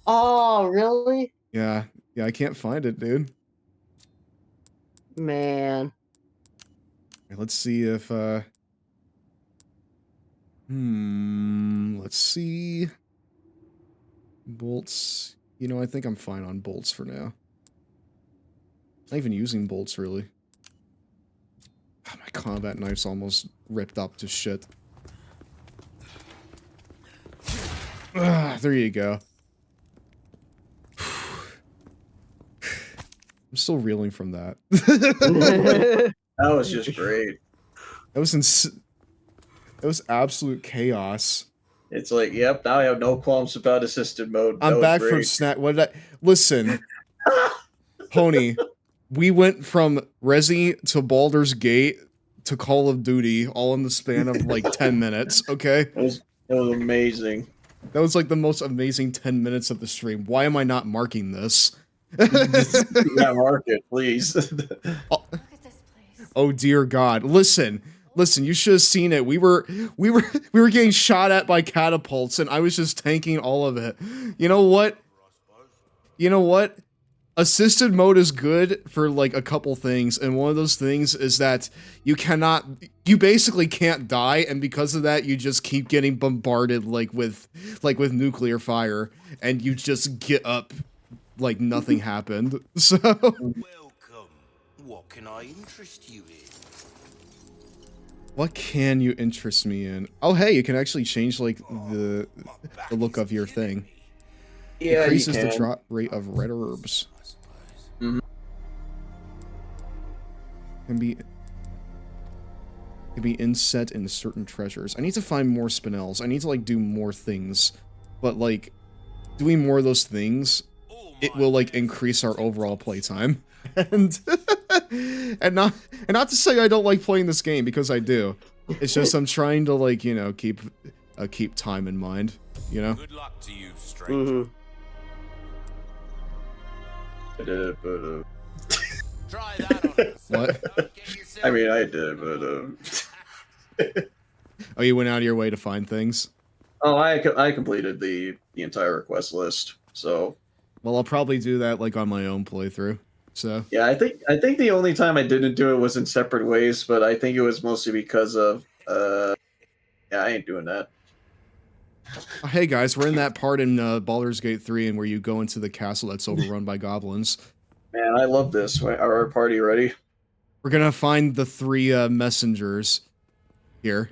Oh, really? Yeah, I can't find it, dude. Man. Let's see if, let's see. Bolts. You know, I think I'm fine on bolts for now. Not even using bolts, really. Oh, my combat knife's almost ripped up to shit. There you go. I'm still reeling from that. That was just great. That was absolute chaos. It's like, yep, now I have no qualms about assisted mode. I'm That was back from great. snack. What did I listen? Pony, we went from Resi to Baldur's Gate to Call of Duty all in the span of like 10 minutes, okay? It was amazing. That was like the most amazing 10 minutes of the stream. Why am I not marking this? Yeah, mark it, please. Oh dear God. Listen, you should have seen it. We were getting shot at by catapults and I was just tanking all of it. You know what? Assisted mode is good for like a couple things, and one of those things is that you basically can't die, and because of that you just keep getting bombarded like with nuclear fire, and you just get up like nothing happened. So Welcome. What can I interest you in? what can you interest me in? Oh hey, you can actually change like the look of your thing. Yeah, Increases you can. the drop rate of red herbs. Mhm. Can be inset in certain treasures. I need to find more spinels. I need to like do more things, but like doing more of those things, it will like increase our overall playtime. And and not to say I don't like playing this game, because I do. It's just I'm trying to like, you know, keep time in mind, you know. Good luck to you, stranger. Try that on us. What? I mean, I did, but Oh, you went out of your way to find things? oh, I completed the entire request list. So, well, I'll probably do that like on my own playthrough. So yeah, I think the only time I didn't do it was in separate ways, but I think it was mostly because of yeah, I ain't doing that. Hey guys, we're in that part in Baldur's Gate 3 and where you go into the castle that's overrun by goblins. Man, I love this. Are our party ready? We're gonna find the 3 messengers here.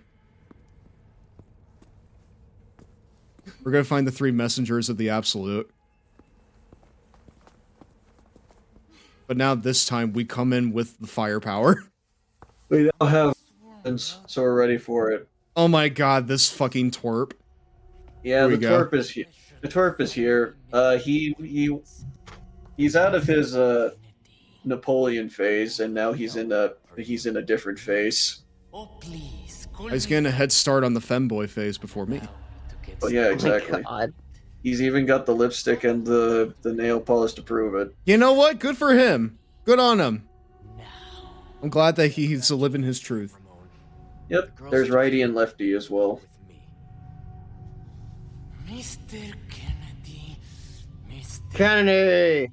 We're gonna find the 3 messengers of the Absolute. But now this time we come in with the firepower. We now have weapons, so we're ready for it. Oh my god, this fucking twerp. Yeah, the twerp is here. The twerp is here. He's out of his Napoleon phase, and now he's in a different phase. He's getting a head start on the femboy phase before me. Oh yeah, exactly. He's even got the lipstick and the nail polish to prove it. You know what? Good for him. Good on him. I'm glad that he's living his truth. Yep, there's righty and lefty as well. Mr. Kennedy. Kennedy!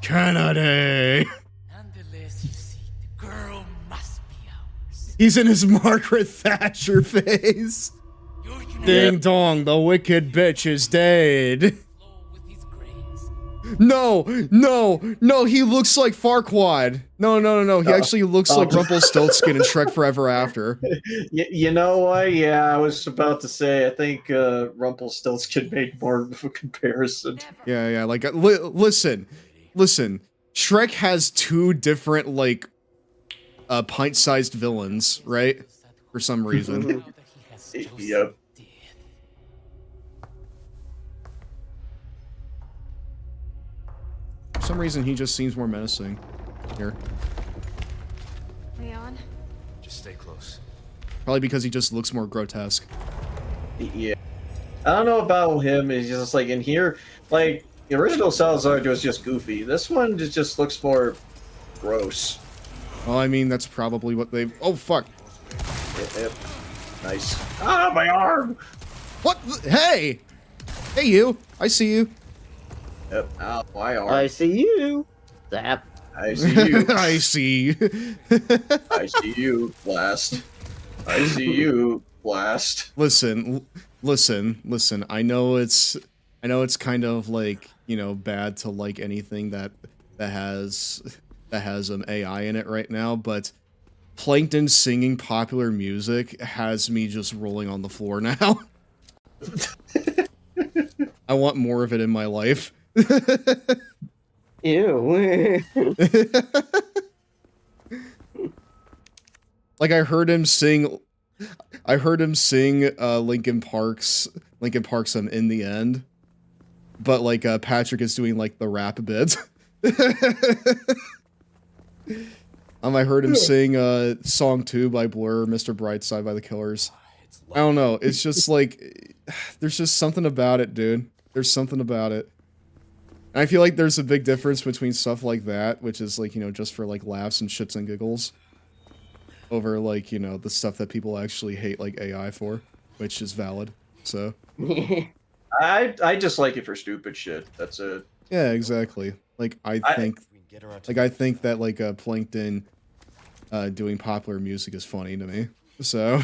Kennedy! Nonetheless, you see, the girl must be ours. He's in his Margaret Thatcher phase. Ding dong, the wicked bitch is dead. No, he looks like Farquaad. No, he actually looks like Rumpelstiltskin in Shrek Forever After. You know what? Yeah, I was about to say, I think Rumpelstiltskin made more of a comparison. Yeah, like, listen. Shrek has 2 different, like, pint-sized villains, right? For some reason. Yep. For some reason, he just seems more menacing. Here. Leon? Just stay close. Probably because he just looks more grotesque. Yeah. I don't know about him. It's just like in here, like the original Salazar was just goofy. This one just looks more gross. Well, I mean, that's probably what they've... Oh, fuck. Yep. Nice. Ah, my arm! What? Hey! Hey, you! I see you. Yep. Ow, my arm. I see you. Zap. I see you. I see. I see you. Blast. I see you. Blast. Listen. I know it's kind of like, you know, bad to like anything that has AI in it right now, but Plankton singing popular music has me just rolling on the floor now. I want more of it in my life. Ew. Like I heard him sing I heard him sing Linkin Park's In the End, but like Patrick is doing like the rap bit. I heard him sing Song 2 by Blur, Mr. Brightside by The Killers. I don't know, it's just like, there's just something about it, dude. There's something about it. And I feel like there's a big difference between stuff like that, which is like, you know, just for like laughs and shits and giggles, over like, you know, the stuff that people actually hate like AI for, which is valid, so. I just like it for stupid shit, that's it. Yeah, exactly. Like, I think that like Plankton doing popular music is funny to me, so.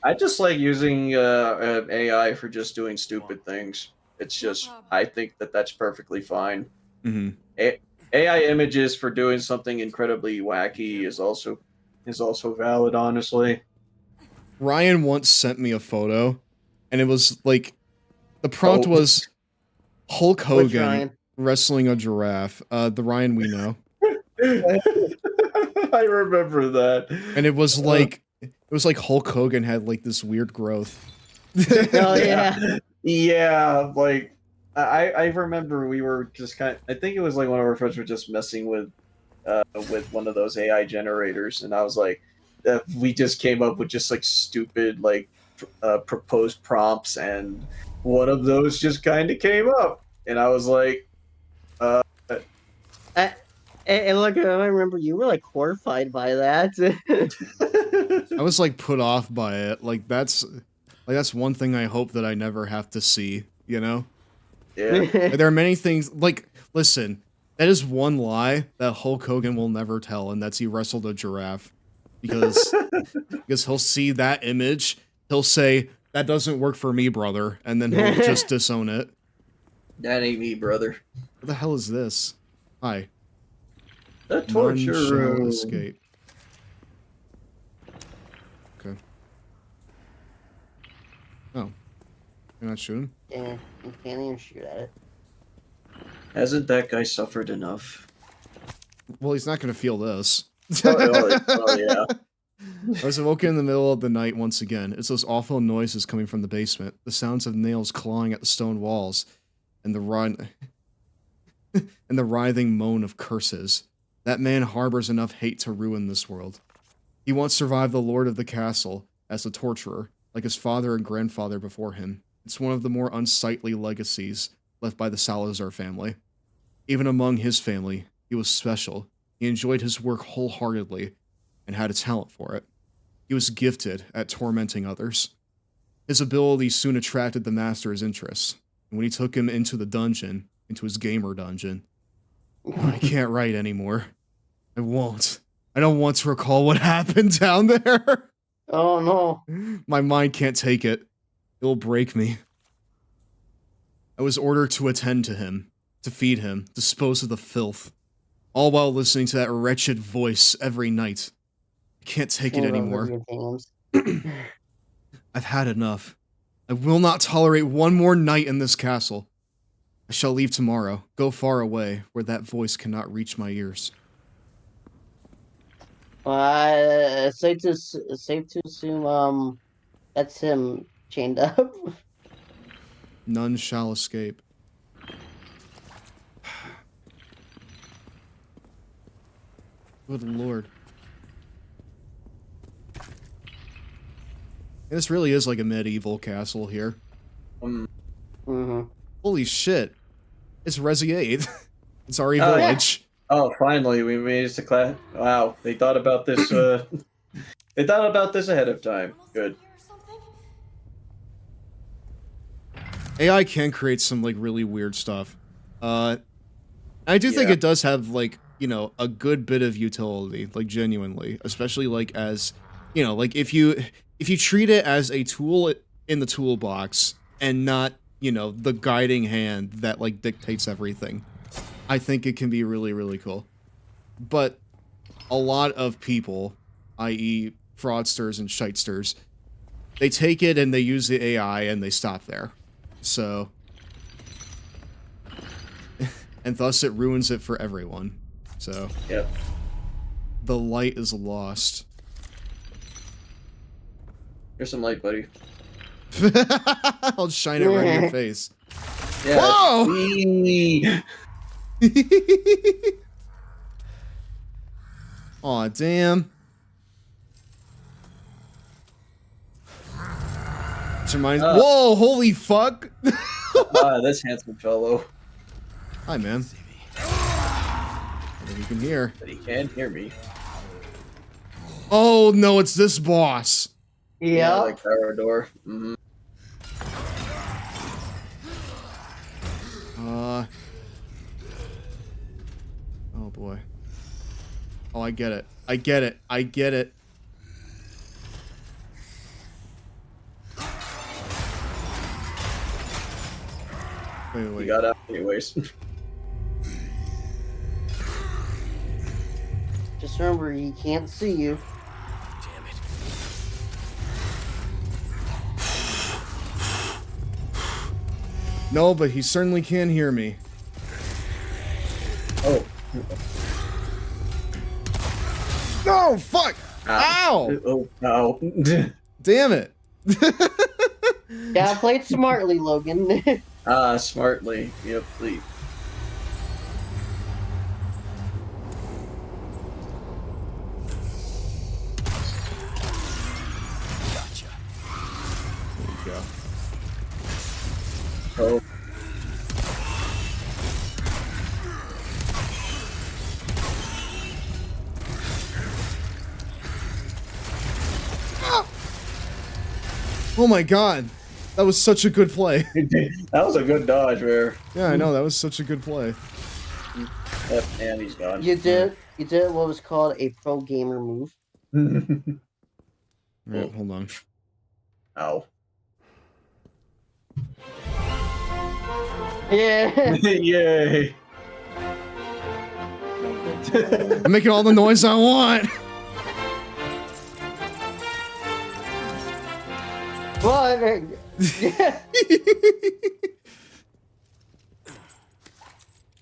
I just like using AI for just doing stupid things. It's just, I think that that's perfectly fine. AI images for doing something incredibly wacky is also valid, honestly. Ryan once sent me a photo, and it was like, the prompt was Hulk Hogan wrestling a giraffe. The Ryan we know. I remember that. And it was like Hulk Hogan had like this weird growth. Oh yeah. Yeah, like I remember we were just I think it was like one of our friends were just messing with one of those AI generators, and I was like, we just came up with just like stupid like proposed prompts, and one of those just kind of came up, and I was like, and look, I remember you were like horrified by that. I was like put off by it. Like that's one thing I hope that I never have to see, you know? Yeah. Like, there are many things, like, listen, that is one lie that Hulk Hogan will never tell, and that's he wrestled a giraffe. Because he'll see that image, he'll say, that doesn't work for me, brother, and then he'll just disown it. That ain't me, brother. What the hell is this? Hi. The torture None shall room. escape. Okay. Oh. You're not shooting? Yeah, you can't even shoot at it. Hasn't that guy suffered enough? Well, he's not going to feel this. Oh, yeah. I was awoken in the middle of the night once again. It's those awful noises coming from the basement, the sounds of nails clawing at the stone walls, and the writhing moan of curses. That man harbors enough hate to ruin this world. He once survived the lord of the castle as a torturer, like his father and grandfather before him. It's one of the more unsightly legacies left by the Salazar family. Even among his family, he was special. He enjoyed his work wholeheartedly and had a talent for it. He was gifted at tormenting others. His ability soon attracted the master's interest, and when he took him into the dungeon, into his gamer dungeon, I can't write anymore. I won't. I don't want to recall what happened down there. Oh no. My mind can't take it. It'll break me. I was ordered to attend to him, to feed him, dispose of the filth, all while listening to that wretched voice every night. I can't take it anymore. I've had enough. I will not tolerate one more night in this castle. I shall leave tomorrow, go far away, where that voice cannot reach my ears. Safe to assume, that's him chained up. None shall escape. Good lord. This really is like a medieval castle here. Holy shit. It's Resi 8. It's RE Village. Yeah. Oh, finally, we made it to class. Wow, they thought about this, they thought about this ahead of time. Good. AI can create some, like, really weird stuff. I do think it does have, like, you know, a good bit of utility, like, genuinely. Especially, like, as, you know, like, if you treat it as a tool in the toolbox, and not, you know, the guiding hand that, like, dictates everything, I think it can be really, really cool. But a lot of people, i.e. fraudsters and shitesters, they take it and they use the AI and they stop there. So... and thus it ruins it for everyone. So... Yep. The light is lost. Here's some light, buddy. I'll shine it right in your face. Yeah. Whoa! Aw, damn. This reminds. Whoa! Holy fuck! This handsome fellow. Hi, man. I think you can hear. But he can hear me. Oh no, it's this boss. Yeah. Like tower door. Oh boy. Oh, I get it. I get it. I get it. Wait. You got out anyways. Just remember, he can't see you. Damn it. No, but he certainly can hear me. Oh. No, fuck! Ow! Oh, no. Damn it. Yeah, played smartly, Logan. Smartly. Yep, please. Gotcha. There you go. Oh. Oh my god. That was such a good play. That was a good dodge, Rare. Yeah, I know. That was such a good play. Yep, and he's gone. You did what was called a pro gamer move. Alright, hold on. Ow. Yeah. Yay. I'm making all the noise I want. What?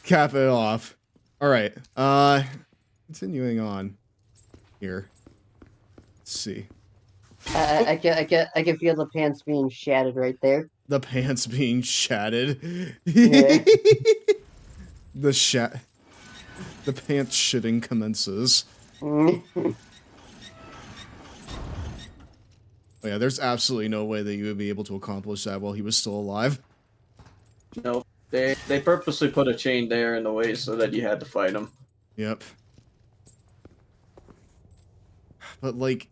Cap it off. Alright, continuing on here. Let's see. I can feel the pants being shattered right there. The pants being shattered. Yeah. The pants shitting commences. Oh yeah, there's absolutely no way that you would be able to accomplish that while he was still alive. No, they purposely put a chain there in the way so that you had to fight him. Yep. But like,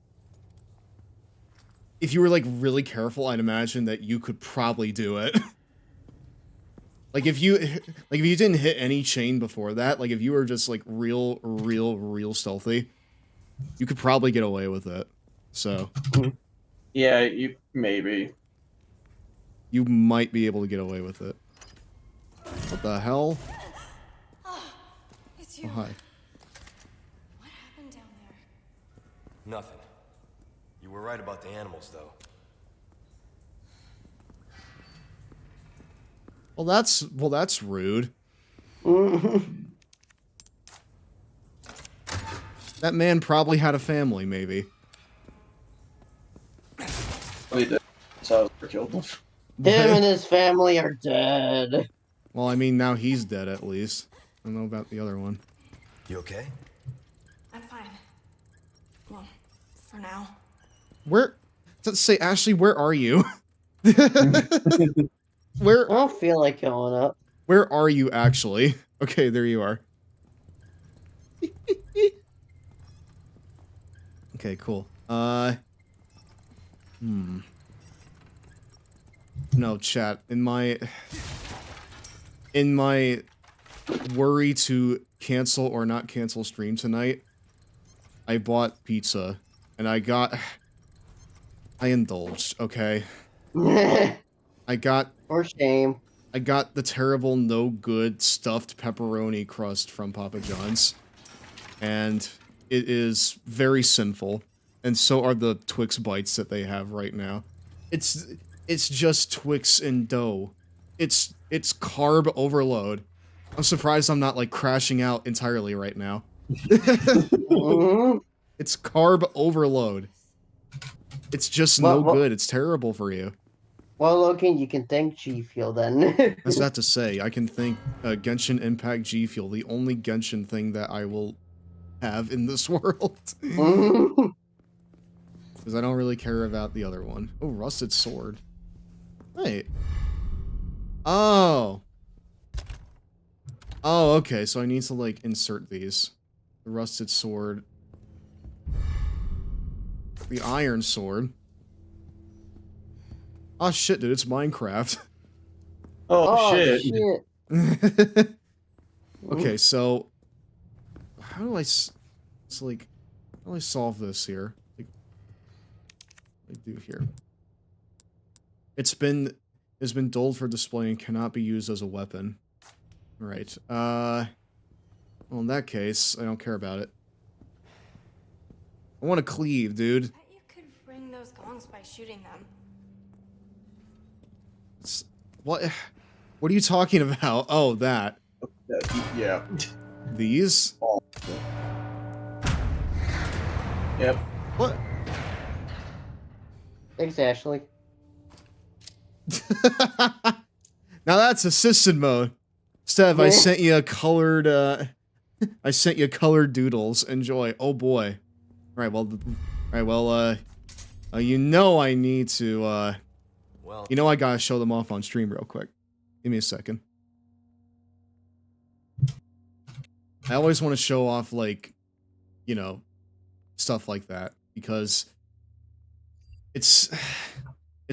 if you were like really careful, I'd imagine that you could probably do it. Like if you didn't hit any chain before that, like if you were just like real stealthy, you could probably get away with it. So. Yeah, you maybe. You might be able to get away with it. What the hell? Oh, it's you. Oh, hi. What happened down there? Nothing. You were right about the animals, though. Well, that's rude. That man probably had a family, maybe. Oh, he did. So I killed him. Him and his family are dead. Well, I mean, now he's dead at least. I don't know about the other one. You okay? I'm fine. Well, for now. Where? Let's say, Ashley, where are you? Where? I don't feel like going up. Where are you actually? Okay, there you are. Okay, cool. No, chat. In my worry to cancel or not cancel stream tonight, I bought pizza, and I indulged, okay? I got... For shame. I got the terrible, no good stuffed pepperoni crust from Papa John's. And it is very sinful. And so are the Twix bites that they have right now. It's just Twix and dough. It's carb overload. I'm surprised I'm not like crashing out entirely right now. It's carb overload. It's just Well, no well- good. It's terrible for you. Well, Logan, you can thank G Fuel then. That's not to say. I can thank Genshin Impact G Fuel, the only Genshin thing that I will have in this world. Because I don't really care about the other one. Oh, rusted sword. Wait. Oh. Oh, okay. So I need to, like, insert these. The rusted sword. The iron sword. Oh, shit, dude. It's Minecraft. Oh, shit. Okay, so... How do I... It's like... How do I solve this here? Like, what do I do here? It's been dulled for display and cannot be used as a weapon. Alright, well, in that case, I don't care about it. I want to cleave, dude. I bet you could ring those gongs by shooting them. What are you talking about? Oh, that. Yeah. These? Yep. What? Thanks, Ashley. Now that's assisted mode. Stev, I sent you a colored, I sent you colored doodles. Enjoy. Oh boy. Alright, well, you know I need to, you know I gotta show them off on stream real quick. Give me a second. I always want to show off, like, you know, stuff like that, because it's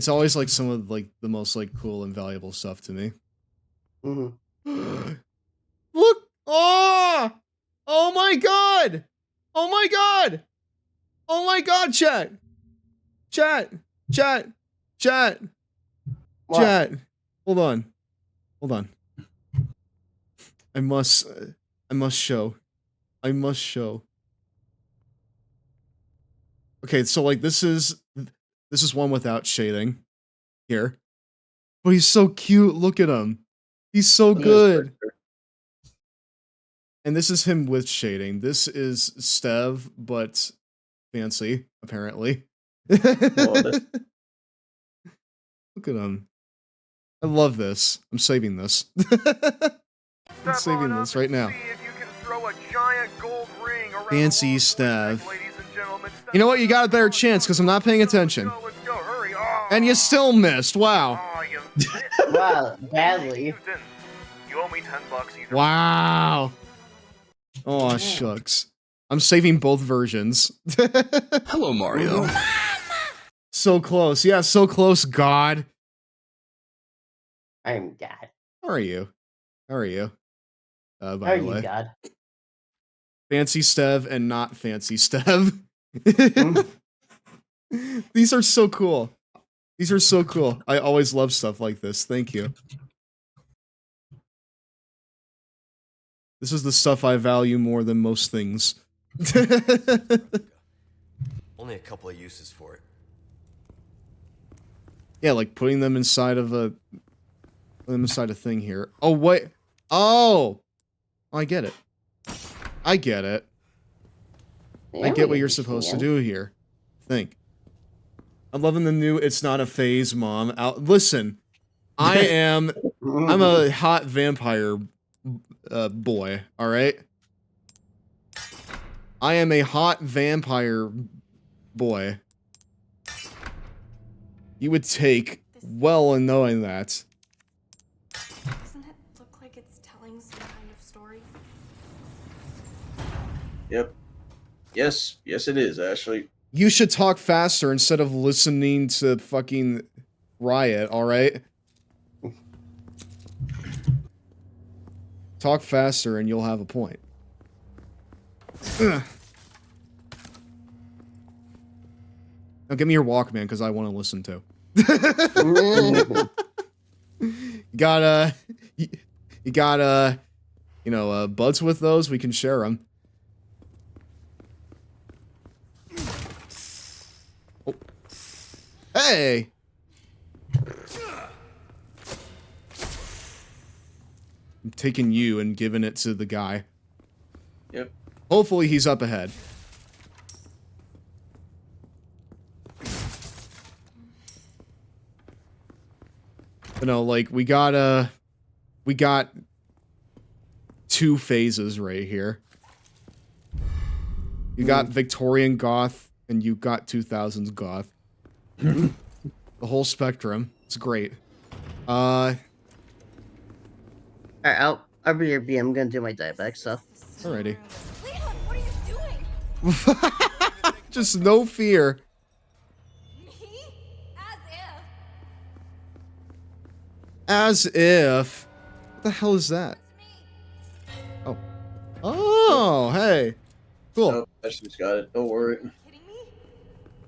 always, like, some of, like, the most, like, cool and valuable stuff to me. Look! Oh! Oh my god! Oh my god! Oh my god, chat! Chat! Chat! Chat! What? Chat! Hold on. Hold on. I must show. I must show. Okay, so, like, this is one without shading. Here. But he's so cute, look at him. He's so good. And this is him with shading. This is Stev, but fancy, apparently. Look at him. I love this. I'm saving this. I'm saving this right now. Fancy Stev. You know what? You got a better chance because I'm not paying attention. And you still missed. Wow. Wow, badly. You owe me $10 either. Wow. Oh, shucks. I'm saving both versions. Hello, Mario. So close. Yeah, so close, God. I'm God. How are you? How are you? By How are the you, way. God? Fancy Stev and not Fancy Stev. These are so cool. These are so cool. I always love stuff like this. Thank you. This is the stuff I value more than most things. Only a couple of uses for it. Yeah, like putting them inside of a thing here. Oh wait. Oh, I get it. I get it. I get what you're supposed to do here. Think. I'm loving the new "It's Not a Phase" mom. Listen, I'm a hot vampire boy. All right. I am a hot vampire boy. You would take well in knowing that. Doesn't it look like it's telling some kind of story? Yep. Yes, it is, Ashley. You should talk faster instead of listening to fucking Riot, alright? Talk faster and you'll have a point. Now give me your Walkman, because I want to listen to. You got, you know, buds with those? We can share them. Oh. Hey! I'm taking you and giving it to the guy. Yep. Hopefully he's up ahead. You know, like we got 2 phases right here. You got Victorian goth, and you got 2000s goth. The whole spectrum. It's great. Alright, I'll be your B. I'm gonna do my diabetic stuff. Alrighty. Leon, what are you doing? Just no fear. Me? As if. As if. What the hell is that? Oh. Oh, hey. Cool. Oh, I just got it. Don't worry. Kidding me?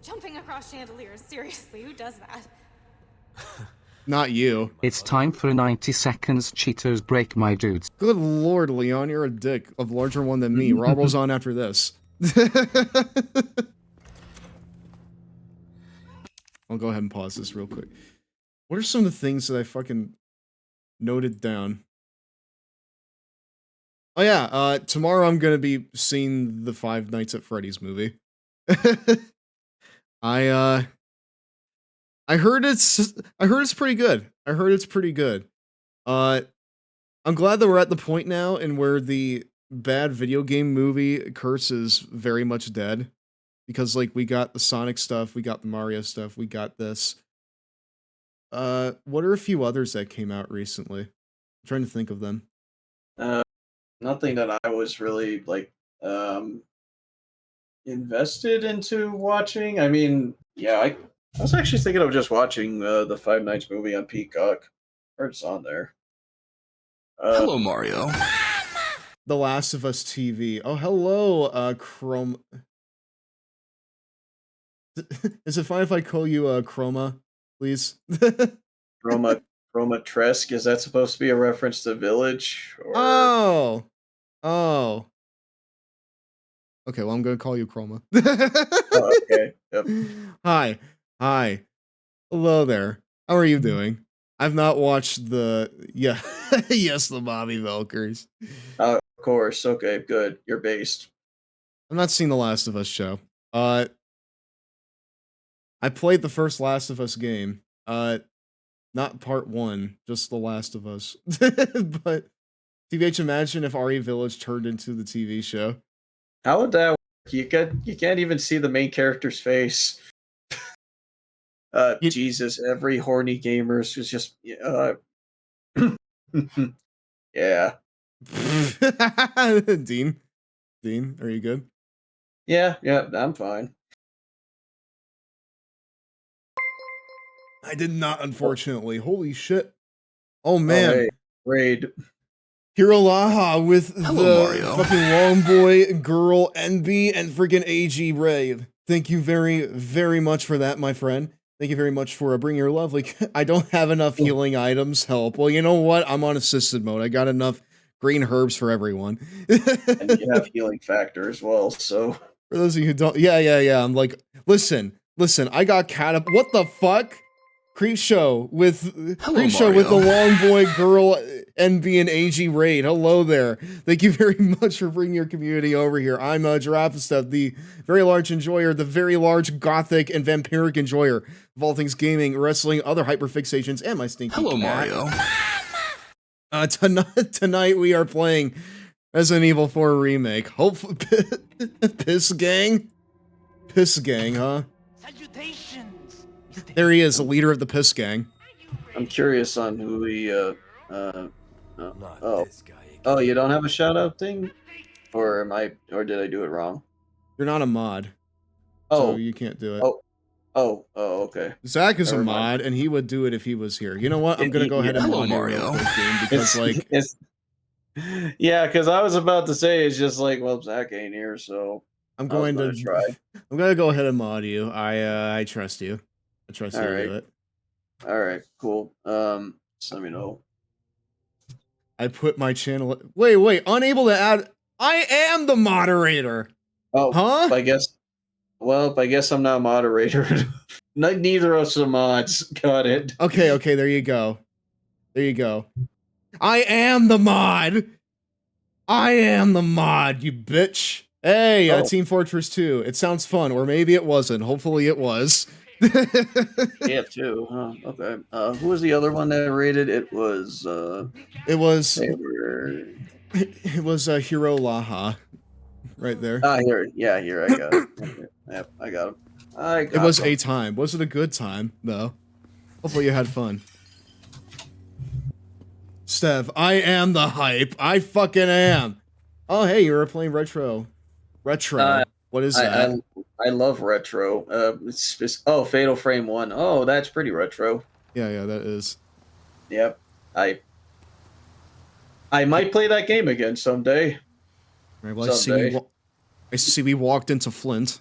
Jumping across chandeliers, seriously, who does that? Not you. It's time for 90 seconds Cheetos break my dudes. Good lord, Leon, you're a dick. A larger one than me. Robo's on after this. I'll go ahead and pause this real quick. What are some of the things that I fucking noted down? Oh yeah, tomorrow I'm gonna be seeing the Five Nights at Freddy's movie. I heard it's pretty good. I heard it's pretty good. I'm glad that we're at the point now in where the bad video game movie curse is very much dead. Because like we got the Sonic stuff, we got the Mario stuff, we got this. What are a few others that came out recently? I'm trying to think of them. Nothing that I was really like invested into watching. I mean, yeah, I was actually thinking of just watching the Five Nights movie on Peacock. Or it's on there. Hello, Mario. The Last of Us TV. Oh, hello, Chrome. Is it fine if I call you Chroma, please? Roma Tresk, is that supposed to be a reference to Village? Or... Oh. Okay, well, I'm gonna call you Chroma. Oh, okay. Yep. Hi. Hello there. How are you doing? I've not watched the... Yeah. Yes, the Bobby Velkers. Of course. Okay, good. You're based. I've not seen The Last of Us show. I played the first Last of Us game. Not part 1, just The Last of Us. But TBH, imagine if RE Village turned into the TV show. How would that work? You can't even see the main character's face. Jesus, every horny gamer is just yeah. Dean, are you good? Yeah, I'm fine. I did not, unfortunately. Holy shit. Oh, man. Oh, hey, raid. Hirolaha with Hello, the Mario. fucking long boy, girl, NB, and freaking AG raid. Thank you very, very much for that, my friend. Thank you very much for bringing your love. Like, I don't have enough healing items. Help. Well, you know what? I'm on assisted mode. I got enough green herbs for everyone. And you have healing factor as well, so... For those of you who don't... Yeah. I'm like, listen, I got what the fuck? Creepshow with the long boy girl NB and AG raid. Hello there. Thank you very much for bringing your community over here. I'm Giraffe, the very large enjoyer, the very large gothic and vampiric enjoyer of all things gaming, wrestling, other hyperfixations, and my stinky Hello, cat. Mario. Tonight we are playing Resident Evil 4 Remake. Hopefully, Piss Gang, huh? Salutations. There he is, the leader of the Piss Gang. I'm curious on who he, oh, you don't have a shout-out thing? Or did I do it wrong? You're not a mod. Oh. So you can't do it. Oh, okay. Zach is a mod, and he would do it if he was here. You know what? I'm gonna go ahead and mod you real quick, game, because, yeah, because I was about to say, it's just like, well, Zach ain't here, so... I'm going to try. I'm gonna go ahead and mod you. I trust you. I trust you to do it. Alright, cool. Just let me know. I put my channel... Wait, unable to add... I am the moderator! Oh, huh? I guess I'm not moderator. Neither of us are mods. Got it. Okay, there you go. I am the mod! You bitch! Hey, Team Fortress 2. It sounds fun, or maybe it wasn't. Hopefully it was. They have two. Huh, okay. Who was the other one that rated? It was. It was. They were. It was Hiro Laha, right there. Ah, here. Yeah, here I got it. Yep, I got him. It was a time. Was it a good time though? Hopefully you had fun. Stev, I am the hype. I fucking am. Oh, hey, you were playing retro. Retro. What is that? I love retro. Oh, Fatal Frame 1. Oh, that's pretty retro. Yeah, that is. Yep. I might play that game again someday. Right, well, I see we walked into Flint.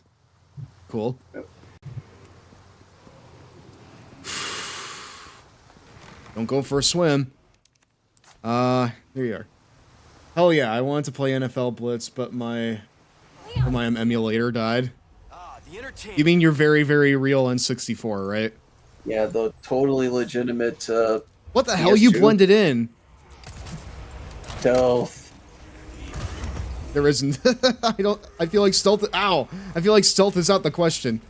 Cool. Yep. Don't go for a swim. Here you are. Hell yeah, I wanted to play NFL Blitz, but my emulator died. You mean your very, very real N64, right? Yeah, the totally legitimate. What the hell? You blended in. Stealth. There isn't. I feel like stealth. Ow! I feel like stealth is out the question.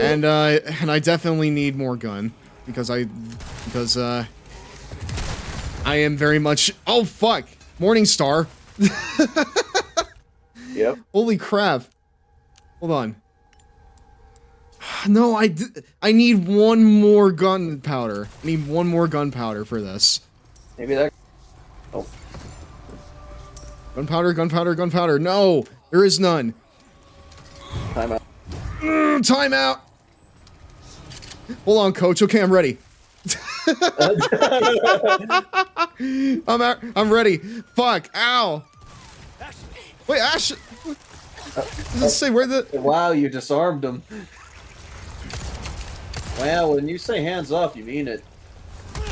And I definitely need more gun because I am very much. Oh fuck! Morningstar. Yep. Holy crap! Hold on. No, I need one more gunpowder. I need one more gunpowder for this. Maybe that. Oh. Gunpowder. No! There is none. Time out. Time out! Hold on, coach. Okay, I'm ready. I'm out. I'm ready. Fuck. Ow. Wait, Ash. Does it say where the... Wow, you disarmed him. Wow, when you say hands off, you mean it.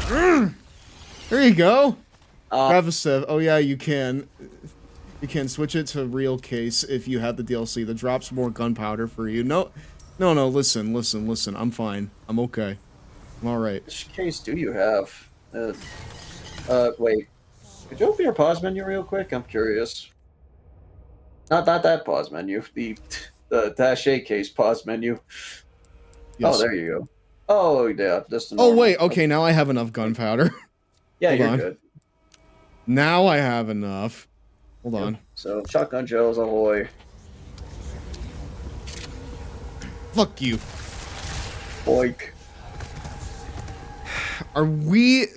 There you go. Gravisev. Oh yeah, you can. You can switch it to real case if you have the DLC that drops more gunpowder for you. No, listen. I'm fine. I'm okay. I'm alright. Which case do you have? Wait. Could you open your pause menu real quick? I'm curious. Not that pause menu. The dash A case pause menu. Yes. Oh, there you go. Oh, yeah. Just the Oh, normal. wait. Okay, now I have enough gunpowder. Yeah, Hold you're on. good. Now I have enough. Hold on. So, shotgun shells, ahoy. Fuck you. Boink. Are we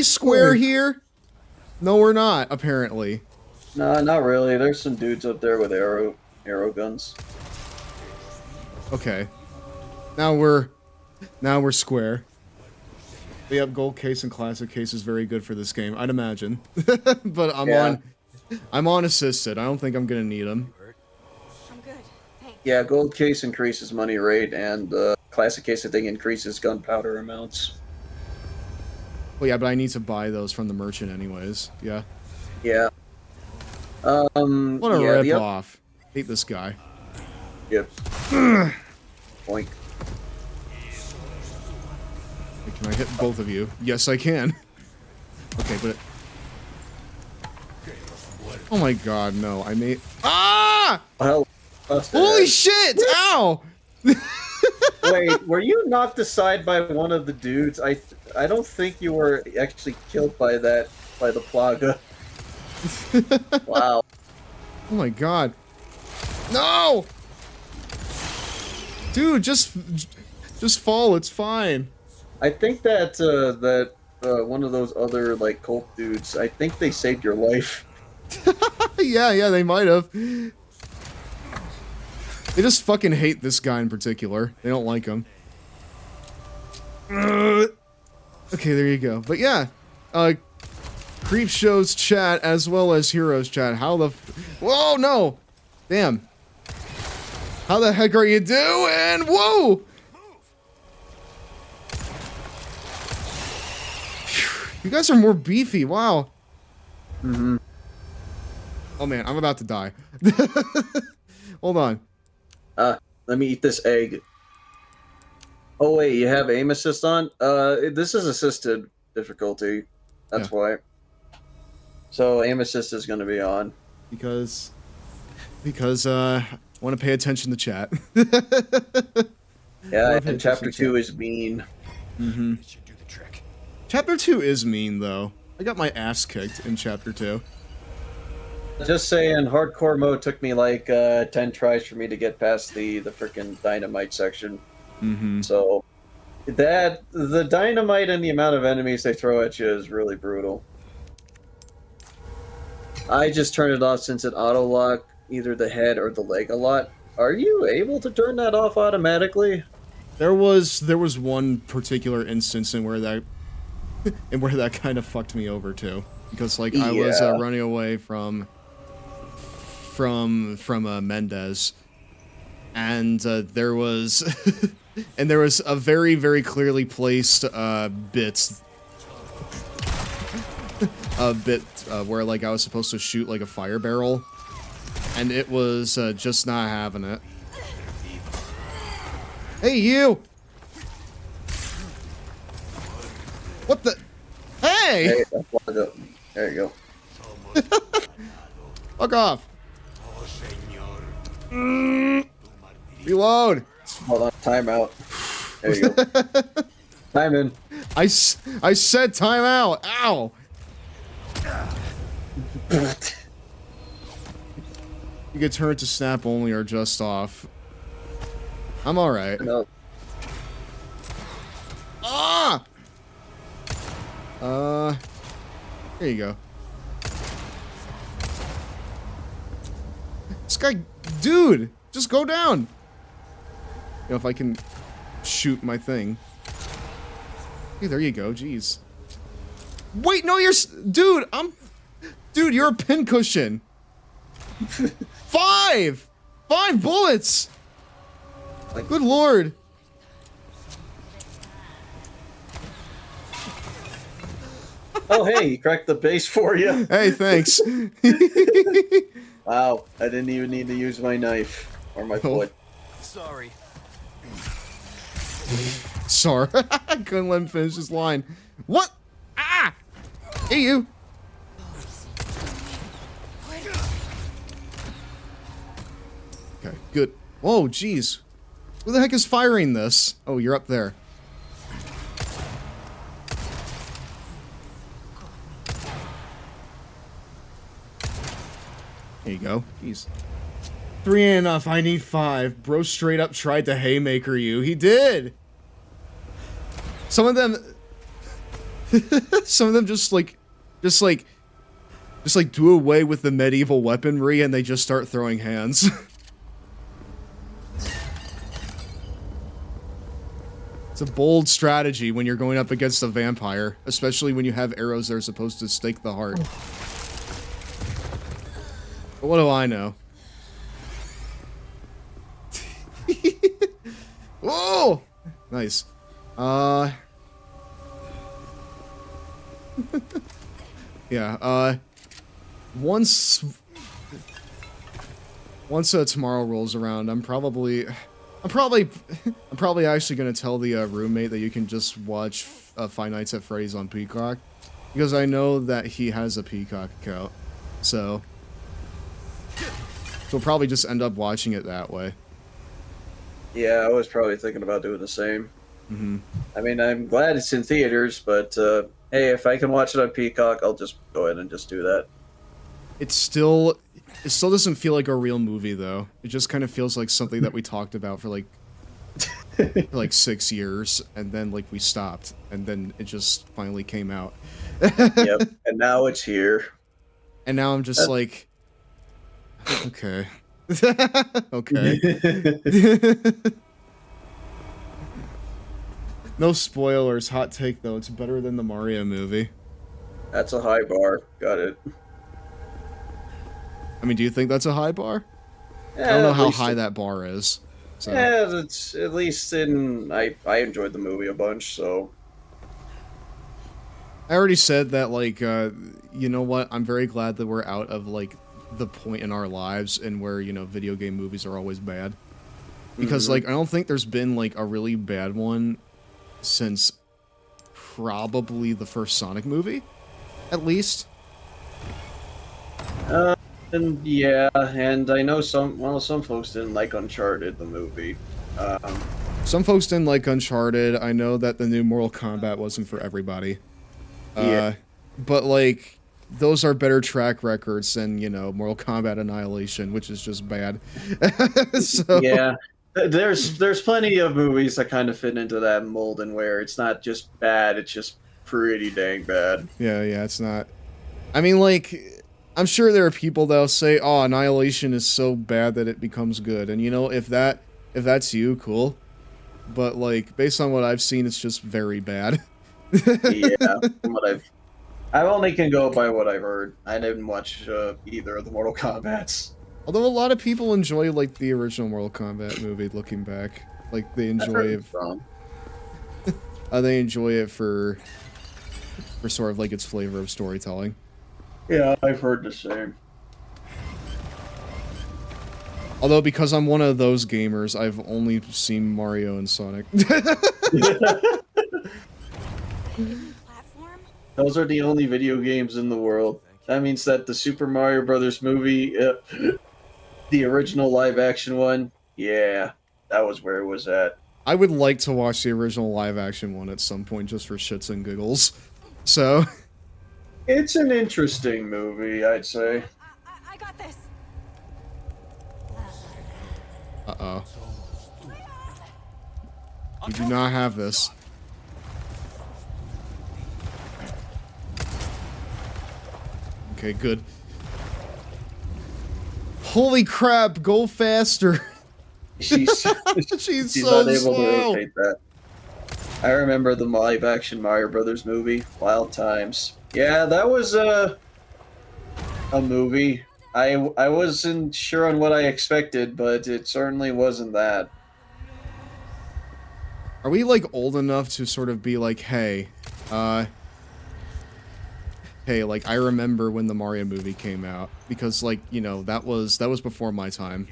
square here? No, we're not, apparently. No, not really. There's some dudes up there with arrow guns. Okay. Now we're square. We have gold case and classic case is very good for this game, I'd imagine. But I'm on assisted. I don't think I'm gonna need them. I'm good. Thanks. Yeah, gold case increases money rate, and classic case I think increases gunpowder amounts. Well, yeah, but I need to buy those from the merchant anyways. Yeah. Yeah. What a yeah, rip off. Hate this guy. Yep. Boink. Can I hit both of you? Yes, I can. Okay, but... Oh my god, no. I made... Ah! Well, holy shit! Ow! Wait, were you knocked aside by one of the dudes? I don't think you were actually killed by the plaga. Wow. Oh my god. No! Dude, just fall. It's fine. I think that one of those other like cult dudes. I think they saved your life. yeah, they might have. They just fucking hate this guy in particular. They don't like him. Okay, there you go. But yeah, Creep Show's chat as well as Heroes chat. How the... Whoa, no! Damn. How the heck are you doing? Whoa! You guys are more beefy. Wow. Mm-hmm. Oh man, I'm about to die. Hold on. Let me eat this egg. Oh wait, you have aim assist on? This is assisted difficulty. That's why. So aim assist is going to be on. Because, Want to pay attention to chat. Yeah, and chapter 2 is mean. Mm-hmm. Chapter 2 is mean, though. I got my ass kicked in chapter 2. Just saying, hardcore mode took me like 10 tries for me to get past the freaking dynamite section. Mm-hmm. So the dynamite and the amount of enemies they throw at you is really brutal. I just turned it off since it auto lock either the head or the leg a lot. Are you able to turn that off automatically? There was one particular instance in where that kind of fucked me over too, because like I was running away from Mendez, and there was a very, very clearly placed bit where like I was supposed to shoot like a fire barrel, and it was just not having it. Hey, you! What the? Hey! There you go. Fuck off. Reload. Hold on, timeout. There you go. Time in. I said timeout. Ow. You can turn it to snap only or just off. I'm alright. No. Ah! There you go. This guy, dude, just go down. You know, if I can shoot my thing. Hey, there you go, jeez. Wait, no, dude, dude, you're a pincushion. 5 bullets. Good lord. Oh, hey, he cracked the base for you. Hey, thanks. Wow, I didn't even need to use my knife or my foot. Sorry. Sorry. I couldn't let him finish his line. What? Ah! Hey, you. Okay, good. Whoa, jeez. Who the heck is firing this? Oh, you're up there. There you go. Jeez. 3 ain't enough. I need 5. Bro straight up tried to haymaker you. He did. Some of them just do away with the medieval weaponry and they just start throwing hands. It's a bold strategy when you're going up against a vampire, especially when you have arrows that are supposed to stake the heart. But what do I know? Whoa! Nice. Yeah, once tomorrow rolls around, I'm probably actually gonna tell the roommate that you can just watch Five Nights at Freddy's on Peacock, because I know that he has a Peacock account, so we'll probably just end up watching it that way. Yeah, I was probably thinking about doing the same. Mm-hmm. I mean, I'm glad it's in theaters, but hey, if I can watch it on Peacock, I'll just go ahead and just do that. It still doesn't feel like a real movie, though. It just kind of feels like something that we talked about for like 6 years, and then like we stopped, and then it just finally came out. Yep, and now it's here. And now I'm just like, okay. Okay. No spoilers. Hot take, though. It's better than the Mario movie. That's a high bar. Got it. I mean, do you think that's a high bar? Yeah, I don't know how high that bar is. So. Yeah, it's at least in... I enjoyed the movie a bunch, so... I already said that, like, you know what? I'm very glad that we're out of, like, the point in our lives and where, you know, video game movies are always bad. Because, like, I don't think there's been, like, a really bad one since probably the first Sonic movie, at least. And yeah, and I know some folks didn't like Uncharted the movie. Some folks didn't like Uncharted. I know that the new Mortal Kombat wasn't for everybody. Yeah. But like those are better track records than, you know, Mortal Kombat Annihilation, which is just bad. So Yeah. There's plenty of movies that kind of fit into that mold and where it's not just bad, it's just pretty dang bad. yeah, it's not. I mean, like, I'm sure there are people that'll say, "Oh, Annihilation is so bad that it becomes good," and you know, if that's you, cool. But like, based on what I've seen, it's just very bad. Yeah, from what I only can go by what I've heard. I didn't watch either of the Mortal Kombats. Although a lot of people enjoy like the original Mortal Kombat movie. Looking back, like they I've enjoy heard it. some. They enjoy it for sort of like its flavor of storytelling. Yeah, I've heard the same. Although because I'm one of those gamers, I've only seen Mario and Sonic. Those are the only video games in the world. That means that the Super Mario Brothers movie, the original live action one, yeah, that was where it was at. I would like to watch the original live action one at some point just for shits and giggles. So It's an interesting movie, I'd say. I got this. uh-oh. You do not have this. Okay, good. Holy crap, go faster. She's so not able slow. to rotate that. I remember the live action Mario Brothers movie, Wild Times. Yeah, that was a movie. I wasn't sure on what I expected, but it certainly wasn't that. Are we like old enough to sort of be like, hey, like I remember when the Mario movie came out because like, you know, that was before my time.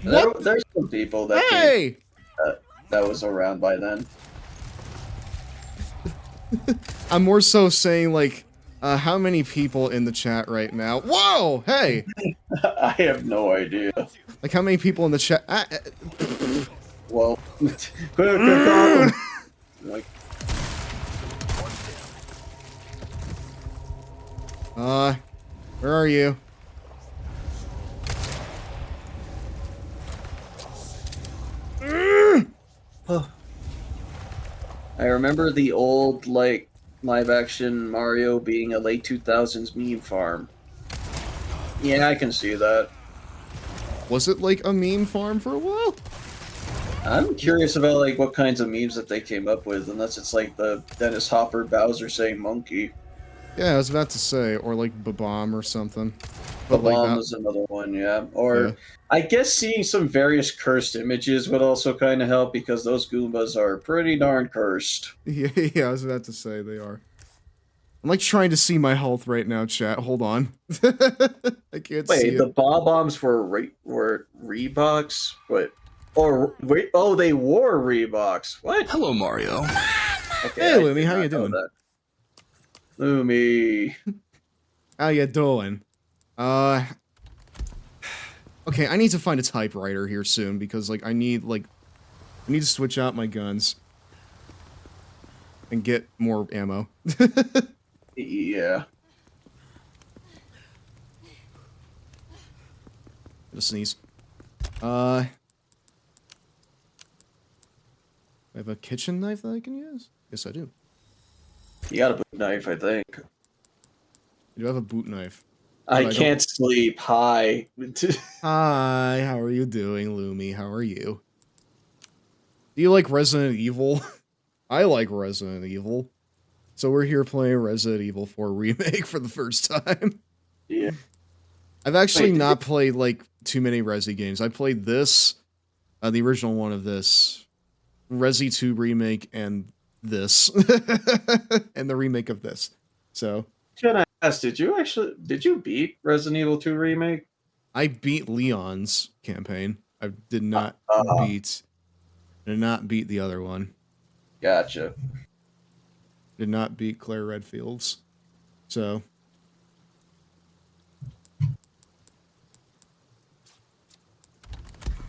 There's some people that Hey! that was around by then. I'm more so saying like how many people in the chat right now? Whoa! Hey! I have no idea. Like how many people in the chat? Well, good call. Like, where are you? I remember the old like live action Mario being a late 2000s meme farm. Yeah, I can see that. Was it like a meme farm for a while? I'm curious about like what kinds of memes that they came up with, unless it's like the Dennis Hopper Bowser saying monkey. Yeah, I was about to say, or like Babam or something. But Babam like that was another one, yeah. Or yeah. I guess seeing some various cursed images would also kind of help because those Goombas are pretty darn cursed. Yeah, I was about to say they are. I'm like trying to see my health right now, chat. Hold on. I can't see Wait, the it. Bob-Ombs were Reeboks? What? Or wait, oh, they wore Reeboks. What? Hello, Mario. Okay, Hey, I Lumi, did how not you know doing? that. Lumi. How you doing? Okay, I need to find a typewriter here soon because like I need to switch out my guns and get more ammo. Yeah. Just sneeze. I have a kitchen knife that I can use? Yes, I do. You got a boot knife, I think. I do have a boot knife. I can't sleep. Hi. Hi, how are you doing, Lumi? How are you? Do you like Resident Evil? I like Resident Evil. So we're here playing Resident Evil 4 Remake for the first time. Yeah. I've actually not played, like, too many Resi games. I played this, the original one of this, Resi 2 Remake, and this. And the remake of this. So. Can I ask, did you beat Resident Evil 2 Remake? I beat Leon's campaign. I did not beat the other one. Gotcha. Did not beat Claire Redfield's. So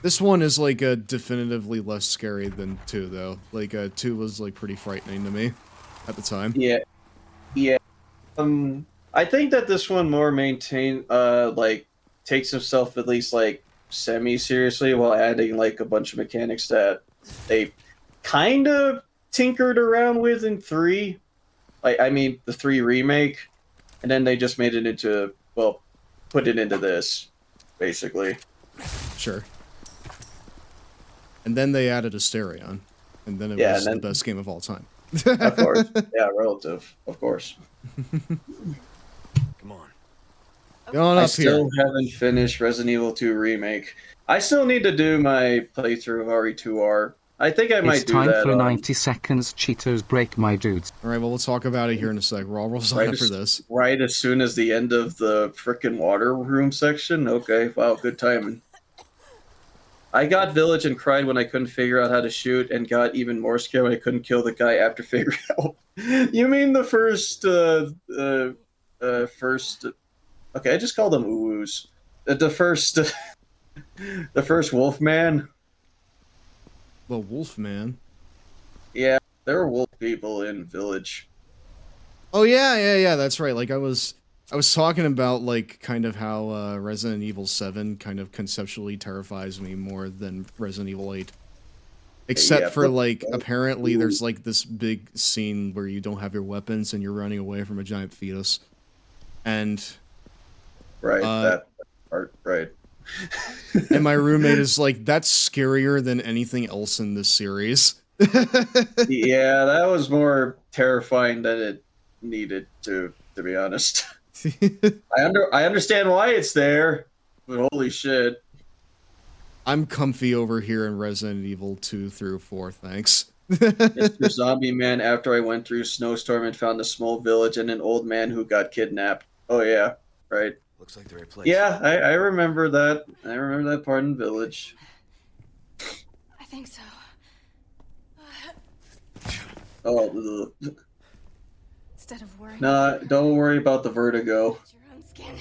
This one is like definitively less scary than 2 though. Like 2 was like pretty frightening to me at the time. Yeah. Yeah. I think that this one more like takes himself at least like semi-seriously while adding like a bunch of mechanics that they kind of tinkered around with in 3. Like, I mean, the 3 remake, and then they just made it into, well, put it into this, basically. Sure. And then they added ASTARION, and then it was the best game of all time. Of course. Yeah, relative. Of course. Come on. Going I up still here. haven't finished Resident Evil 2 Remake. I still need to do my playthrough of RE2R. I think I might It's do time that. for 90 seconds. Cheetos break my dudes. Alright, well, we'll talk about it here in a sec. We're all rolls on after this. Right as soon as the end of the frickin' water room section? Okay, wow, good timing. I got Village and cried when I couldn't figure out how to shoot, and got even more scared when I couldn't kill the guy after figuring out. You mean the first, okay, I just called them uwus. The first, the first Wolfman. The Wolfman? Yeah, there were wolf people in Village. Oh yeah, that's right. Like I was talking about like kind of how Resident Evil 7 kind of conceptually terrifies me more than Resident Evil 8. Except for like apparently there's like this big scene where you don't have your weapons and you're running away from a giant fetus. And right, that part, right. And my roommate is like, that's scarier than anything else in this series. Yeah, that was more terrifying than it needed to be honest. I understand why it's there, but holy shit. I'm comfy over here in Resident Evil 2 through 4, thanks. Mr. Zombie Man, after I went through Snowstorm and found a small village and an old man who got kidnapped. Oh yeah, right. Looks like the right place. Yeah, I remember that. I remember that part in Village. I think so. Oh, Instead of worrying. nah, don't worry about the vertigo. Your own skin.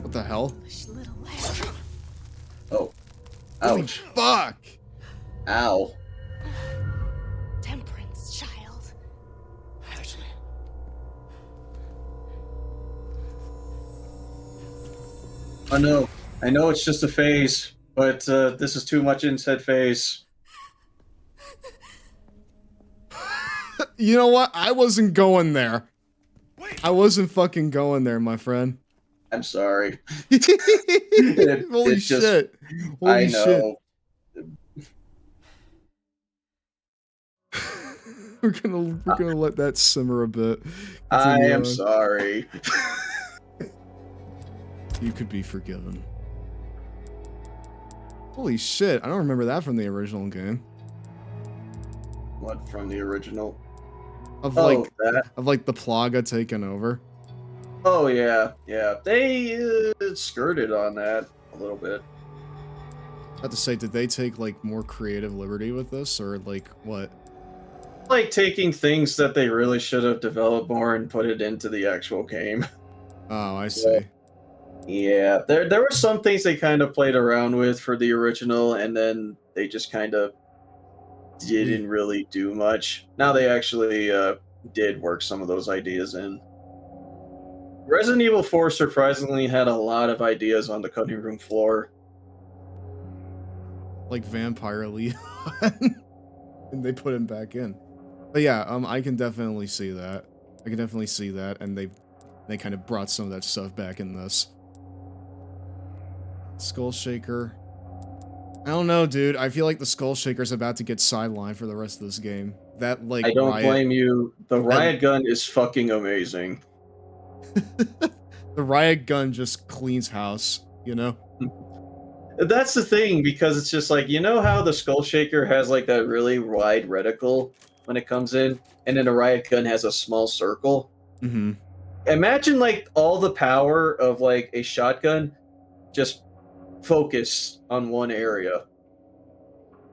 What the hell? Little lamb. Oh. Holy Ouch. fuck! Ow. Temperance, child. Ashley. I know. I know it's just a phase, but this is too much in said phase. You know what? I wasn't going there. I wasn't fucking going there, my friend. I'm sorry. Holy shit. Holy shit. We're gonna let that simmer a bit. I Continue am on. sorry. You could be forgiven. Holy shit, I don't remember that from the original game. What, from the original? Of that? like the Plaga taking over. Oh yeah, yeah. They skirted on that a little bit. I have to say, did they take like more creative liberty with this, or like what? Like taking things that they really should have developed more and put it into the actual game. Oh, I see. Yeah, there were some things they kind of played around with for the original, and then they just kind of didn't really do much. Now they actually did work some of those ideas in. Resident Evil 4 surprisingly had a lot of ideas on the cutting room floor. Like Vampire Leon. And they put him back in. But yeah, I can definitely see that. I can definitely see that, and they kind of brought some of that stuff back in this. Skull Shaker. I don't know, dude. I feel like the Skull Shaker's about to get sidelined for the rest of this game. That, like, I don't riot, blame you. The riot gun is fucking amazing. the riot gun just cleans house, you know? That's the thing, because it's just like, you know how the Skull Shaker has like that really wide reticle when it comes in, and then a riot gun has a small circle? Mm-hmm. Imagine like all the power of like a shotgun just focus on one area.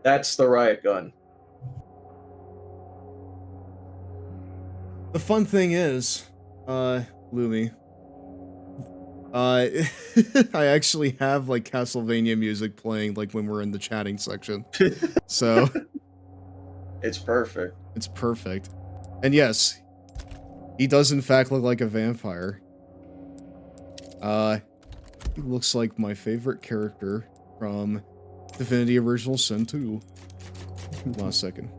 That's the riot gun. The fun thing is, Lumi, I actually have like Castlevania music playing like when we're in the chatting section. So it's perfect. It's perfect. And yes, he does in fact look like a vampire. He looks like my favorite character from Divinity Original Sin 2. Hold on a second.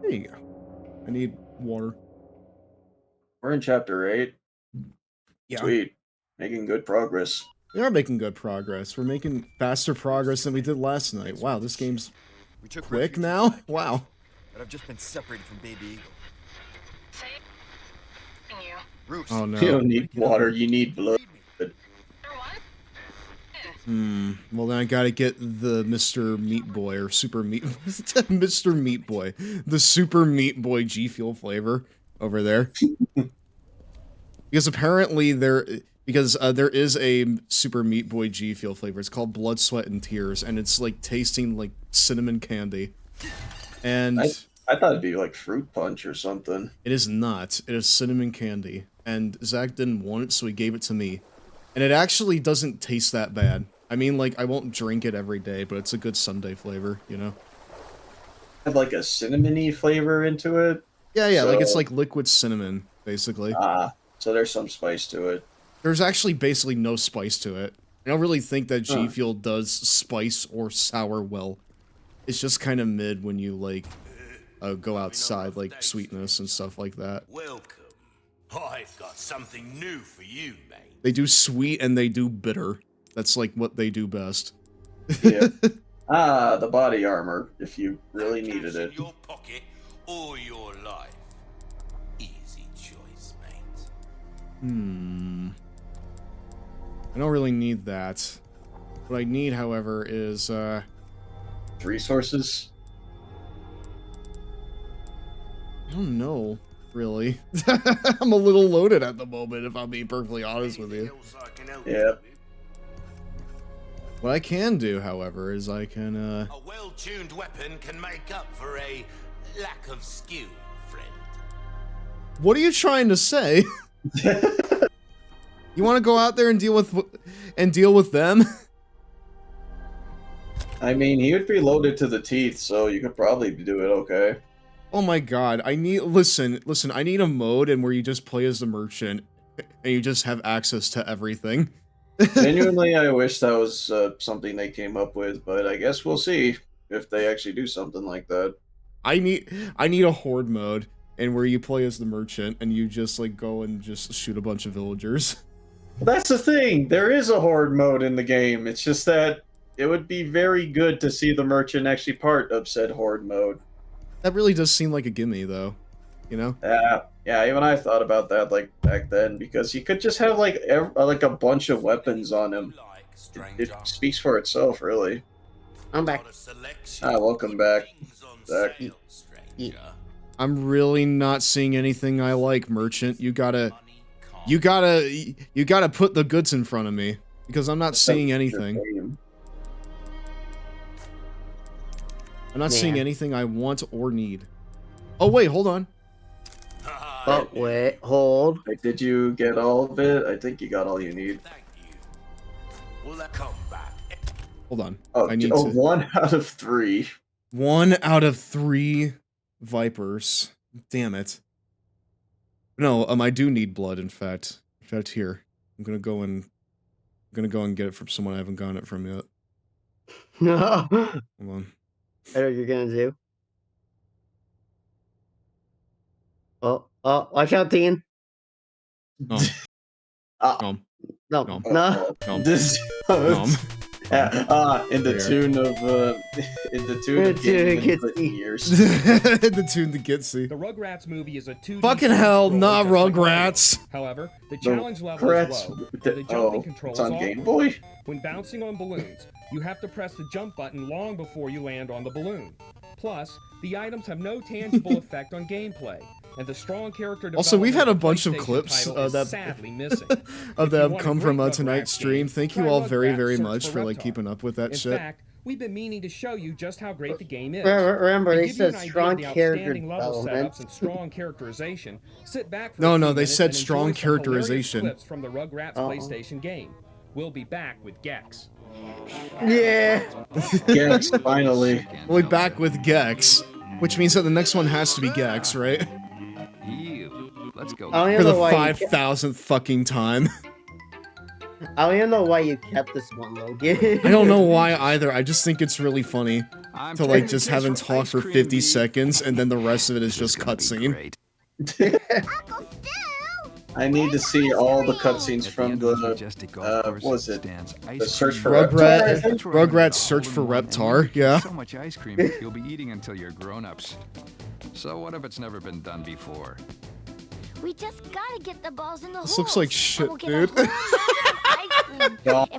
There you go. I need water. We're in chapter 8. Yeah. Sweet. Making good progress. We are making good progress. We're making faster progress than we did last night. Wow, this game's quick now? Wow. But I've just been separated from Baby Eagle. Oh no. You don't need water, you need blood. Well then I gotta get the Mr. Meat Boy, or Super Meat... Mr. Meat Boy. The Super Meat Boy G Fuel flavor over there. Because apparently there is a Super Meat Boy G Fuel flavor. It's called Blood, Sweat, and Tears, and it's like tasting like cinnamon candy. And... I thought it'd be like fruit punch or something. It is not. It is cinnamon candy. And Zach didn't want it, so he gave it to me. And it actually doesn't taste that bad. I mean, like, I won't drink it every day, but it's a good Sunday flavor, you know? Had like a cinnamony flavor into it. Yeah, like it's like liquid cinnamon, basically. So there's some spice to it. There's actually basically no spice to it. I don't really think that G Fuel does spice or sour well. It's just kind of mid when you, like, go outside, like sweetness and stuff like that. Welcome. I've got something new for you, mate. They do sweet and they do bitter. That's like what they do best. Yeah. The body armor, if you really needed it. Your pocket or your life. Easy choice, mate. I don't really need that. What I need, however, is resources. I don't know, really. I'm a little loaded at the moment, if I'm being perfectly honest with you. Yeah. What I can do, however, is I can, A well-tuned weapon can make up for a lack of skill, friend. What are you trying to say? You want to go out there and deal with them? I mean, he would be loaded to the teeth, so you could probably do it okay. Oh my god, listen, I need a mode and where you just play as the merchant and you just have access to everything. Genuinely, I wish that was something they came up with, but I guess we'll see if they actually do something like that. I need a horde mode and where you play as the merchant and you just like go and just shoot a bunch of villagers. That's the thing. There is a horde mode in the game. It's just that it would be very good to see the merchant actually part of said horde mode. That really does seem like a gimme, though. You know? Yeah. Even I thought about that like back then because you could just have like a bunch of weapons on him. It speaks for itself, really. I'm back. Welcome back, Zach. I'm really not seeing anything I like, merchant. You gotta put the goods in front of me because I'm not seeing anything. I'm not seeing anything I want or need. Oh wait, hold on. Oh wait, hold. Wait, did you get all of it? I think you got all you need. Hold on. Oh, I need 1 out of 3. 1 out of 3 vipers. Damn it. No, I do need blood. In fact, here I'm gonna go and get it from someone I haven't gotten it from yet. No. Hold on. I know what you're gonna do. Oh, watch out, Dean. No. No. This in the tune of years. The tune to Gitsy. The Rugrats movie is a 2D Fucking hell, not Rugrats. However, the challenge level is low. The jumping control it's is on awkward. Game Boy? When bouncing on balloons, you have to press the jump button long before you land on the balloon. Plus, the items have no tangible effect on gameplay. And the strong character Also, we've had a development bunch of PlayStation clips title is that sadly missing. of If you them want a come great from Rugrats tonight's stream. game, Thank you try all Rugrats very Search much for like Reptar. keeping up with that In shit. fact, we've been meaning to show you just how great the game is. Remember, To they give you said an idea strong of the character outstanding level development. setups and strong characterization, sit back for No, a no, few they minutes said and strong enjoy some hilarious characterization. clips from the Rugrats PlayStation game. We'll be back with Gex. Yeah. Gex, finally. We'll be back with Gex, which means that the next one has to be Gex, right? Let's go. I don't For the know why you 5,000th fucking time. I don't even know why you kept this one, Logan. I don't know why either. I just think it's really funny I'm to like turning just the have him kids for talk ice for cream, 50 Dee. seconds and then the rest of it is just cutscene. I need to see all the cutscenes from the what was it? The search for Reptar, I think? Rugrats Search for Reptar, yeah. So much ice cream you'll be eating until you're grown-ups. So what if it's never been done before? We just gotta get the balls in the This looks like shit, dude. God,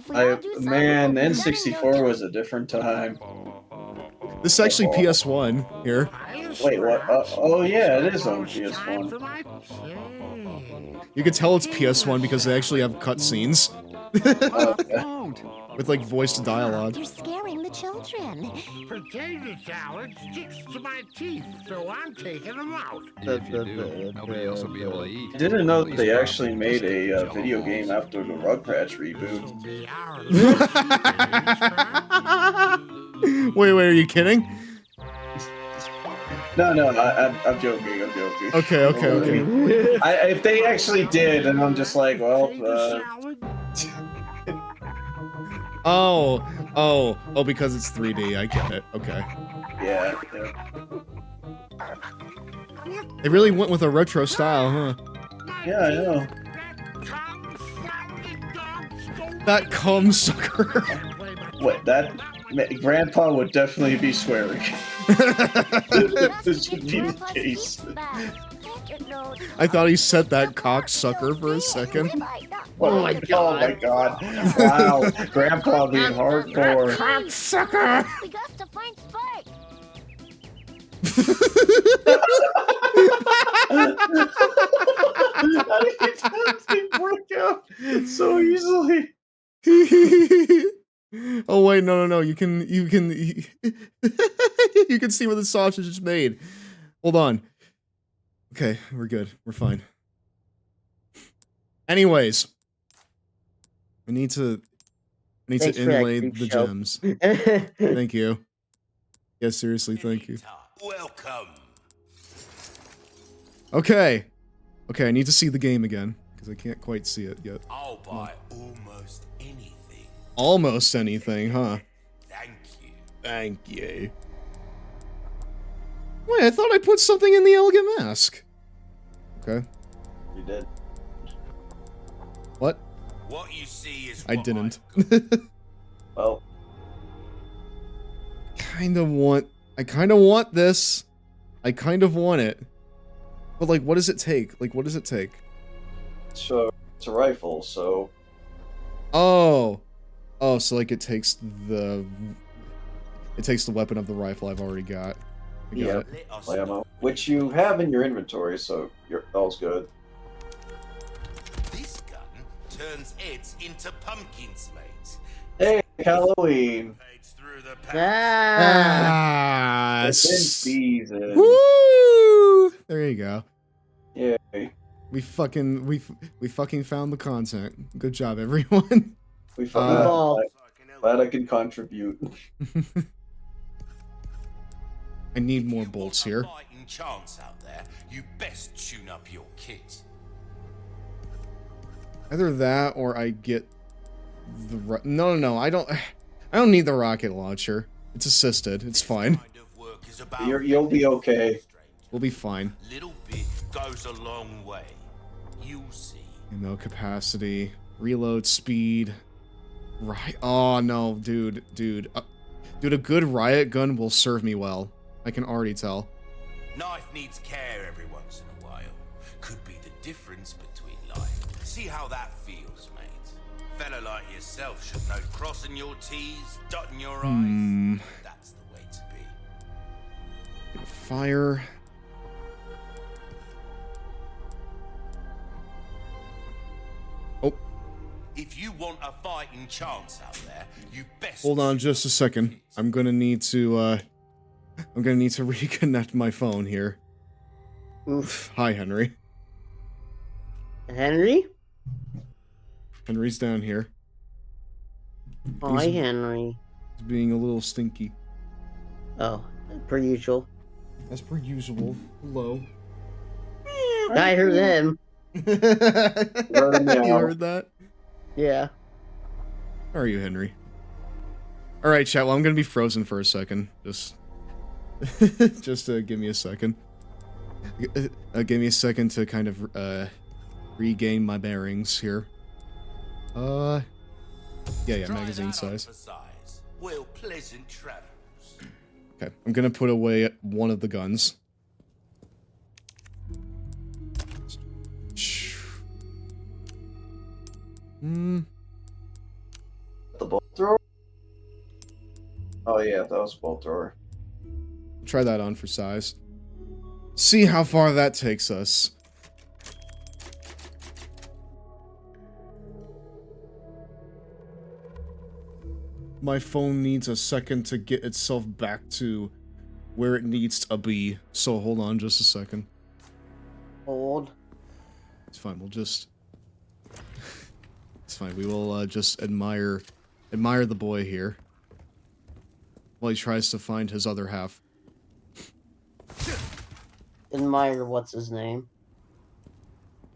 man, N64 was a different time. This is actually PS1 here. Wait, what? Oh yeah, it is on PS1. You can tell it's PS1 because they actually have cutscenes. With like voiced dialogue. You're scaring the children. Potato salad sticks to my teeth, so I'm taking them out. If you do, nobody else will be able to eat. I didn't know that they actually made a video game after the Rugrats reboot. Wait, are you kidding? No, I'm joking. I'm joking. Okay. If they actually did, then I'm just like, well, Oh, because it's 3D. I get it. Okay. Yeah. They really went with a retro style, huh? Yeah, I know. That cum sucker. What, that... Grandpa would definitely be swearing. This should be the case. I thought he said that cocksucker for a second. Oh my god. Wow. Grandpa being hardcore. Cocksucker! We got to find Spike. That didn't work out so easily. Oh wait, no. You can you can see where the sausage is made. Hold on. Okay, we're good. We're fine. Anyways, I need to inlay the gems. Thank you. Yeah, seriously, thank you. Welcome. Okay, I need to see the game again because I can't quite see it yet. I'll buy almost anything. Almost anything, huh? Thank you. Wait, I thought I put something in the elegant mask. Okay. You did. What? What you see is I didn't. Well. I kind of want this. I kind of want it. But like, what does it take? Like, what does it take? So, it's a rifle, so... Oh, so like it takes the weapon of the rifle I've already got. I got it. Ammo, which you have in your inventory, so all's good. This gun turns heads into pumpkins, mate. Hey, Halloween! It's in season. Woo! There you go. Yay. We fucking found the content. Good job, everyone. We found glad I can contribute. I need more bolts here. Fighting chance out there, you best tune up your kit. Either that or I get the no. I don't need the rocket launcher. It's assisted. It's fine. You'll be okay. We'll be fine. Little bit goes a long way. You'll see. Ammo capacity, reload speed. Right. Oh no, dude. Dude, a good riot gun will serve me well. I can already tell. Knife needs care every once in a while. Could be the difference between life. See how that feels, mate. Fella like yourself should know crossing your T's, dotting your I's. That's the way to be. Fire. If you want a fighting chance out there, you best... Hold on just a second. I'm gonna need to reconnect my phone here. Oof. Hi, Henry. Henry? Henry's down here. Hi, Henry. He's being a little stinky. Oh, per usual. As per usual. Hello. I heard him. You heard that? Yeah. How are you, Henry? Alright, chat. Well, I'm gonna be frozen for a second. Just give me a second. Give me a second to kind of, regain my bearings here. Yeah, magazine size. Well, pleasant travels. Okay, I'm gonna put away one of the guns. The bolt thrower? Oh yeah, that was a bolt thrower. Try that on for size. See how far that takes us. My phone needs a second to get itself back to where it needs to be. So hold on just a second. Hold. It's fine, we'll just... It's fine, we will just admire the boy here. While he tries to find his other half. Admire what's his name.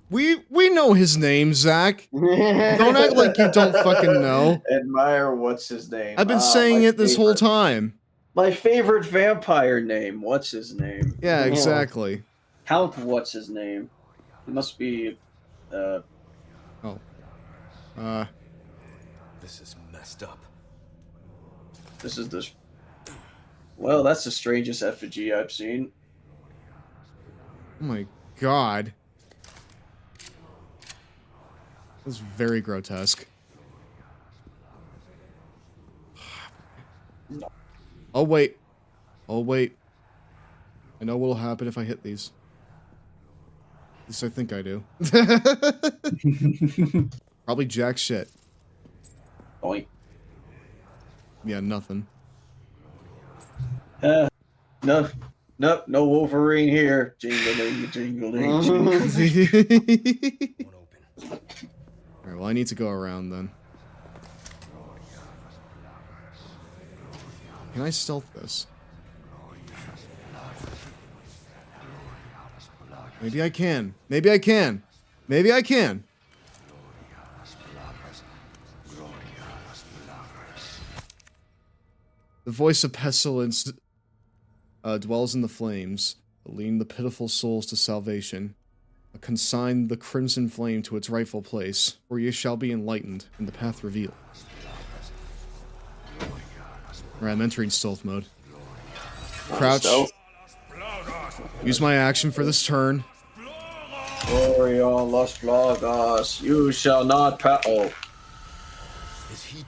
We know his name, Zach. Don't act like you don't fucking know. Admire what's his name. I've been saying it this whole time. My favorite vampire name. What's his name? Yeah, exactly. Count what's his name? It must be This is messed up. This is this. Well, that's the strangest effigy I've seen. Oh my god. That's very grotesque. Oh wait. Oh wait. I know what'll happen if I hit these. At least I think I do. Probably jack shit. Oink. Yeah, nothing. No Wolverine here. Jingling, jingling. Alright, well I need to go around then. Can I stealth this? Maybe I can. Maybe I can. Maybe I can. The voice of pestilence dwells in the flames, leading the pitiful souls to salvation. Consign the crimson flame to its rightful place, where ye shall be enlightened, and the path revealed. Alright, I'm entering stealth mode. Crouch. Use my action for this turn. Glory on Las Plagas. You shall not pass. Oh.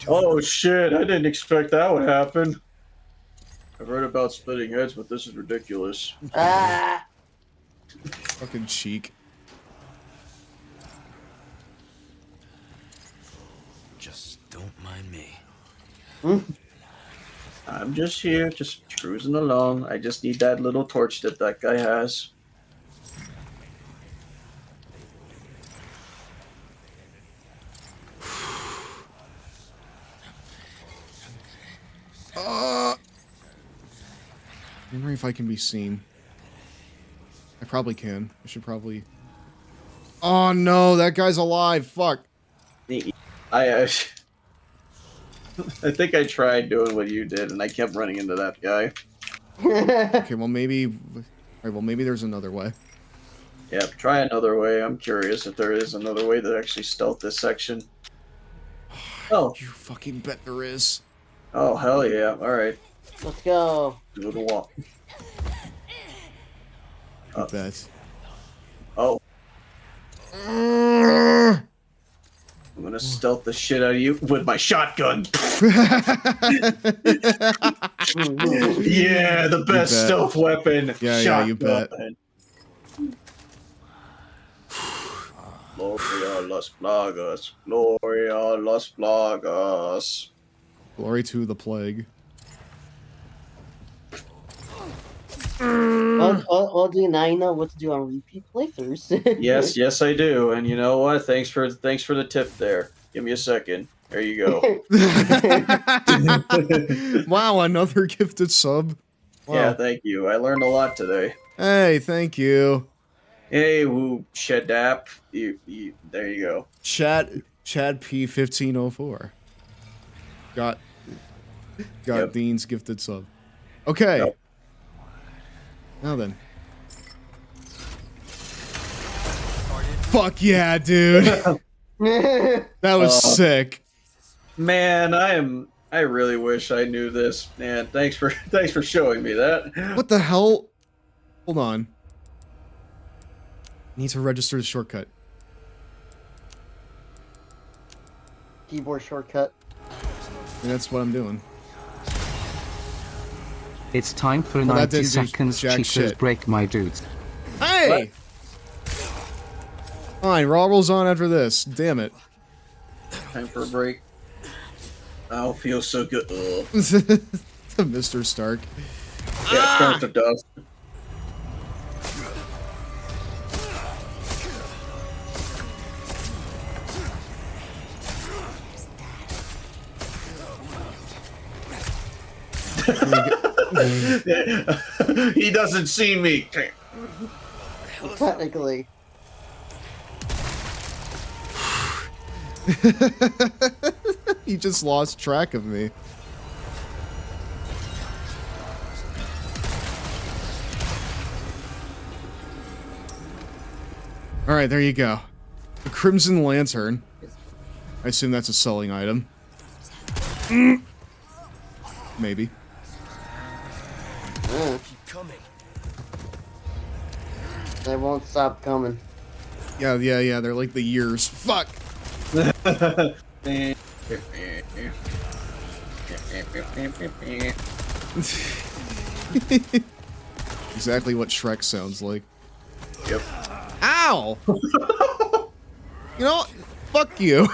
Oh shit, I didn't expect that would happen. I've heard about splitting heads, but this is ridiculous. Fucking cheek. Just don't mind me. I'm just here, just cruising along. I just need that little torch that that guy has. I'm wondering if I can be seen. I probably can. I should probably... Oh no, that guy's alive. Fuck. I think I tried doing what you did, and I kept running into that guy. Okay, well maybe... Alright, well maybe there's another way. Yeah, try another way. I'm curious if there is another way to actually stealth this section. Oh. You fucking bet there is. Oh, hell yeah. Alright. Let's go. Do the walk. You bet. Oh. I'm gonna stealth the shit out of you with my shotgun. Yeah, the best stealth weapon. Yeah, you bet. Gloria las plagas. Gloria las plagas. Glory to the plague. Well, do you now know what to do on repeat playthroughs? Yes, I do. And you know what? Thanks for the tip there. Give me a second. There you go. Wow, another gifted sub. Wow. Yeah, thank you. I learned a lot today. Hey, thank you. Hey, who Shadap? There you go. Chad P1504. Got Yep. Dean's gifted sub. Okay. Yep. Now then. Fuck yeah, dude. That was sick. Man, I really wish I knew this. Man, thanks for showing me that. What the hell? Hold on. Need to register the shortcut. Keyboard shortcut. And that's what I'm doing. It's time for Well, that 90 didn't do seconds jack cheaters shit. break my dudes. Hey! Fine, Raw rolls on after this. Damn it. Time for a break. I don't feel so good. Mr. Stark. Yeah, turn to dust. He doesn't see me. Technically. He just lost track of me. Alright, there you go. The Crimson Lantern. I assume that's a selling item. Maybe. Keep coming. They won't stop coming. Yeah, they're like the years. Fuck! Exactly what Shrek sounds like. Yep. Ow! You know, fuck you.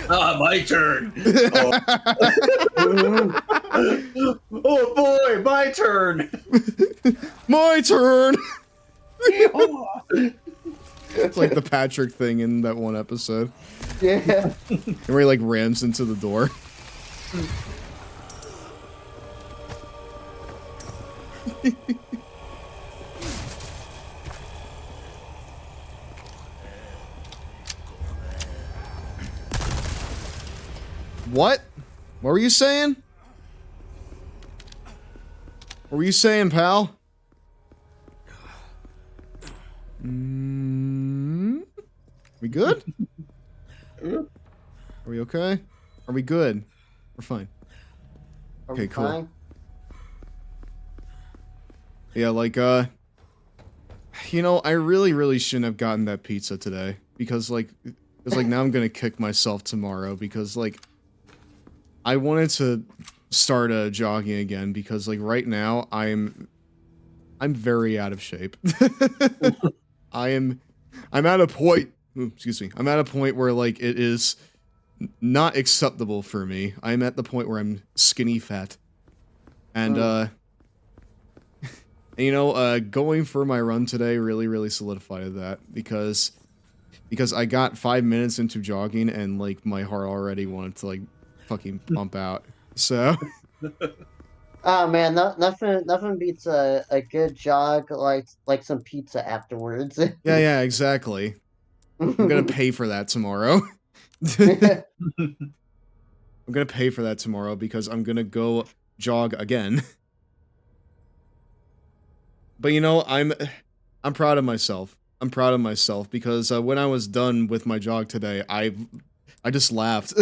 My turn. Oh boy, my turn. My turn. It's like the Patrick thing in that one episode. Yeah. Where he like rams into the door. What? What were you saying? What were you saying, pal? We good? Are we okay? Are we good? We're fine. Okay, cool. Fine? Yeah, like, you know, I really shouldn't have gotten that pizza today. Because, like, now I'm gonna kick myself tomorrow. Because, like, I wanted to start jogging again. Because, like, right now, I'm very out of shape. I'm at a point, excuse me, I'm at a point where, like, it is not acceptable for me. I'm at the point where I'm skinny fat. And, you know, going for my run today really solidified that, because I got 5 minutes into jogging and, like, my heart already wanted to, like, fucking pump out. So... Oh man, nothing beats a good jog like some pizza afterwards. Yeah, exactly. I'm gonna pay for that tomorrow. I'm gonna pay for that tomorrow because I'm gonna go jog again. But you know, I'm proud of myself. I'm proud of myself because when I was done with my jog today, I just laughed.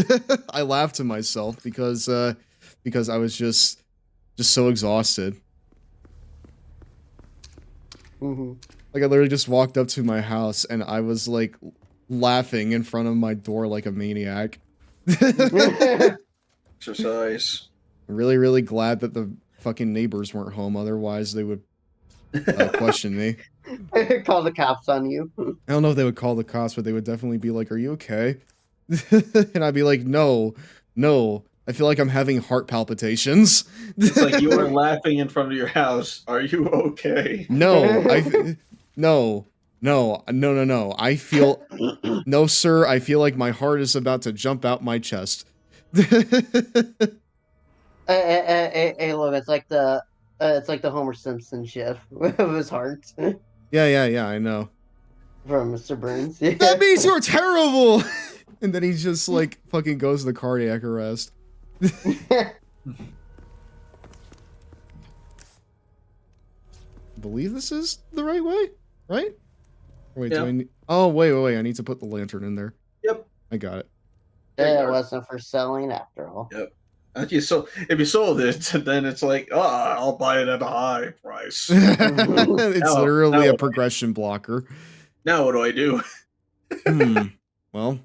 I laughed to myself because I was just so exhausted. Mm-hmm. Like, I literally just walked up to my house and I was, like, laughing in front of my door like a maniac. Exercise. I'm really glad that the fucking neighbors weren't home. Otherwise, they would question me. Call the cops on you. I don't know if they would call the cops, but they would definitely be like, "Are you okay?" And I'd be like, "No, no. I feel like I'm having heart palpitations." It's like you are laughing in front of your house. Are you okay? No, no, no, no, no, no. I feel no, sir. I feel like my heart is about to jump out my chest. Hey, look, it's like the Homer Simpson gif of his heart Yeah, I know. from Mr. Burns. That means you're terrible. And then he just like fucking goes to cardiac arrest. Believe this is the right way, right? Wait, do I need... Oh, wait. I need to put the lantern in there. Yep. I got it. It wasn't for selling after all. Yep. If you sold it, then it's like, oh, I'll buy it at a high price. It's literally a progression blocker. Now what do I do? Well,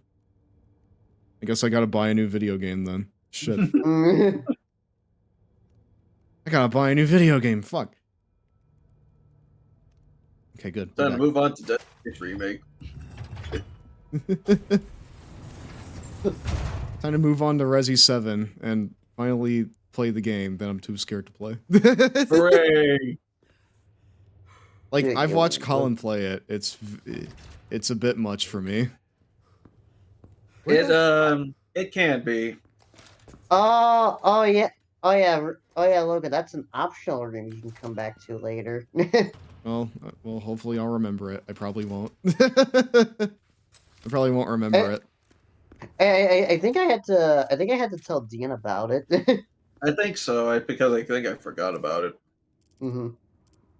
I guess I gotta buy a new video game then. Shit. I gotta buy a new video game. Fuck. Okay, good. Time to move on to Death Remake. Time to move on to Resi 7 and finally play the game that I'm too scared to play. Hooray! Like, I've watched Colin play it. It's a bit much for me. It can be. Oh yeah, Logan, that's an optional room you can come back to later. Well, hopefully I'll remember it. I probably won't. I probably won't remember it. I think I had to tell Dean about it. I think so, because I think I forgot about it.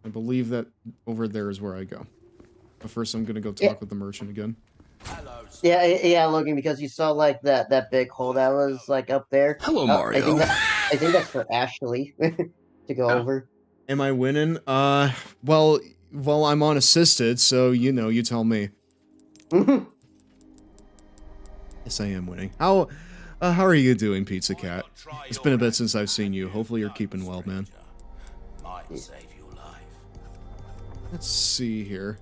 I believe that over there is where I go. But first I'm gonna go talk with the merchant again. Yeah, Logan, because you saw like that big hole that was like up there. Hello, Mario. I think that's for Ashley to go over. Am I winning? Well, I'm unassisted, so you tell me. Yes, I am winning. How are you doing, Pizza Cat? It's been a bit since I've seen you. Hopefully you're keeping well, man. Let's see here.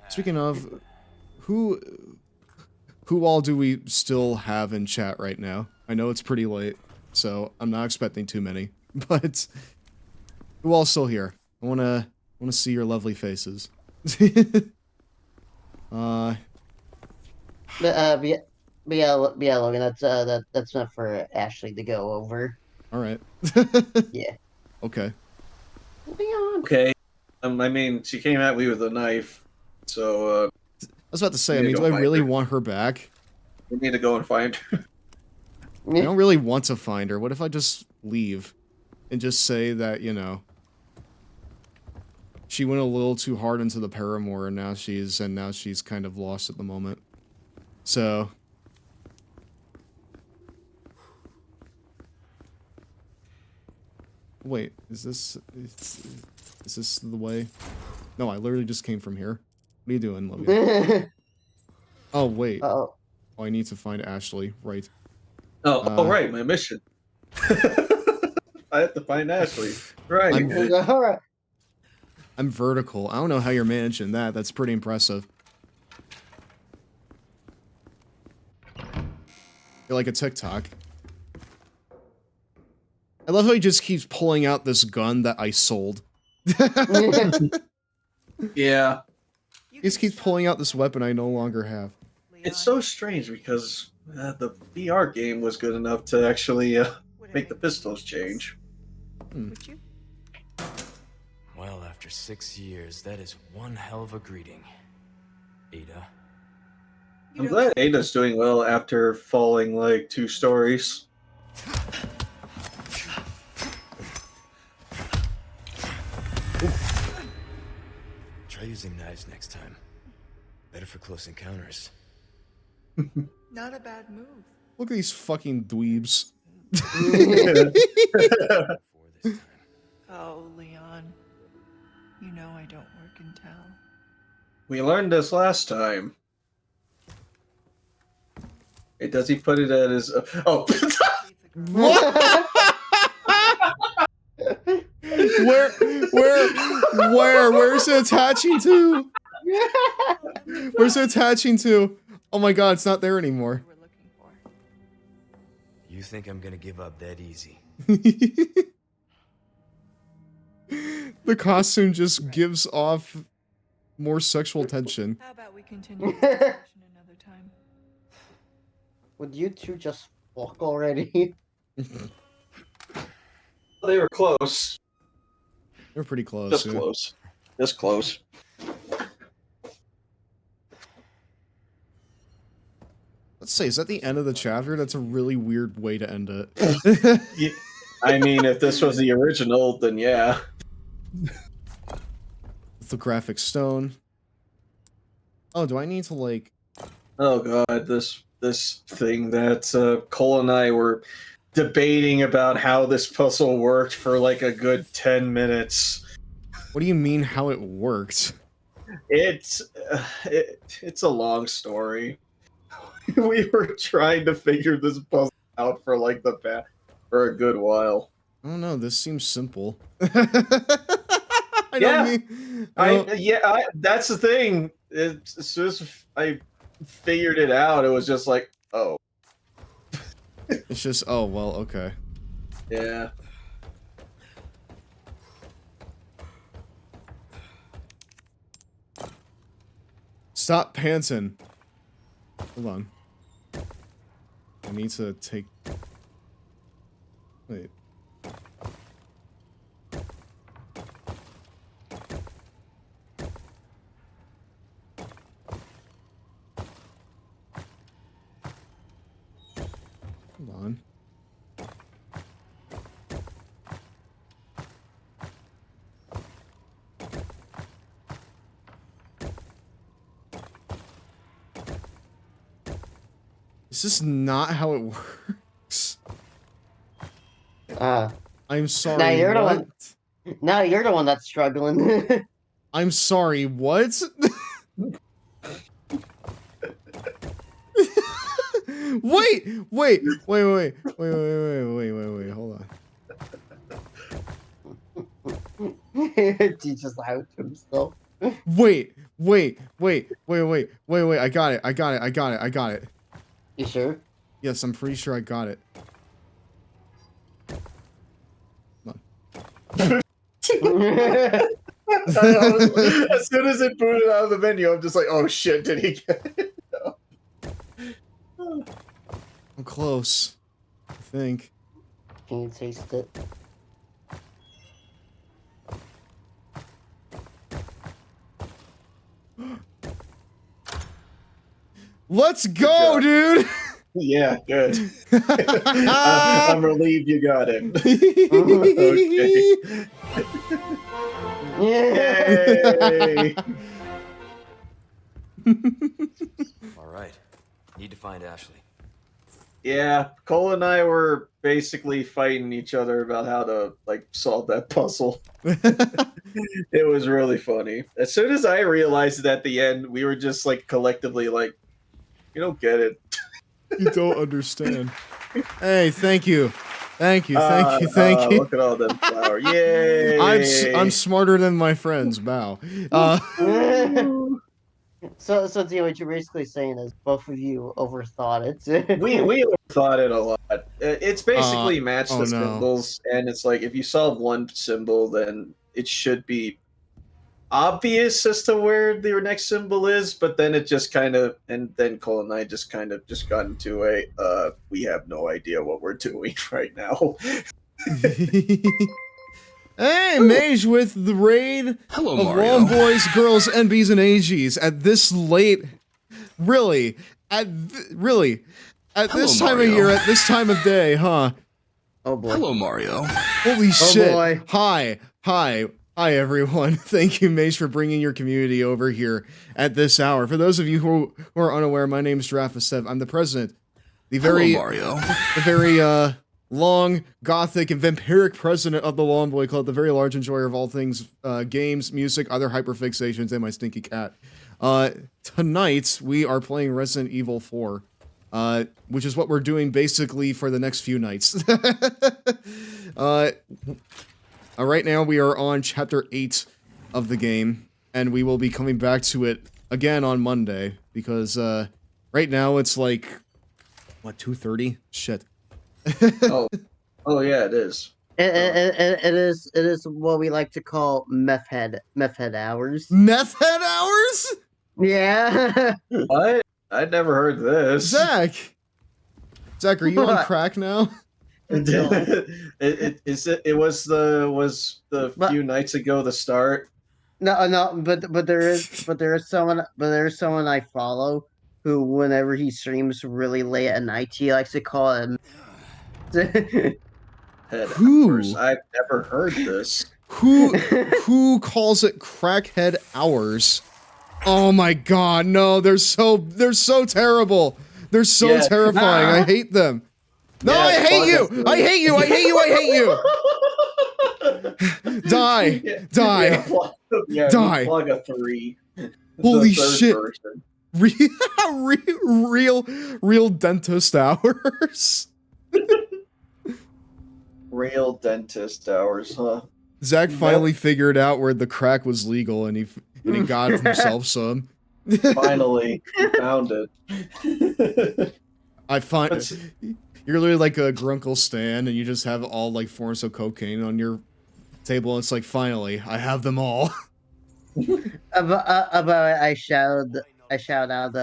Speaking of, who all do we still have in chat right now? I know it's pretty late, so I'm not expecting too many, but who all's still here? I wanna see your lovely faces. Yeah, Logan, that's not for Ashley to go over. All right. Yeah. Okay. Okay. I mean, she came at me with a knife, so. I was about to say, do I really want her back? We need to go and find her. I don't really want to find her. What if I just leave and just say that, she went a little too hard into the paramour and now she's kind of lost at the moment. So wait, is this the way? No, I literally just came from here. What are you doing, Logan? Oh wait. Oh, I need to find Ashley, right? Oh, right, my mission. I have to find Ashley. Right. I'm vertical. I don't know how you're managing that. That's pretty impressive. You're like a TikTok. I love how he just keeps pulling out this gun that I sold. Yeah. He just keeps pulling out this weapon I no longer have. It's so strange because the VR game was good enough to actually make the pistols change. Would you? Well, after 6 years, that is one hell of a greeting, Ada. I'm glad Ada's doing well after falling like 2 stories. Try using knives next time. Better for close encounters. Not a bad move. Look at these fucking dweebs. Oh, Leon. You know I don't work in town. We learned this last time. Does he put it at his... oh! What? Where's it attaching to? Where's it attaching to? Oh my god, it's not there anymore. You think I'm gonna give up that easy? The costume just gives off more sexual tension. How about we continue this discussion another time? Would you two just fuck already? They were close. They're pretty close. Just yeah. close. Just close. Let's say, is that the end of the chapter? That's a really weird way to end it. Yeah, I mean, if this was the original, then yeah. Lithographic stone. Oh, do I need to like... Oh god, this thing that Cole and I were debating about how this puzzle worked for like a good 10 minutes. What do you mean how it worked? It's a long story. We were trying to figure this puzzle out for like for a good while. I don't know, this seems simple. That's the thing. As soon as I figured it out, it was just like, oh. It's just, oh, well, okay. Yeah. Stop pantsing. Hold on. I need to take... Wait. Hold on. Is this not how it works? I'm sorry, Now you're the what? one. Now you're the one that's struggling. I'm sorry, what? Wait, hold on. He just lied to himself. Wait, I got it. You sure? Yes, I'm pretty sure I got it. As soon as it booted out of the menu, I'm just like, oh shit, did he get it? No. I'm close, I think. Can you taste it? Let's go, dude! Yeah, good. I'm relieved you got it. Okay. Yay! All right. Need to find Ashley. Yeah, Cole and I were basically fighting each other about how to like solve that puzzle. It was really funny. As soon as I realized it at the end, we were just like collectively like, you don't get it. You don't understand. Hey, thank you. Thank you. Look at all them flowers. Yay! I'm smarter than my friends, bow. So Dio, what you're basically saying is both of you overthought it. we overthought it a lot. It's basically match the symbols, and it's like if you solve one symbol, then it should be obvious as to where the next symbol is, but then it just kind of, and then Cole and I just kind of just got into a we have no idea what we're doing right now. Hey, Mage with the raid Hello, of Mario. Long Boys, Girls, NBs, and AGs at this late, really, at this time of year, at this time of day, huh? Oh boy. Hello, Mario. Holy shit. Boy. Hi, everyone. Thank you, Mage, for bringing your community over here at this hour. For those of you who are unaware, my name is Giraffe7. I'm the president. Hello, Mario. The very, long, gothic, and vampiric president of the Long Boy Club, the very large enjoyer of all things games, music, other hyperfixations, and my stinky cat. Tonight, we are playing Resident Evil 4. which is what we're doing basically for the next few nights. Right now we are on chapter 8 of the game, and we will be coming back to it again on Monday, because right now it's like, what, 2:30? Shit. Oh yeah, it is. It is what we like to call meth head hours. Meth head hours? Yeah. What? I'd never heard this. Zach, are you on What? crack now? It was the few nights ago the start. No, but there is someone I follow who, whenever he streams really late at night, he likes to call him. Head Who? hours. I've never heard this. Who calls it crackhead hours? Oh my god, no, they're so terrible. They're so terrifying. I hate them. No, I hate you! I hate you! I hate you! I hate you! Die! Die! Die! Plug a 3. Holy shit! Real dentist hours. Real dentist hours, huh? Zach finally figured out where the crack was legal, and he got himself some. Finally, he found it. You're literally like a Grunkle Stan, and you just have all like forms of cocaine on your table, and it's like, finally, I have them all. I shout out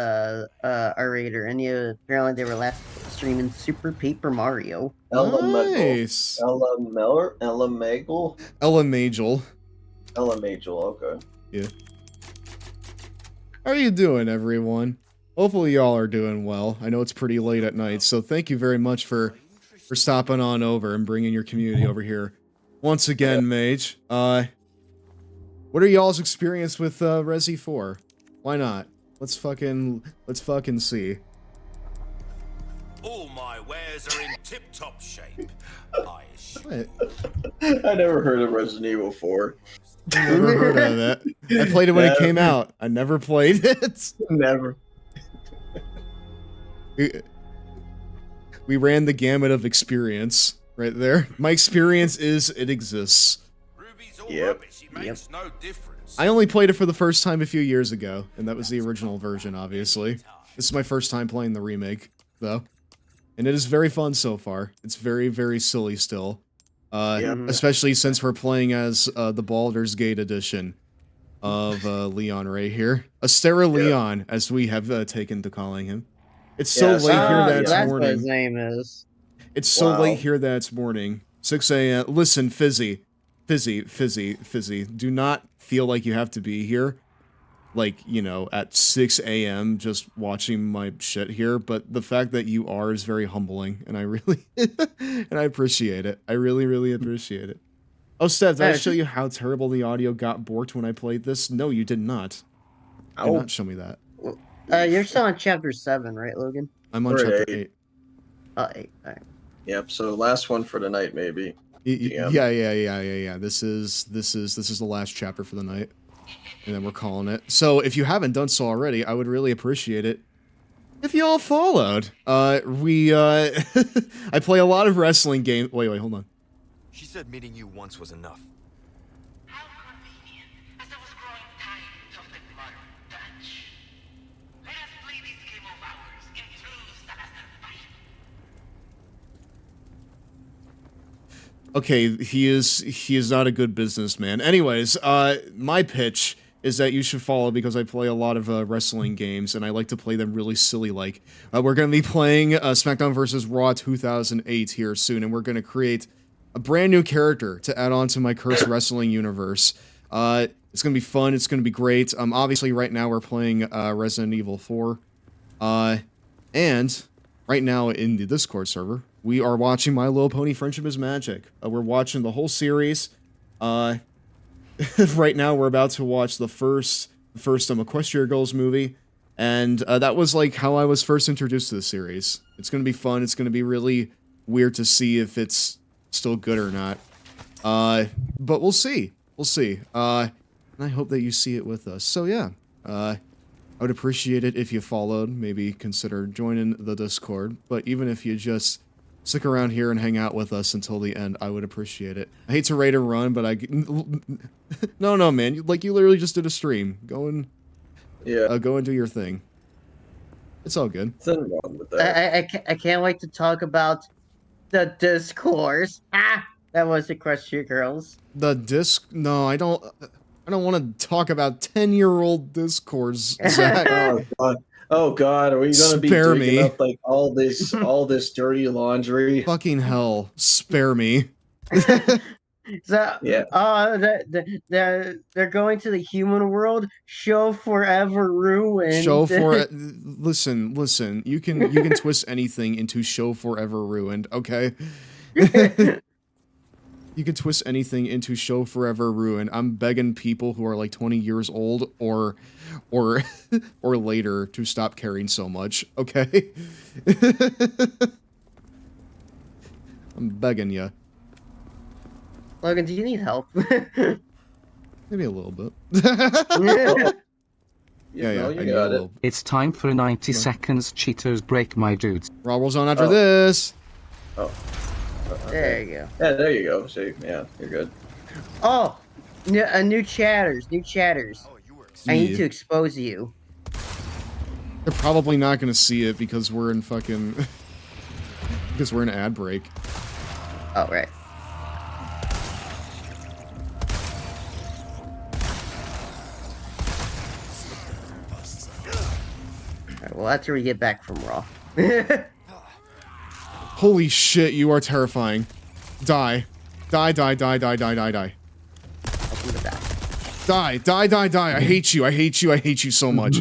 our raider, and apparently they were last streaming Super Paper Mario. Nice. Ella Magel, okay. Yeah. How are you doing, everyone? Hopefully y'all are doing well. I know it's pretty late at night, so thank you very much for stopping on over and bringing your community over here. Once again, Mage, what are y'all's experience with Resi 4? Why not? Let's fucking see. All my wares are in tip-top shape. What? I never heard of Resident Evil 4. Never heard of it. I played it when it came out. I never played it. Never. We ran the gamut of experience right there. My experience is it exists. Yep. No difference. I only played it for the first time a few years ago, and that was the original version, obviously. This is my first time playing the remake, though. And it is very fun so far. It's very, very silly still. Especially since we're playing as the Baldur's Gate edition of Leon right here. Astera Leon, as we have taken to calling him. It's so late here that it's morning. That's what his name is. It's so late here that it's morning. 6 a.m. Listen, Fizzy. Do not feel like you have to be here, like, you know, at 6 a.m. just watching my shit here, but the fact that you are is very humbling, and I really, and I appreciate it. I really, really appreciate it. Oh, Steph, did I show you how terrible the audio got borked when I played this? No, you did not. Did not show me that. You're still on chapter 7, right, Logan? I'm on chapter 8. 8. Alright. Yep. So last one for the night, maybe. Yeah. This is the last chapter for the night, and then we're calling it. So if you haven't done so already, I would really appreciate it if you all followed. I play a lot of wrestling games. Wait, hold on. She said meeting you once was enough. Okay, he is not a good businessman. Anyways, my pitch is that you should follow because I play a lot of wrestling games, and I like to play them really silly-like. We're going to be playing SmackDown vs. Raw 2008 here soon, and we're going to create a brand new character to add on to my cursed wrestling universe. It's going to be fun. It's going to be great. Obviously, right now we're playing Resident Evil 4. And right now in the Discord server, we are watching My Little Pony Friendship is Magic. We're watching the whole series. Right now we're about to watch the first Equestria Girls movie. And that was like how I was first introduced to the series. It's going to be fun. It's going to be really weird to see if it's still good or not. But we'll see. We'll see. And I hope that you see it with us. So yeah. I would appreciate it if you followed, maybe consider joining the Discord, but even if you just stick around here and hang out with us until the end, I would appreciate it. I hate to raid and run, but no, man, you literally just did a stream. Go and do your thing. It's all good. Nothing wrong with that. I can't wait to talk about the discourse. That was the question, girls. No, I don't want to talk about 10-year-old discourse, Zach. Oh God, are we gonna be Spare digging me. up like all this dirty laundry? Fucking hell, spare me. So, they're going to the human world. Show forever ruined. Listen. You can twist anything into show forever ruined. Okay. You can twist anything into show forever ruined. I'm begging people who are like 20 years old or later to stop caring so much. Okay. I'm begging you. Logan, do you need help? Maybe a little bit. Yeah, I need a little. It's time for a 90 seconds Cheetos break, my dudes. Raw rolls on after this. Oh. There you go. Yeah, there you go. See, yeah, you're good. Oh, new chatters. I need to expose you. They're probably not gonna see it because we're in fucking because we're in ad break. Oh, right. Alright, well, after we get back from Raw. Holy shit, you are terrifying. Die. Die. Die. I hate you so much.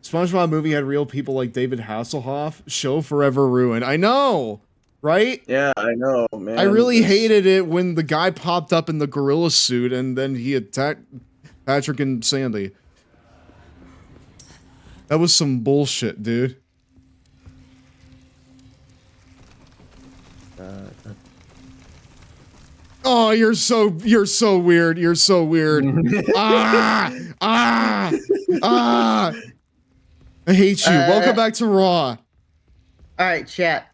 SpongeBob movie had real people like David Hasselhoff. Show forever ruined. I know, right? Yeah, I know, man. I really hated it when the guy popped up in the gorilla suit and then he attacked Patrick and Sandy. That was some bullshit, dude. Oh, you're so weird. You're so weird. I hate you. Welcome back to Raw. Alright, chat.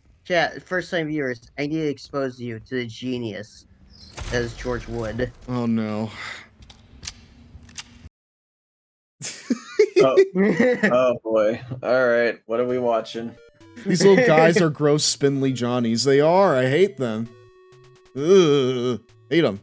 First time viewers, I need to expose you to the genius that is George Wood. Oh no. Oh boy. Alright, what are we watching? These little guys are gross spindly Johnnies. They are. I hate them. Ugh. Hate them.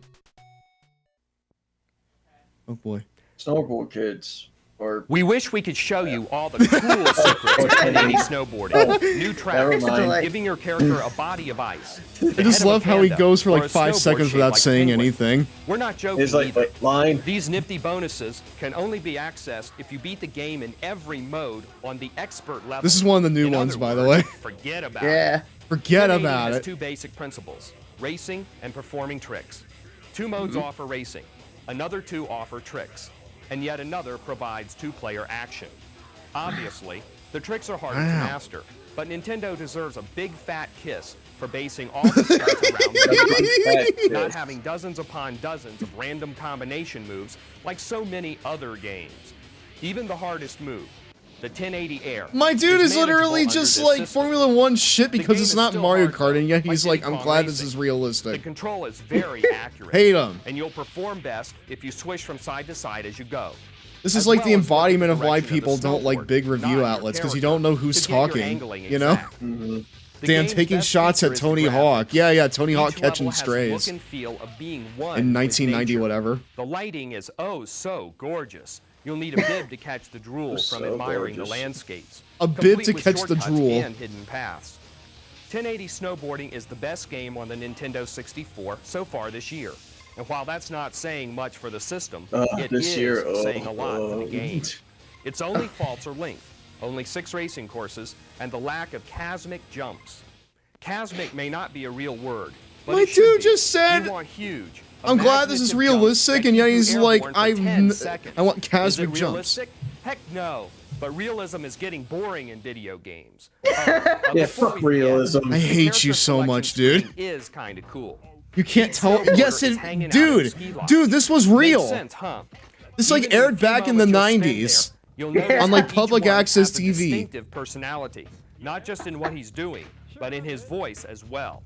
Oh boy. Snowboard kids. Or we wish we could show you all the cool secrets of any snowboarding. New tracks, giving your character a body of ice. I just love how he goes for like 5 seconds without saying anything. We're not joking It's like either. line. These nifty bonuses can only be accessed if you beat the game in every mode on the expert level. This is one of the new ones, by the way. Forget about it. Forget 1080 about has it. two basic principles: racing and performing tricks. 2 modes offer racing. Another 2 offer tricks. And yet another provides 2-player action. Obviously, the tricks are harder to master, but Nintendo deserves a big fat kiss for basing all the stunts around the game, not having dozens upon dozens of random combination moves like so many other games. Even the hardest move, the 1080 Air. My dude is manageable literally under just this like system. Formula 1 shit because it's is not still Mario hard, Kart, and yet like he's like, I'm Diddy glad Kong this is Racing. realistic. The control is very accurate. Hate him. And you'll perform best if you swish from side to side as you go. This is like the embodiment of why people don't like big review outlets, because you don't know who's talking, you know? Damn, taking shots at Tony Hawk. Yeah, Tony Hawk catching strays. In 1990 whatever. The lighting is oh so gorgeous. You'll need a bib to catch the drool from admiring the landscapes. A bib complete to with catch the shortcuts drool. and hidden paths. 1080 snowboarding is the best game on the Nintendo 64 so far this year. And while that's not saying much for the system, it is saying a lot for the game. Its only faults are length, only 6 racing courses, and the lack of chasmic jumps. Chasmic may not be a real word, but My it should dude be. just said, You want huge. I'm glad this is realistic, and yet he's like, I want Is chasmic it jumps. realistic? Heck no. But realism is getting boring in video games. Yeah, fuck realism. I hate you so much, dude. Is kind of cool. You can't tell. Yes, dude, this was real. Makes sense, huh? This like Even aired the few back in the moments you'll spend 90s. there, You'll notice Unlike that each public one access has a TV. distinctive personality, not just in what he's doing, but in his voice as well.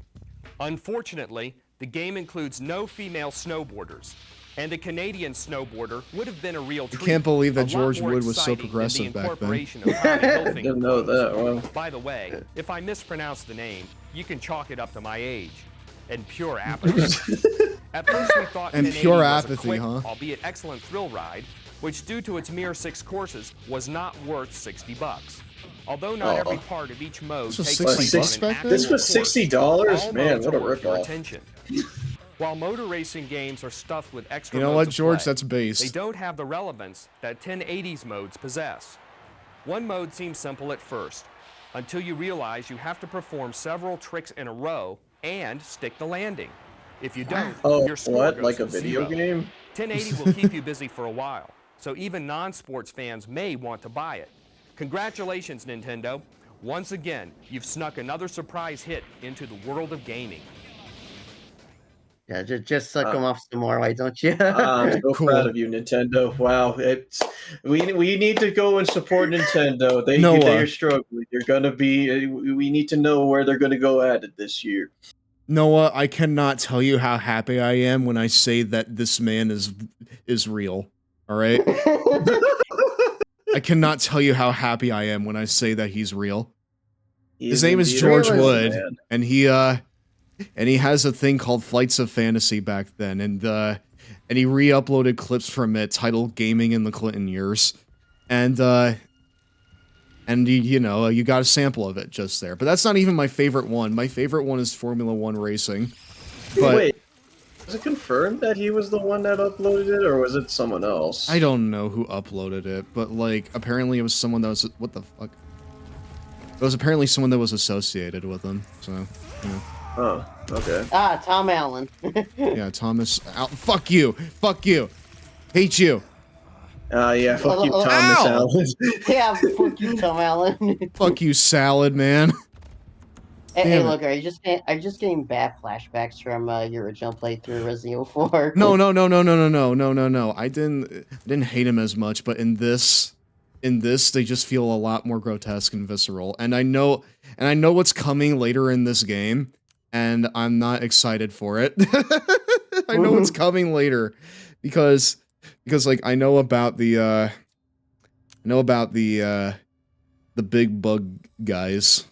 Unfortunately, the game includes no female snowboarders, and a Canadian snowboarder would have been a real treat. I can't believe that A lot George more Wood was so exciting than the progressive back then. incorporation of Tommy Hilfiger Didn't know clothes. that. Well, By the way, if I mispronounce the name, you can chalk it up to my age and pure apathy. At first we thought And 1080 pure was apathy, a quick, huh? albeit excellent thrill ride, which due to its mere 6 courses was not worth $60. Although not every part of each mode This was takes place on an $60 back actual then? this was course, $60? all Man, modes what a are worth your ripoff. attention. While motor racing games are stuffed with extra You know modes what, of George? play, That's based. they don't have the relevance that 1080's modes possess. One mode seems simple at first, until you realize you have to perform several tricks in a row and stick the landing. If you don't, Oh, your score what? goes Like a to video 0. game? 1080 will keep you busy for a while, so even non-sports fans may want to buy it. Congratulations, Nintendo. Once again, you've snuck another surprise hit into the world of gaming. Yeah, just suck them off some more, why don't you? I'm so Cool. proud of you, Nintendo. Wow, it's we need to go and support Nintendo. They Noah. they're struggling. They're gonna be. We need to know where they're gonna go at it this year. Noah, I cannot tell you how happy I am when I say that this man is real. All right? I cannot tell you how happy I am when I say that he's real. His name is George Wood, and he has a thing called Flights of Fantasy back then, and he re-uploaded clips from it titled "Gaming in the Clinton Years," and you know, you got a sample of it just there. But that's not even my favorite one. My favorite one is Formula One racing. But Wait, is it confirmed that he was the one that uploaded it, or was it someone else? I don't know who uploaded it, but like apparently it was someone that was what the fuck. It was apparently someone that was associated with him. So, you know. Oh, okay. Ah, Tom Allen. Yeah, Thomas. Fuck you. Fuck you. Hate you. Yeah, fuck you, Thomas Allen. Yeah, fuck you, Tom Allen. Fuck you, salad man. Hey, look, are you just getting bad flashbacks from your original playthrough Resident Evil 4? No. I didn't hate him as much, but in this, they just feel a lot more grotesque and visceral. And I know what's coming later in this game, and I'm not excited for it. I know what's coming later, because like I know about the big bug guys.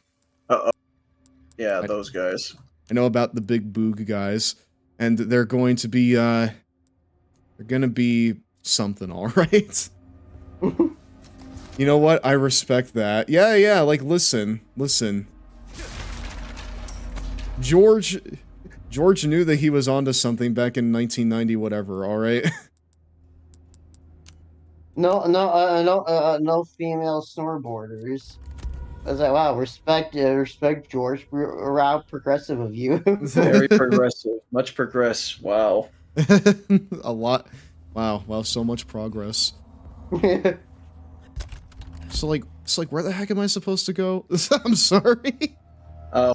Yeah, those guys. I know about the big boog guys, and they're going to be something, all right. You know what? I respect that. Yeah. Like, listen. George knew that he was onto something back in 1990, whatever. All right. No female snowboarders. I was like, wow, respect George. How progressive of you. Very progressive. Much progress. Wow. A lot. Wow, so much progress. So like, where the heck am I supposed to go? I'm sorry. Oh,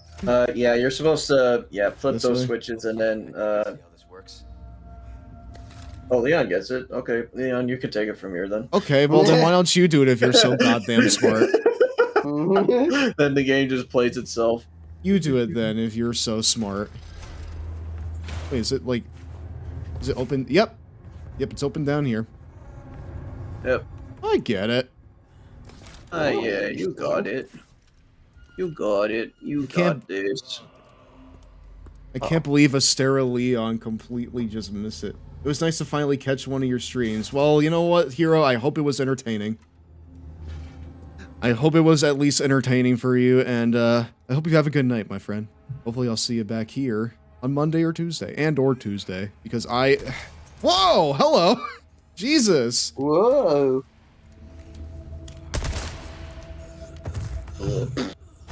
yeah, you're supposed to, flip This those way? switches and then, Oh, Leon gets it. Okay, Leon, you can take it from here then. Okay, well then why don't you do it if you're so goddamn smart? Then the game just plays itself. You do it then if you're so smart. Wait, is it open? Yep, it's open down here. Yep. I get it. Yeah, you got it. You got it. You got this. I can't believe Astera Leon completely just missed it. It was nice to finally catch one of your streams. Well, you know what, Hero? I hope it was entertaining. I hope it was at least entertaining for you, and I hope you have a good night, my friend. Hopefully I'll see you back here on Monday or Tuesday, or Tuesday, because Whoa! Hello! Jesus! Whoa! I'm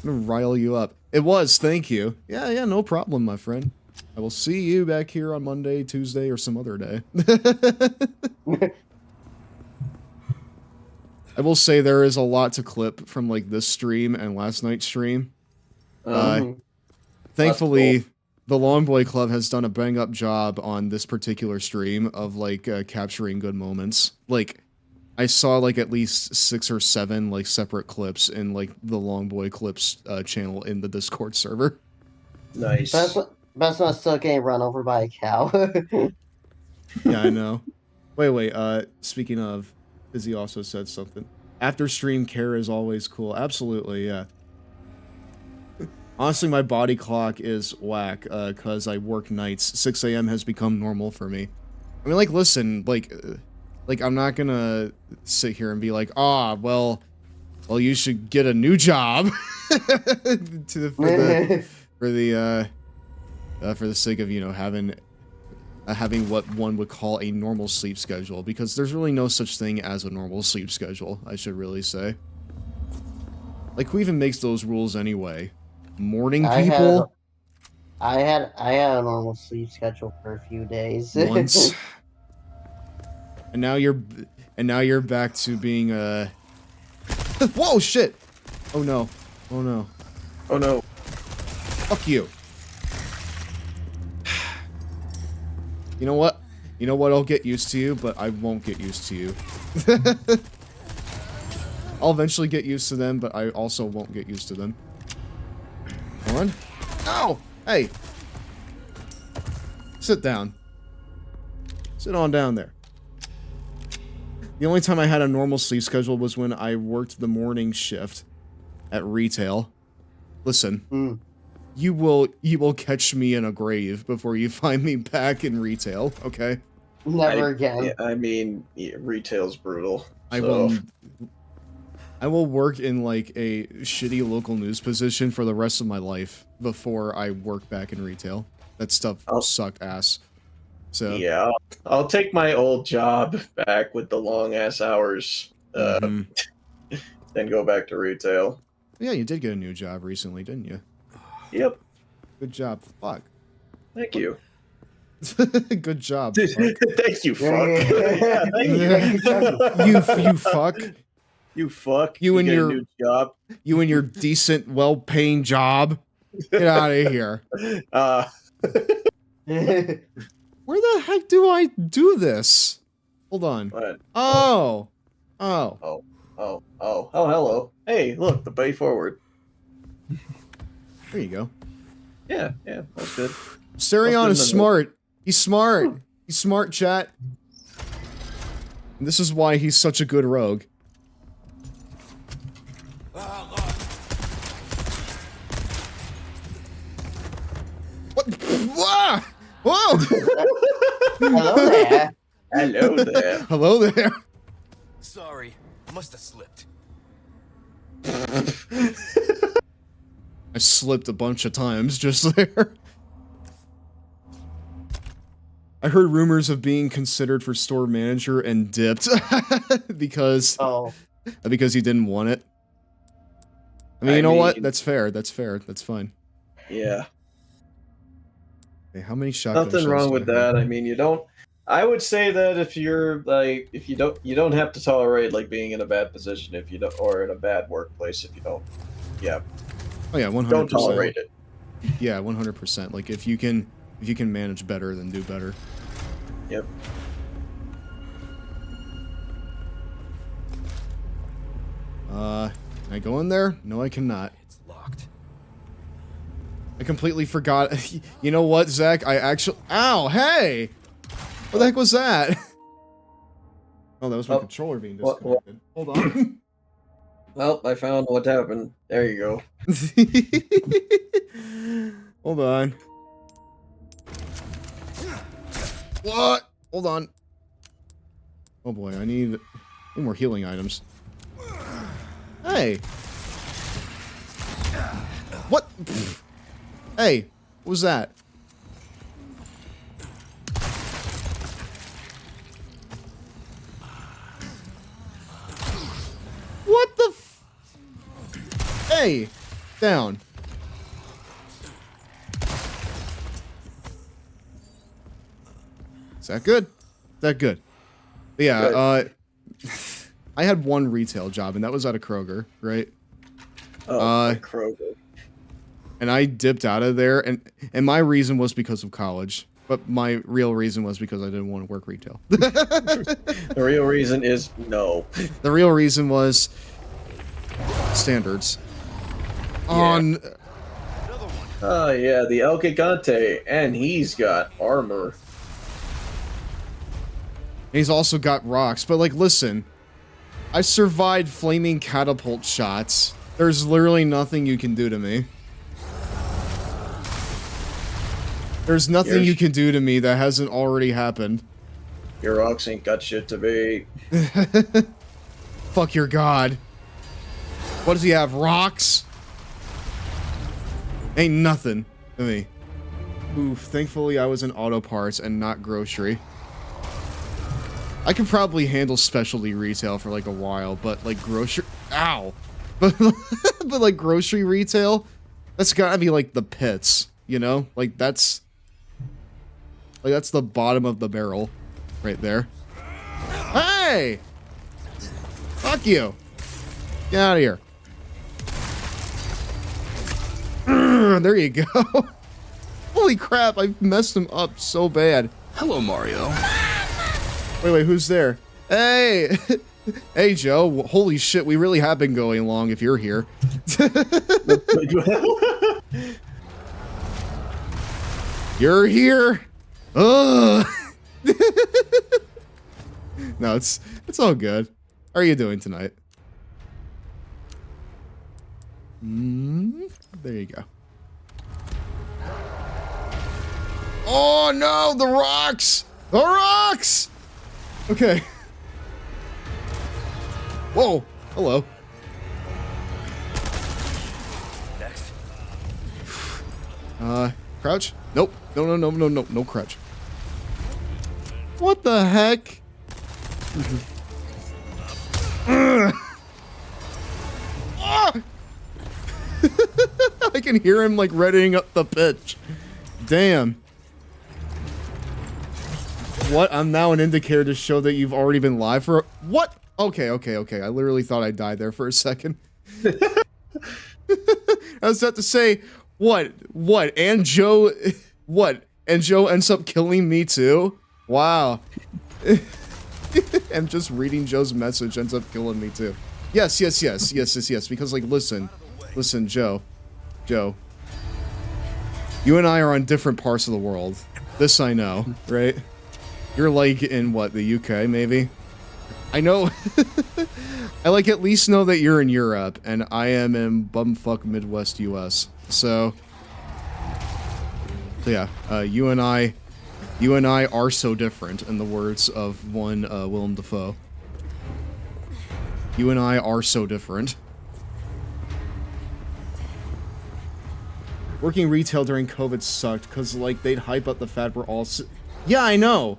gonna rile you up. It was, thank you. Yeah, no problem, my friend. I will see you back here on Monday, Tuesday, or some other day. I will say there is a lot to clip from like this stream and last night's stream. Thankfully, the Longboy Club has done a bang-up job on this particular stream of like capturing good moments. Like, I saw like at least 6 or 7 like separate clips in like the Longboy Clips channel in the Discord server. Nice. Best not still getting run over by a cow. Yeah, I know. Wait, speaking of, Izzy also said something. After stream care is always cool. Absolutely, yeah. Honestly, my body clock is whack, cause I work nights. 6 a.m. has become normal for me. I mean, like, listen, like, I'm not gonna sit here and be like, well, you should get a new job for the sake of, you know, having what one would call a normal sleep schedule, because there's really no such thing as a normal sleep schedule, I should really say. Like, who even makes those rules anyway? Morning people? I had a normal sleep schedule for a few days. Once. And now you're back to being whoa, shit! Oh no. Oh no. Oh no. Fuck you. You know what? You know what? I'll get used to you, but I won't get used to you. I'll eventually get used to them, but I also won't get used to them. Come on. Ow! Hey! Sit down. Sit on down there. The only time I had a normal sleep schedule was when I worked the morning shift at retail. Listen. You will catch me in a grave before you find me back in retail, okay? Never again. Yeah, I mean, retail's brutal. I will work in like a shitty local news position for the rest of my life before I work back in retail. That stuff sucked ass. So yeah, I'll take my old job back with the long ass hours, then go back to retail. Yeah, you did get a new job recently, didn't you? Yep. Good job. Fuck. Thank you. Good job. Fuck. Thank you, fuck. Yeah, thank you. You fuck. You fuck. You and get your a new job. You and your decent, well-paying job. Get out of here. Where the heck do I do this? Hold on. What? Oh, hello. Hey, look, the bay forward. There you go. Yeah, that's good. Astarion is smart. He's smart. He's smart, chat. And this is why he's such a good rogue. What? Ah! Whoa! Hello there. Hello there. Hello there. Sorry, must have slipped. I slipped a bunch of times just there. I heard rumors of being considered for store manager and dipped because he didn't want it. I mean, you know what? That's fair. That's fair. That's fine. Yeah. Okay, how many shotgun Nothing shells wrong do with I have? that. I mean, you don't. I would say that if you're like, you don't have to tolerate like being in a bad position if you don't, or in a bad workplace if you don't. Yeah. Oh yeah, 100%. Don't tolerate it. Yeah, 100%. Like if you can manage better, then do better. Yep. Can I go in there? No, I cannot. It's locked. I completely forgot. You know what, Zach? I actually... Ow, hey! What the heck was that? Oh, that was my controller being disconnected. Hold on. Well, I found what happened. There you go. Hold on. What? Hold on. Oh boy, I need more healing items. Hey! What? Hey, what was that? What the f- Hey! Down. Is that good? Is that good? But yeah, I had one retail job, and that was at a Kroger, right? Kroger. And I dipped out of there, and my reason was because of college. But my real reason was because I didn't want to work retail. The real reason is no. The real reason was standards. On. Oh yeah, the El Gigante, and he's got armor. He's also got rocks, but like, listen, I survived flaming catapult shots. There's literally nothing you can do to me. There's nothing you can do to me that hasn't already happened. Your rocks ain't got shit to be. Fuck your god. What does he have? Rocks? Ain't nothing to me. Oof, thankfully I was in auto parts and not grocery. I could probably handle specialty retail for like a while, but like grocery... Ow! But like grocery retail? That's gotta be like the pits, you know? Like that's the bottom of the barrel. Right there. Hey! Fuck you! Get out of here. There you go. Holy crap, I messed him up so bad. Hello, Mario. Wait, who's there? Hey! Hey, Joe. Holy shit, we really have been going long if you're here. You're here? Ugh! No, it's all good. How are you doing tonight? There you go. Oh no, the rocks! The rocks! Okay. Whoa, hello. Next. Crouch? Nope. No crouch. What the heck? I can hear him like readying up the pitch. Damn. What? I'm now an indicator to show that you've already been live for... What? Okay. I literally thought I died there for a second. I was about to say, what? And Joe... What? And Joe ends up killing me too? Wow. And just reading Joe's message ends up killing me too. Yes. Because, like, listen, Joe. You and I are on different parts of the world. This I know, right? You're like in what, the UK maybe? I know. I like at least know that you're in Europe and I am in bumfuck Midwest US. So yeah, you and I are so different, in the words of one Willem Dafoe. You and I are so different. Working retail during COVID sucked because, like, they'd hype up the fact we're all... Yeah, I know.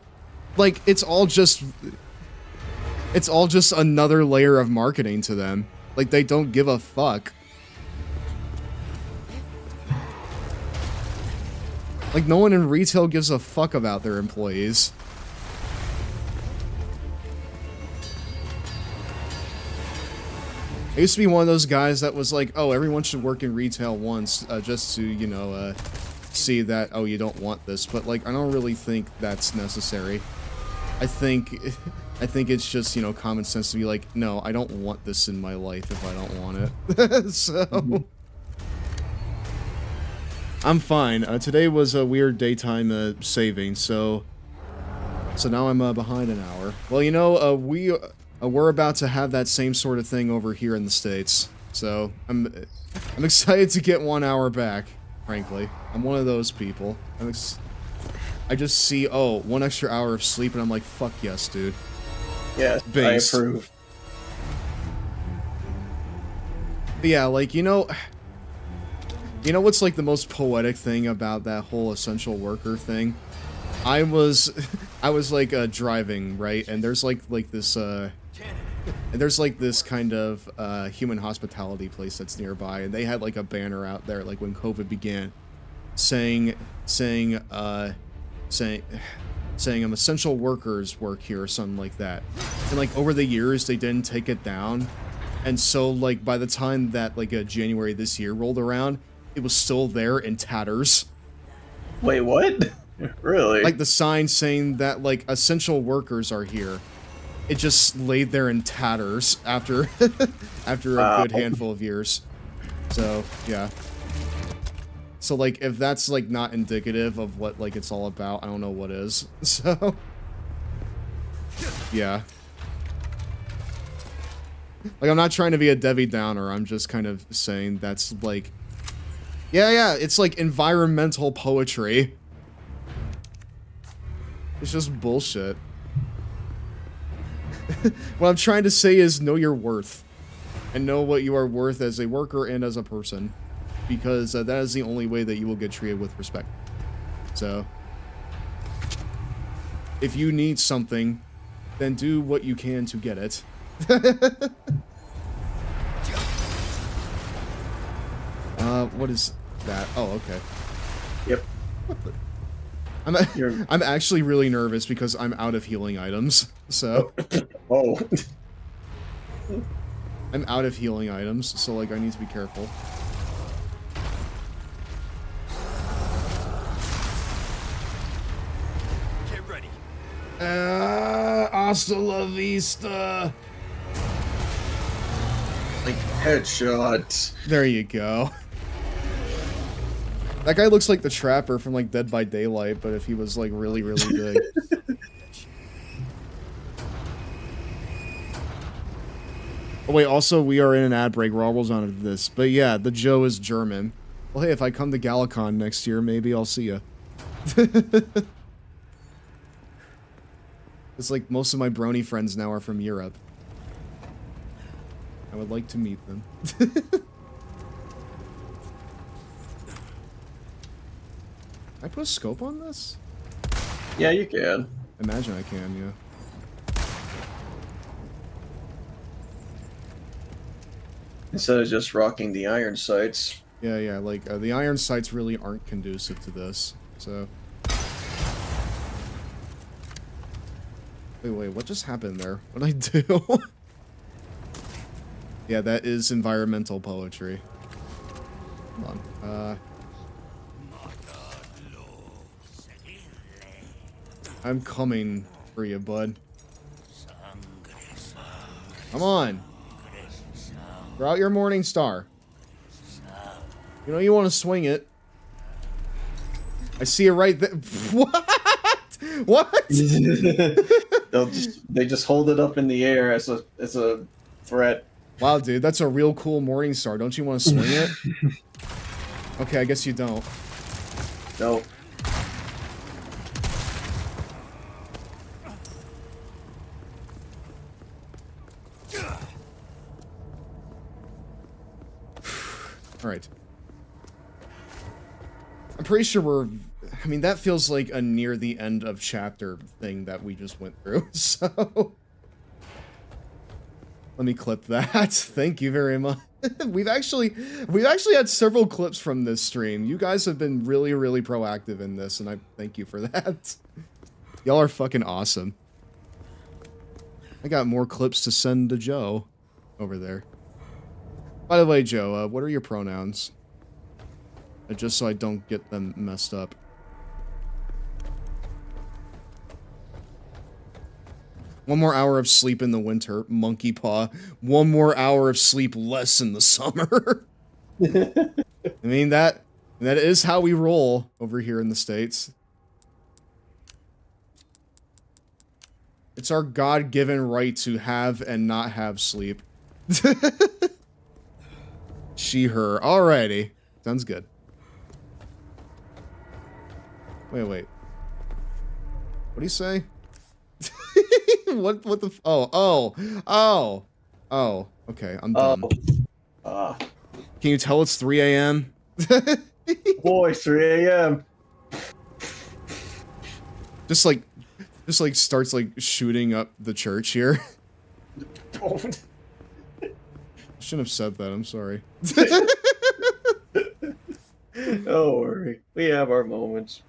Like, it's all just another layer of marketing to them. Like, they don't give a fuck. Like, no one in retail gives a fuck about their employees. I used to be one of those guys that was like, oh, everyone should work in retail once, just to, you know, see that, oh, you don't want this. But, like, I don't really think that's necessary. I think it's just, you know, common sense to be like, no, I don't want this in my life if I don't want it. So... I'm fine. Today was a weird daytime saving, so now I'm behind an hour. Well, you know, we're about to have that same sort of thing over here in the States, so I'm excited to get 1 hour back. Frankly, I'm one of those people. I just see 1 extra hour of sleep, and I'm like, fuck yes, dude. Yeah, Based. I approve. But yeah, like, you know what's like the most poetic thing about that whole essential worker thing? I was like driving, right? And there's like this kind of human hospitality place that's nearby, and they had like a banner out there like when COVID began saying essential workers work here or something like that. And like over the years they didn't take it down. And so like by the time that like January this year rolled around, it was still there in tatters. Wait, what? Really? Like the sign saying that like essential workers are here. It just laid there in tatters after after a good handful of years. So yeah. So like if that's like not indicative of what like it's all about, I don't know what is. So yeah. Like I'm not trying to be a Debbie Downer, I'm just kind of saying that's like yeah, it's like environmental poetry. It's just bullshit. What I'm trying to say is know your worth. And know what you are worth as a worker and as a person. Because that is the only way that you will get treated with respect. So, if you need something, then do what you can to get it. What is that? Oh, okay. Yep. I'm actually really nervous because I'm out of healing items. So. Oh. I'm out of healing items, so like I need to be careful. Get ready. Hasta la vista. Like headshot. There you go. That guy looks like the Trapper from like Dead by Daylight, but if he was like really, really big. Oh wait, also we are in an ad break. We're almost on this, but yeah, the Joe is German. Well, hey, if I come to Galacon next year, maybe I'll see you. It's like most of my brony friends now are from Europe. I would like to meet them. I put a scope on this? Yeah, you can. Imagine I can, yeah. Instead of just rocking the iron sights. Yeah, like, the iron sights really aren't conducive to this, so... Wait, what just happened there? What'd I do? Yeah, that is environmental poetry. Hold on, I'm coming for you, bud. Come on! Throw out your morning star. You know you want to swing it. I see it right there. What? What? They just hold it up in the air as a threat. Wow, dude, that's a real cool morning star. Don't you want to swing it? Okay, I guess you don't. No. Alright. I'm pretty sure I mean, that feels like a near the end of chapter thing that we just went through, so... Let me clip that. Thank you very much. We've actually had several clips from this stream. You guys have been really, really proactive in this, and I thank you for that. Y'all are fucking awesome. I got more clips to send to Joe over there. By the way, Joe, what are your pronouns? Just so I don't get them messed up. One more hour of sleep in the winter, monkey paw. One more hour of sleep less in the summer. I mean, that is how we roll over here in the States. It's our God-given right to have and not have sleep. She, her. Alrighty. Sounds good. Wait. What do you say? What the oh. Okay, I'm done. Can you tell it's 3 a.m.? Boy, 3 a.m. Just like starts like shooting up the church here. Shouldn't have said that, I'm sorry. Don't worry. We have our moments.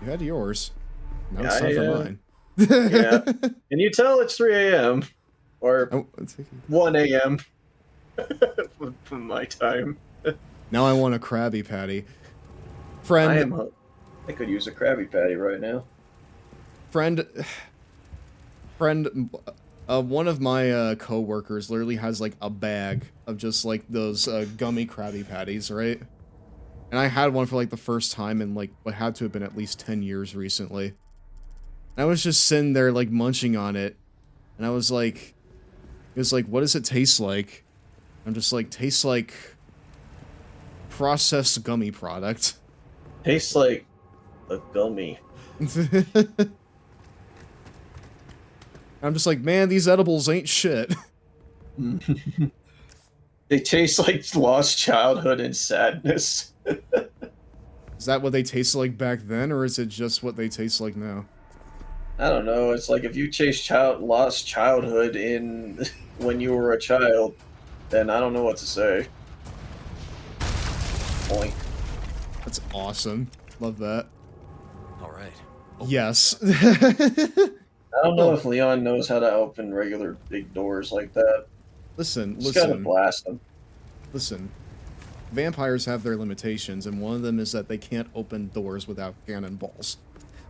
You had yours. Now Yeah, it's time for mine. Yeah. Can you tell it's 3 a.m. or 1 a.m. from my time? Now I want a Krabby Patty. Friend, I could use a Krabby Patty right now. Friend, one of my co-workers literally has like a bag of just like those gummy Krabby Patties, right? And I had one for like the first time in like what had to have been at least 10 years recently. And I was just sitting there like munching on it, and I was like, it was like, what does it taste like? I'm just like, tastes like processed gummy product. Tastes like a gummy. I'm just like, man, these edibles ain't shit. They taste like lost childhood and sadness. Is that what they tasted like back then, or is it just what they taste like now? I don't know. It's like if you chase lost childhood in when you were a child, then I don't know what to say. Boink. That's awesome. Love that. All right. Yes. I don't know if Leon knows how to open regular big doors like that. Listen, Just gotta blast them. Listen. Vampires have their limitations, and one of them is that they can't open doors without cannonballs.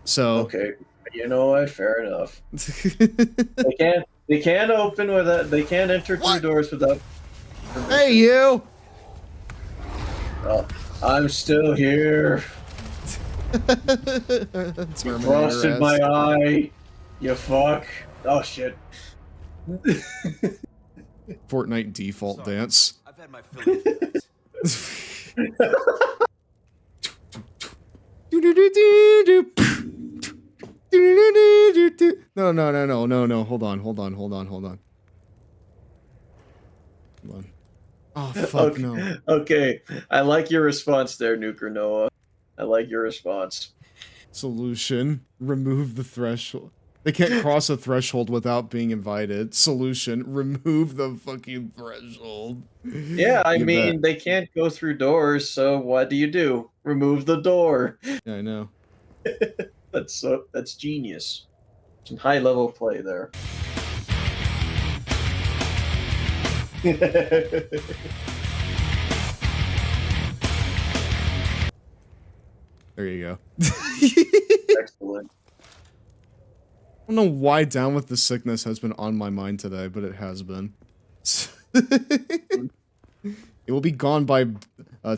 So okay, you know what? Fair enough. They can't open without. They can't enter through doors without. Permission. Hey, you! Oh, I'm still here. You frosted my eye. You fuck. Oh shit. Fortnite default dance. I've had my fill of this. No. Hold on. Oh, fuck okay. no. Okay. I like your response there, Nuker Noah. I like your response. Solution. Remove the threshold. They can't cross a threshold without being invited. Solution. Remove the fucking threshold. Yeah, I mean, they can't go through doors, so what do? Remove the door. Yeah, I know. That's genius. Some high level play there. There you go. Excellent. I don't know why Down with the Sickness has been on my mind today, but it has been. It will be gone by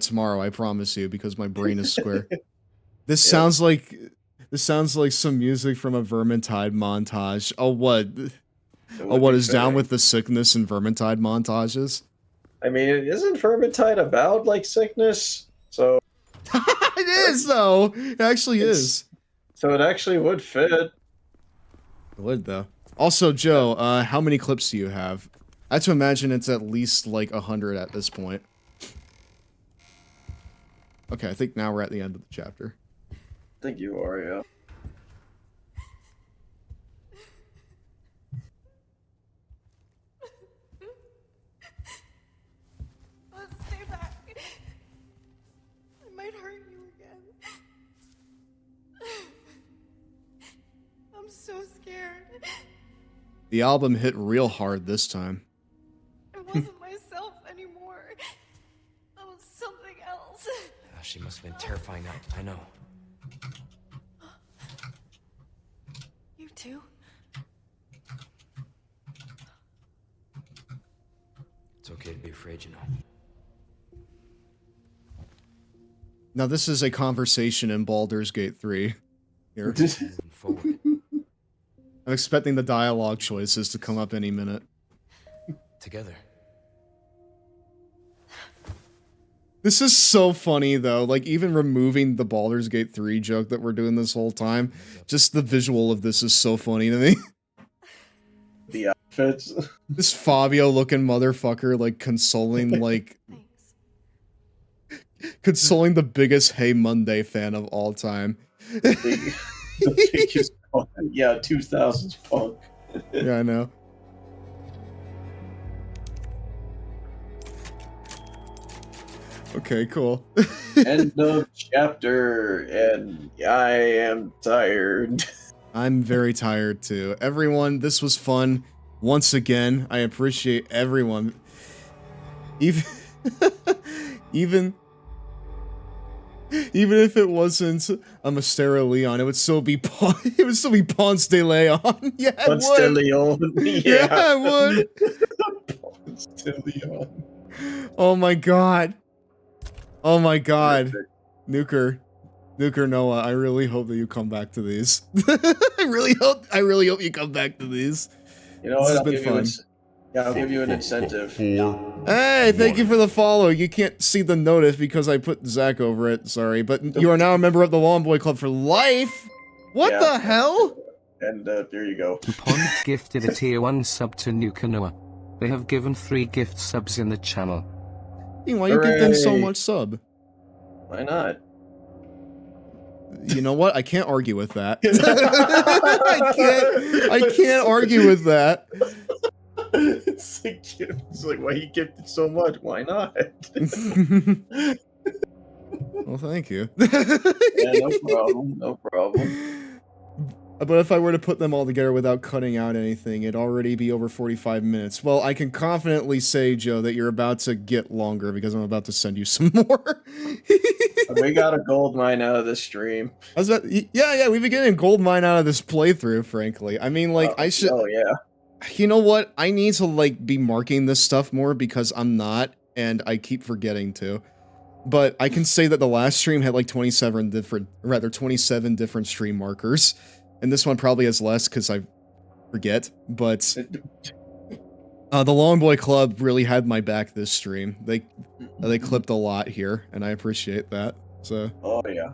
tomorrow, I promise you, because my brain is square. This sounds like some music from a Vermintide montage. Oh, what? Oh, what is Down with the Sickness and Vermintide montages? I mean, isn't Vermintide about, like, sickness? So... It is, though! It actually is. So it actually would fit. It would, though. Also, Joe, how many clips do you have? I have to imagine it's at least, like, 100 at this point. Okay, I think now we're at the end of the chapter. I think you are, yeah. Stay back. I might hurt you again. I'm so scared. The album hit real hard this time. I wasn't myself anymore. I was something else. She must have been terrifying. I know. You too? It's okay to be afraid, you know. Now, this is a conversation in Baldur's Gate 3. Here. I'm expecting the dialogue choices to come up any minute. Together. This is so funny, though. Like, even removing the Baldur's Gate 3 joke that we're doing this whole time, just the visual of this is so funny to me. The outfits. This Fabio-looking motherfucker, like, consoling, like... consoling the biggest Hey Monday fan of all time. The biggest punk. Yeah, 2000s punk. Yeah, I know. Okay, cool. End of chapter, and I am tired. I'm very tired too. Everyone, this was fun. Once again, I appreciate everyone. Even Even if it wasn't a Mystera Leon, it would still be Ponce de Leon. Yeah, it Ponce de would. Leon. Yeah, it would. Ponce de Leon. Oh my god. Oh my god. Nuker Noah, I really hope that you come back to these. I really hope you come back to these. You know This what? has been fun. I'll give you an incentive. Hey, thank you for the follow. You can't see the notice because I put Zach over it. Sorry, but you are now a member of the Lawn Boy Club for life. What Yeah. the hell? And there you go. Pond gifted a tier 1 sub to Nukanoa. They have given 3 gift subs in the channel. Why you give them so Hooray. much sub? Why not? You know what? I can't argue with that. I can't argue with that. It's like, why you gifted so much? Why not? Well, thank you. Yeah, no problem. No problem. But if I were to put them all together without cutting out anything, it'd already be over 45 minutes. Well, I can confidently say, Joe, that you're about to get longer because I'm about to send you some more. We got a gold mine out of this stream. Yeah, we've been getting a gold mine out of this playthrough, frankly. I mean, like, I should... Oh, yeah. You know what? I need to, like, be marking this stuff more because I'm not, and I keep forgetting to. But I can say that the last stream had, like, 27 different stream markers. And this one probably has less because I forget, but the Long Boy Club really had my back this stream. They clipped a lot here, and I appreciate that. So. Oh yeah.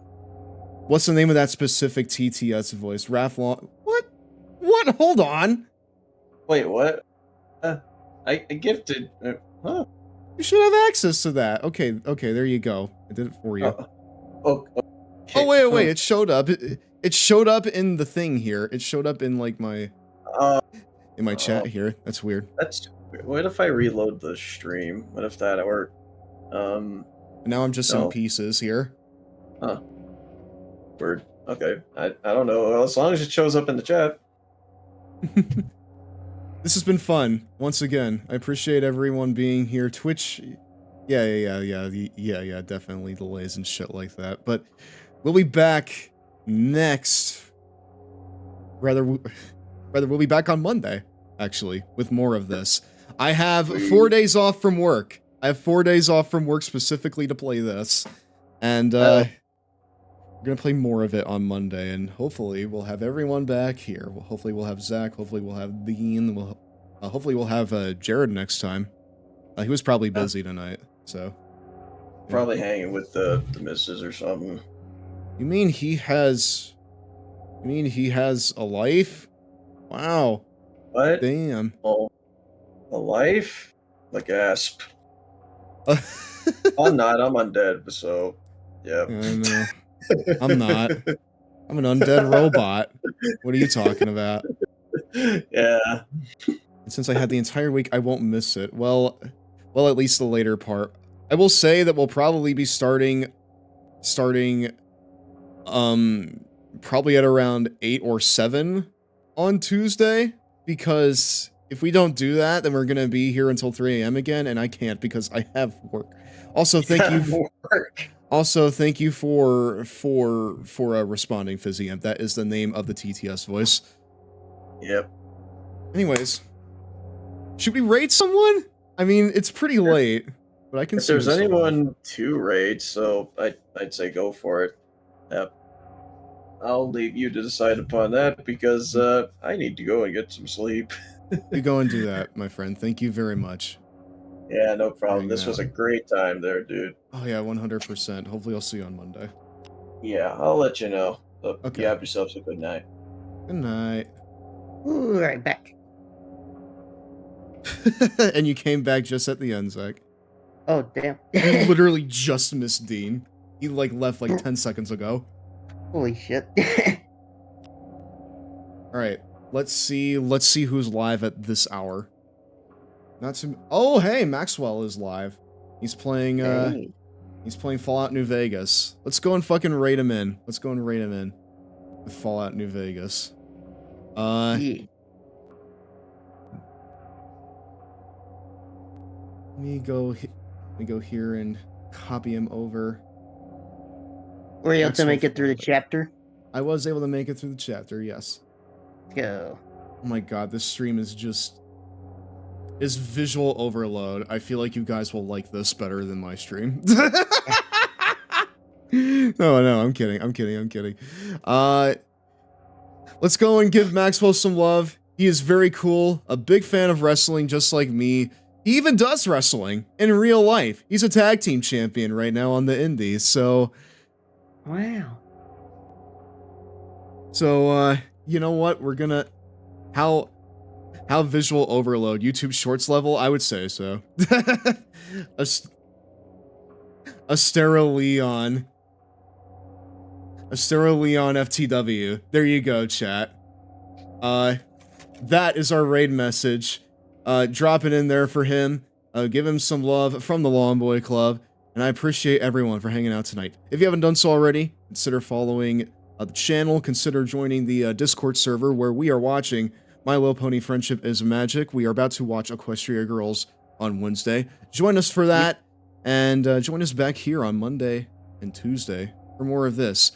What's the name of that specific TTS voice? Raph Long. What? What? Hold on. Wait, what? I gifted. Huh? You should have access to that. Okay, there you go. I did it for you. Okay. Oh wait, it showed up. It showed up in the thing here. It showed up in like my in my chat here. That's weird. What if I reload the stream? What if that worked? Now I'm just in pieces here. Huh. Weird. Okay. I don't know. Well, as long as it shows up in the chat. This has been fun. Once again, I appreciate everyone being here. Twitch, yeah, definitely delays and shit like that. But we'll be back next. Rather, we'll be back on Monday, actually, with more of this. I have 4 days off from work. I have 4 days off from work specifically to play this. And, we're gonna play more of it on Monday, and hopefully we'll have everyone back here. Hopefully we'll have Zach, hopefully we'll have Dean, hopefully we'll have Jared next time. He was probably busy tonight, so. Probably hanging with the missus or something. You mean he has a life? Wow. What? Damn. Oh, a life? A gasp. I'm not. I'm undead, so yeah. I know. I'm not. I'm an undead robot. What are you talking about? Yeah. And since I had the entire week, I won't miss it. Well, at least the later part. I will say that we'll probably be starting, probably at around 8 or 7 on Tuesday, because if we don't do that, then we're gonna be here until 3 AM again, and I can't because I have work. Also, thank you. Also, thank you for responding, Fizzy. That is the name of the TTS voice. Yep. Anyways, should we raid someone? I mean, it's pretty late, but I can. If there's anyone to raid, so I'd say go for it. Yep. I'll leave you to decide upon that because I need to go and get some sleep. You go and do that, my friend. Thank you very much. Yeah, no problem. This was a great time there, dude. Oh yeah, 100%. Hopefully I'll see you on Monday. Yeah, I'll let you know. So Okay. You have yourselves a good night. Good night. Ooh, right back. And you came back just at the end, Zach. Oh, damn. You literally just missed Dean. He like left like 10 seconds ago. Holy shit. Alright, let's see who's live at this hour. Not too. Oh, hey, Maxwell is live. He's playing he's playing Fallout New Vegas. Let's go and fucking raid him in. Let's go and raid him in with Fallout New Vegas. Yeah. Let me go here and copy him over. Were you able to make it through the chapter? I was able to make it through the chapter, yes. Let's go. Oh my god, this stream is just... is visual overload. I feel like you guys will like this better than my stream. No, I'm kidding. Let's go and give Maxwell some love. He is very cool, a big fan of wrestling just like me. He even does wrestling in real life. He's a tag team champion right now on the indies, so... Wow. So, you know what? We're gonna... How visual overload? YouTube Shorts level? I would say so. Astero Leon FTW. There you go, chat. That is our raid message. Drop it in there for him. Give him some love from the Lawn Boy Club. And I appreciate everyone for hanging out tonight. If you haven't done so already, consider following the channel. Consider joining the Discord server where we are watching My Little Pony Friendship is Magic. We are about to watch Equestria Girls on Wednesday. Join us for that. And join us back here on Monday and Tuesday for more of this.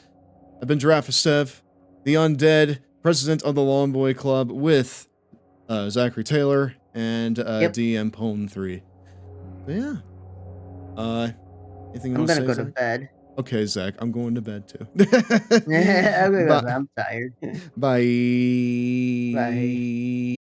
I've been Giraffestev, the undead president of the Lawn Boy Club, with Zachary Taylor and DM Pone 3. So, yeah. Anything else? I'm gonna go to bed. Okay, Zach, I'm going to bed too. I'm tired. Bye. Bye.